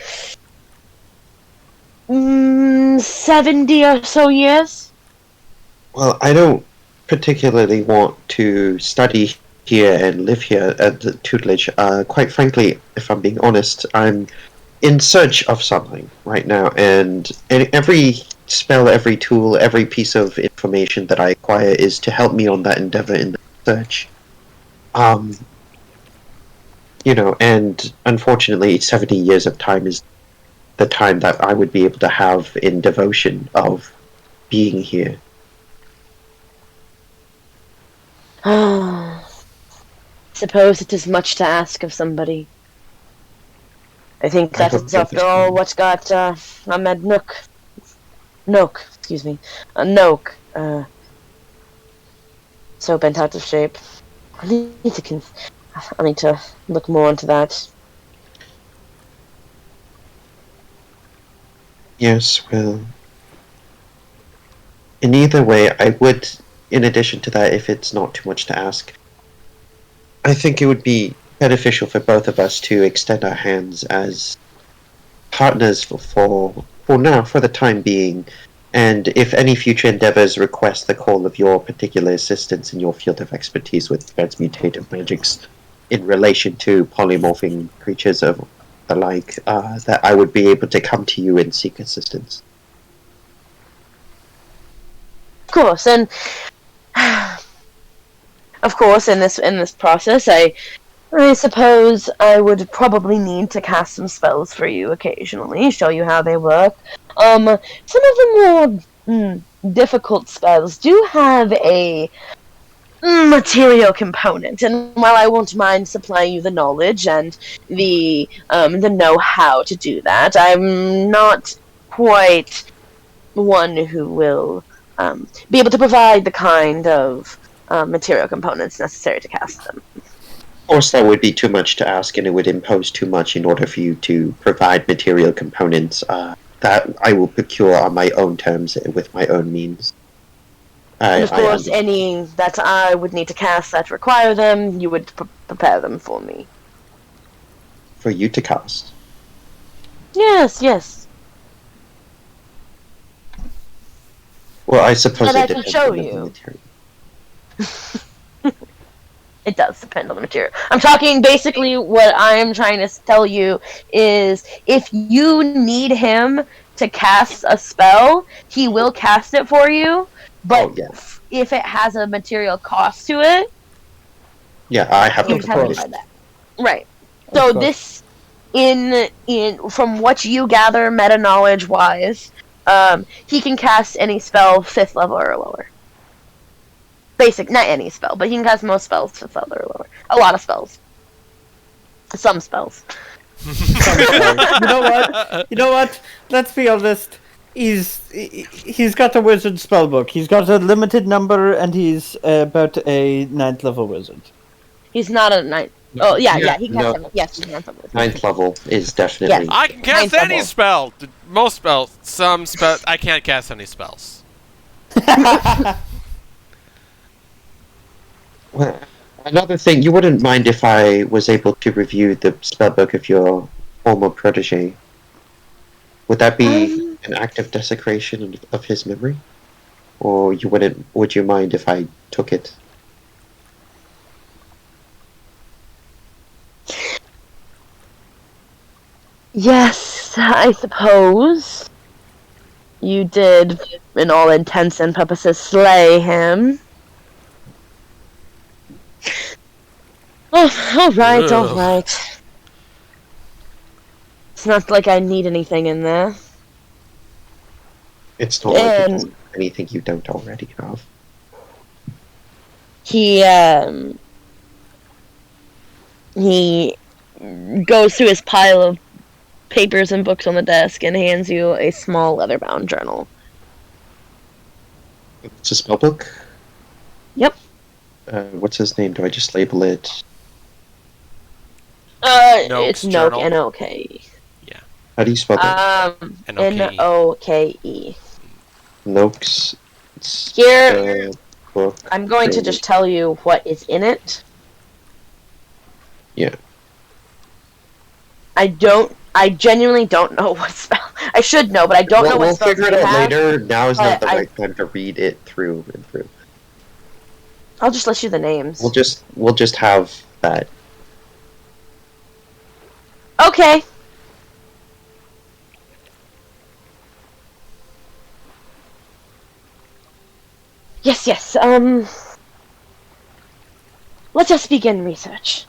or so years. Well, I don't particularly want to study here and live here at the tutelage. Quite frankly, if I'm being honest, I'm in search of something right now, and every spell, every tool, every piece of information that I acquire is to help me on that endeavor in the search. And unfortunately 70 years of time is the time that I would be able to have in devotion of being here. Suppose it is much to ask of somebody. I think that is, after all, what got Ahmed Noak, so bent out of shape. I need to look more into that. Yes, well, in either way, I would, in addition to that, if it's not too much to ask, I think it would be beneficial for both of us to extend our hands as partners for now, for the time being, And if any future endeavors request the call of your particular assistance in your field of expertise with transmutative magics in relation to polymorphing creatures of the like, that I would be able to come to you and seek assistance. Of course, and of course, in this process, I suppose I would probably need to cast some spells for you occasionally, show you how they work. Some of the more difficult spells do have a material component, and while I won't mind supplying you the knowledge and the know-how to do that, I'm not quite one who will be able to provide the kind of material components necessary to cast them. Of course, that would be too much to ask, and it would impose too much in order for you to provide material components that I will procure on my own terms with my own means. And of course, any that I would need to cast that require them, you would prepare them for me. For you to cast? Yes, yes. Well, I suppose But I it can depends show on the you. material. It does depend on the material. I'm talking basically what I'm trying to tell you is if you need him to cast a spell, he will cast it for you, but if it has a material cost to it, I have you to just have to buy that. Right. So this, in from what you gather meta knowledge wise, he can cast any spell 5th level or lower. Basic, not any spell, but he can cast most spells 5th level or lower. A lot of spells. Some spells. You know what? Let's be honest. He's got a wizard spellbook. He's got a limited number, and he's about a 9th level wizard. He's not a 9th. Oh yeah, he can cast. Yes, he's 9th level. 9th level is definitely. Yes. I can cast any spell. Most spells. Some spells. I can't cast any spells. Well, another thing, you wouldn't mind if I was able to review the spellbook of your former protege? Would that be an act of desecration of his memory? Or you wouldn't? Would you mind if I took it? Yes, I suppose. You did, in all intents and purposes, slay him. Oh, alright, alright. It's not like I need anything in there. It's not like it's anything you don't already have. He goes through his pile of papers and books on the desk and hands you a small leather-bound journal. It's a spellbook? Yep. What's his name? Do I just label it? It's Noke, N-O-K. Yeah. How do you spell that? N-O-K-E. Noke's Here, book. I'm going to just tell you what is in it. Yeah. I genuinely don't know what spell. I should know, but I don't know what spells We'll figure it out later. Now is not the I- right time to read it through and through. I'll just list you the names. We'll just have that. Okay. Yes. Let us begin research.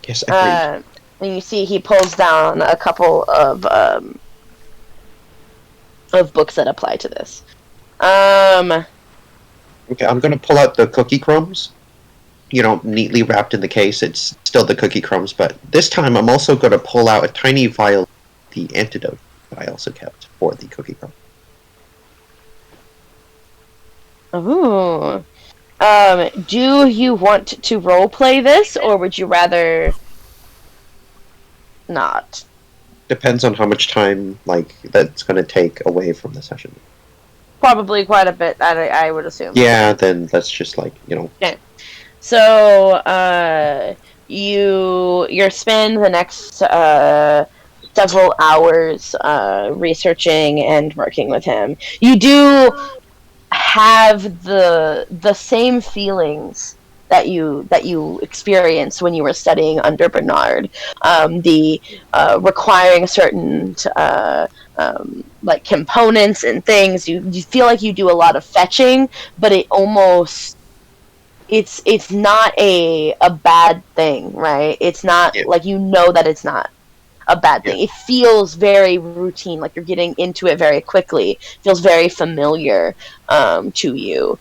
Yes, agreed. And you see he pulls down a couple of books that apply to this. Okay, I'm gonna pull out the cookie crumbs. Neatly wrapped in the case. It's still the cookie crumbs, but this time I'm also gonna pull out a tiny vial of the antidote that I also kept for the cookie crumb. Ooh. Do you want to roleplay this, or would you rather not? Depends on how much time, that's gonna take away from the session. Probably quite a bit, I would assume. Yeah, then let's just, Okay. So, you spend the next several hours researching and working with him. You do have the same feelings that you experienced when you were studying under Bernard. The requiring certain like components and things. You feel like you do a lot of fetching, but it's not a bad thing, right? It's not like that it's not a bad thing. It feels very routine, like you're getting into it very quickly. It feels very familiar to you.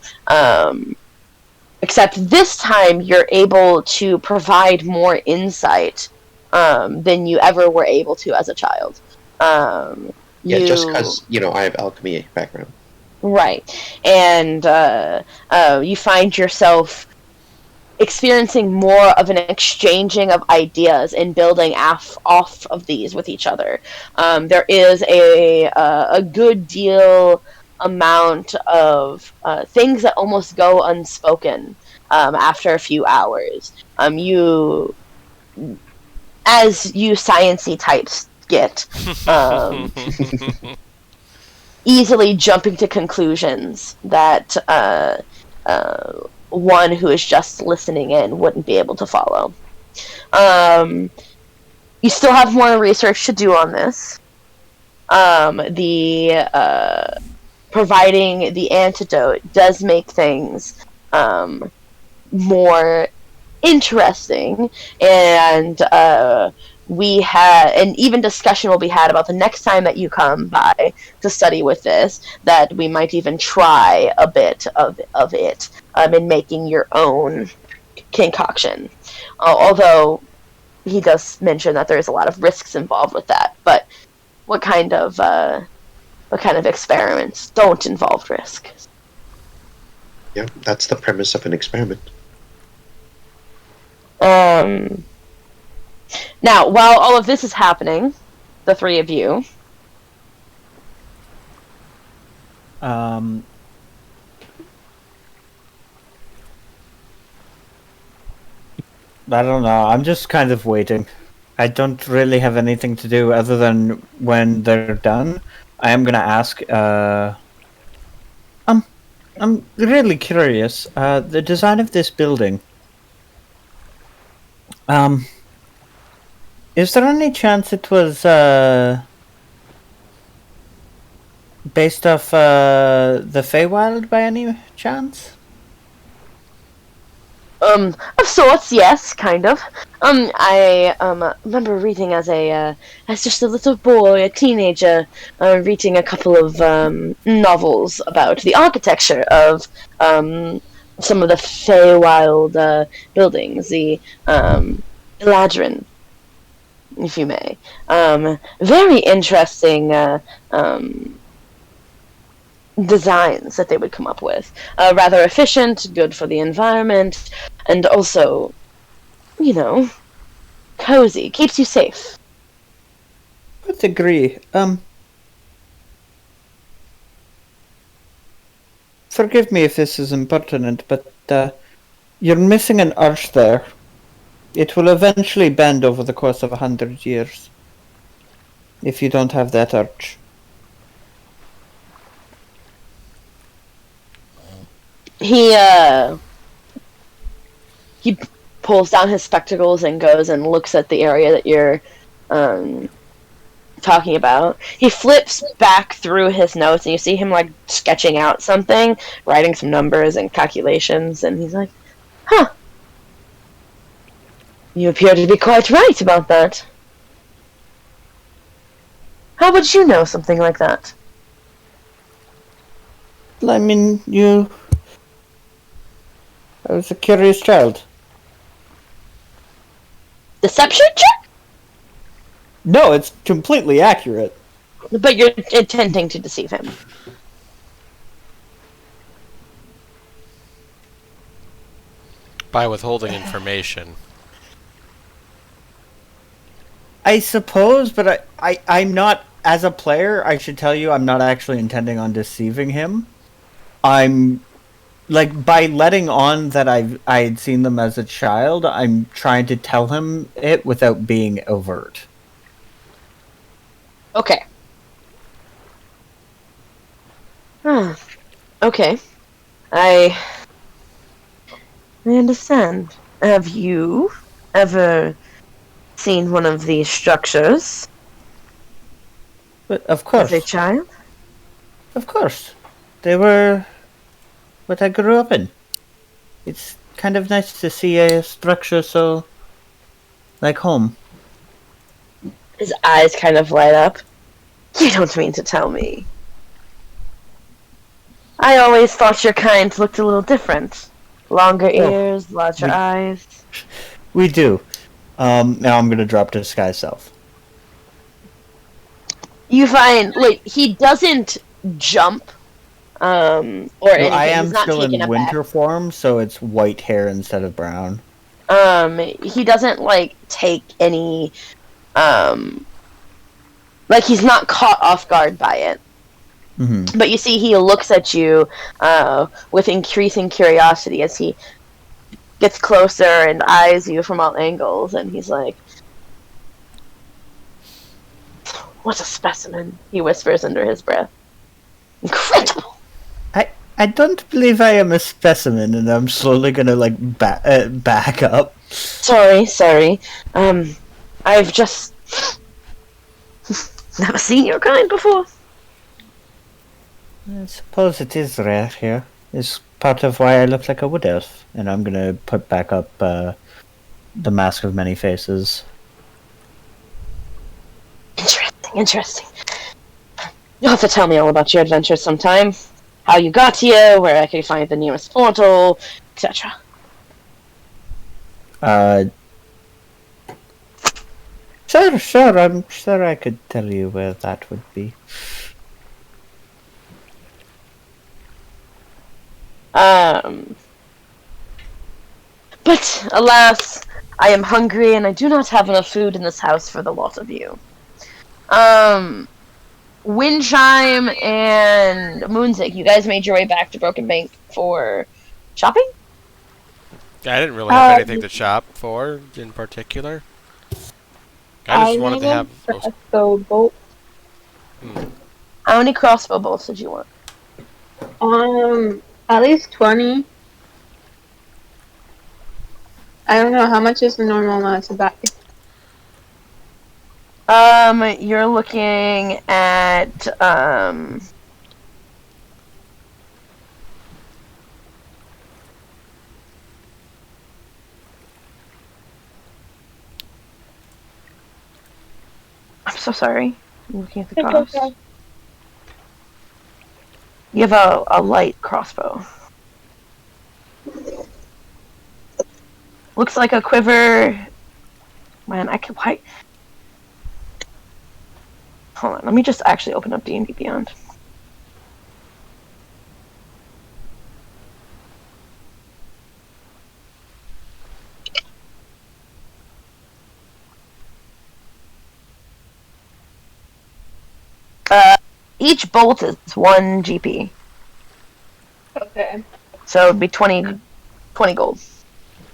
Except this time you're able to provide more insight than you ever were able to as a child. Just because, I have alchemy background. Right. And you find yourself experiencing more of an exchanging of ideas and building off of these with each other. There is a good deal amount of things that almost go unspoken after a few hours. As you sciencey types get, easily jumping to conclusions that one who is just listening in wouldn't be able to follow. You still have more research to do on this. Providing the antidote does make things more interesting, and even discussion will be had about the next time that you come by to study with this, that we might even try a bit of it in making your own concoction. Although he does mention that there's a lot of risks involved with that. But what kind of experiments don't involve risk? Yeah, that's the premise of an experiment. Now, while all of this is happening, the three of you, I don't know. I'm just kind of waiting. I don't really have anything to do other than when they're done. I am gonna ask. I'm really curious. The design of this building. Is there any chance it was based off the Feywild by any chance? Of sorts, yes, kind of. I remember reading as just a little boy, a teenager, reading a couple of novels about the architecture of some of the Feywild buildings, the Eladrin, if you may. Very interesting designs that they would come up with. Rather efficient, good for the environment, and also, cozy, keeps you safe. I would agree. Forgive me if this is impertinent, but you're missing an arch there. It will eventually bend over the course of 100 years. If you don't have that arch. He pulls down his spectacles and goes and looks at the area that you're talking about. He flips back through his notes, and you see him like sketching out something, writing some numbers and calculations, and he's like, "Huh. You appear to be quite right about that. How would you know something like that?" I mean, I was a curious child. Deception check? No, it's completely accurate. But you're intending to deceive him. By withholding information. I suppose, but I'm not, as a player, I should tell you, I'm not actually intending on deceiving him. I'm, by letting on that I had seen them as a child, I'm trying to tell him it without being overt. Okay. Okay. I understand. Have you ever seen one of these structures But of as a course, child? of course, they were what I grew up in. It's kind of nice to see a structure so like home. His eyes kind of light up. You don't mean to tell me. I always thought your kind looked a little different. Longer Oh, ears, larger we- eyes. We do. Now I'm gonna drop to Sky Self. You find, like, he doesn't jump, or No, anything. I He's am not still taken in aback. winter form, so it's white hair instead of brown. He doesn't, like, take any, like, he's not caught off guard by it. Mm-hmm. But you see, he looks at you with increasing curiosity as he gets closer and eyes you from all angles, and he's like, "What a specimen!" he whispers under his breath. Incredible. I don't believe I am a specimen, and I'm slowly gonna like back up. Sorry. I've just never seen your kind before. I suppose it is rare here. It's part of why I look like a wood elf, and I'm gonna put back up the mask of many faces. Interesting. You'll have to tell me all about your adventures sometime. How you got here, where I can find the nearest portal, etc. Sure. I'm sure I could tell you where that would be. But alas, I am hungry and I do not have enough food in this house for the lot of you. Windchime and Moonzik, you guys made your way back to Broken Bank for shopping? I didn't really have anything to shop for in particular. I just wanted to have. crossbow bolt. How many crossbow bolts did you want? At least 20. I don't know how much is the normal amount to buy. You're looking at, I'm so sorry. I'm looking at the It's cost. okay. You have a light crossbow. Looks like a quiver. Man, I could. Why? Hold on. Let me just actually open up D&D Beyond. Each bolt is 1 GP. Okay. So it'd be 20 gold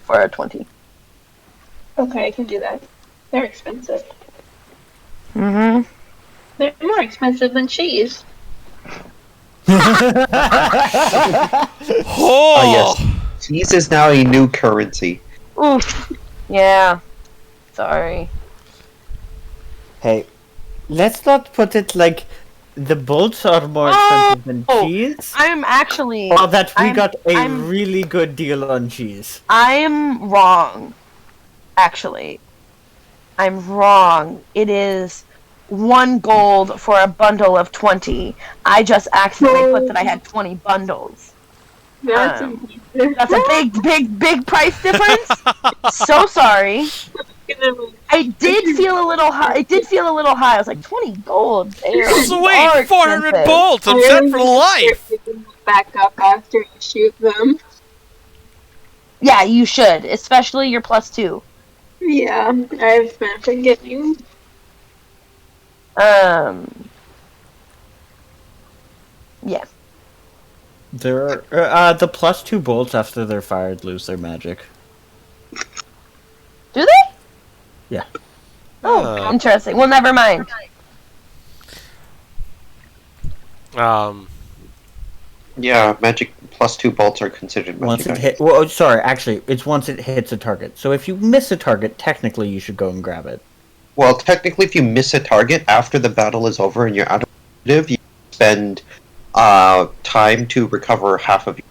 for a 20. Okay, I can do that. They're expensive. Mm-hmm. They're more expensive than cheese. Oh, yes. Cheese is now a new currency. Oof. Yeah. Sorry. Hey, let's not put it like the bolts are more expensive than cheese. I'm actually. Or that we I'm- got a I'm- really good deal on cheese. I'm wrong. Actually. I'm wrong. It is 1 gold for a bundle of 20. I just accidentally put that I had 20 bundles. That's That's a big price difference. So sorry. I did feel a little high. It did feel a little high. I was like, 20 gold. Damn, sweet! 400 bolts! I'm set for life! Back up after you shoot them. Yeah, you should, especially your +2. Yeah, I've been forgetting. Yeah. There are the +2 bolts after they're fired lose their magic. Do they? Yeah. Oh, interesting. Well, never mind. Yeah, magic +2 bolts are considered Once magic it hit, items. well, sorry, actually, it's once it hits a target. So if you miss a target, technically you should go and grab it. Well, technically, if you miss a target after the battle is over and you're out of initiative, you spend time to recover half of your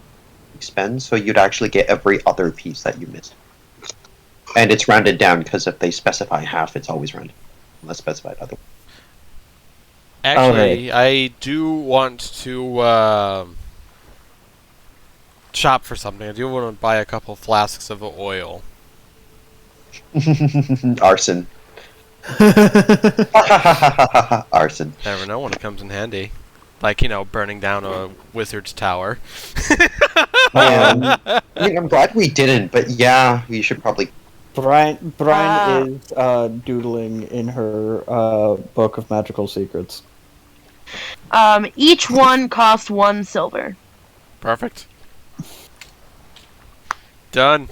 spend, so you'd actually get every other piece that you missed. And it's rounded down because if they specify half, it's always rounded, unless specified other. Actually, I do want to shop for something. I do want to buy a couple flasks of oil. Arson. Arson. Never know when it comes in handy. Like, burning down a wizard's tower. I mean, I'm glad we didn't, but yeah, we should probably. Brian is doodling in her book of magical secrets. Each one costs 1 silver. Perfect. Done.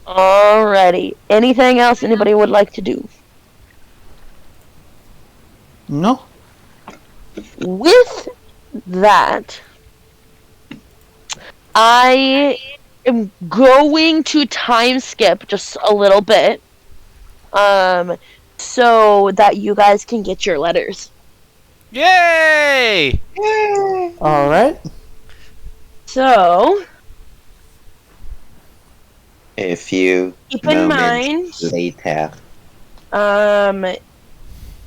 Alrighty. Anything else anybody would like to do? No? With that, I am going to time skip just a little bit, so that you guys can get your letters. Yay! Alright. So, A few keep in mind, moments later.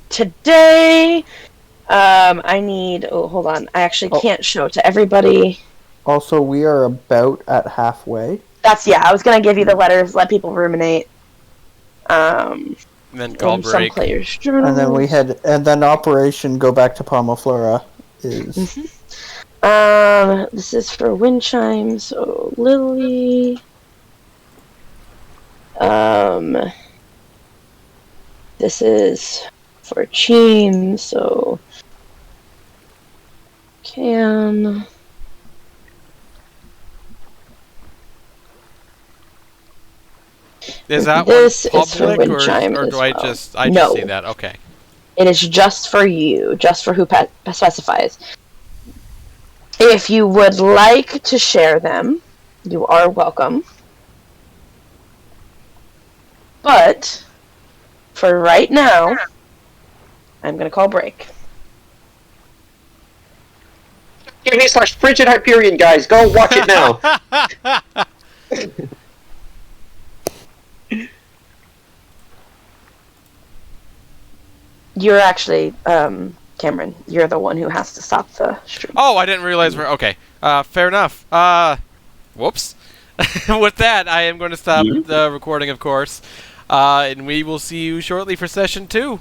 today, I need, hold on, I actually can't show it to everybody. Also, we are about at halfway. I was gonna give you the letters, let people ruminate. And then call In some break. players' journals. And then Operation Go Back to Palmaflora is... This is for wind chimes, so Lily. This is for Cheem, so Cam. Is that This one is for public, wind or chime do as I well. just No. see that? Okay. It is just for you, just for who specifies. If you would like to share them, you are welcome. But for right now, I'm gonna call break. TV/Frigid Hyperion, guys, go watch it now. You're actually, Cameron, you're the one who has to stop the stream. Oh, I didn't realize we're... Okay. Fair enough. Whoops. With that, I am going to stop the recording, of course. And we will see you shortly for session 2.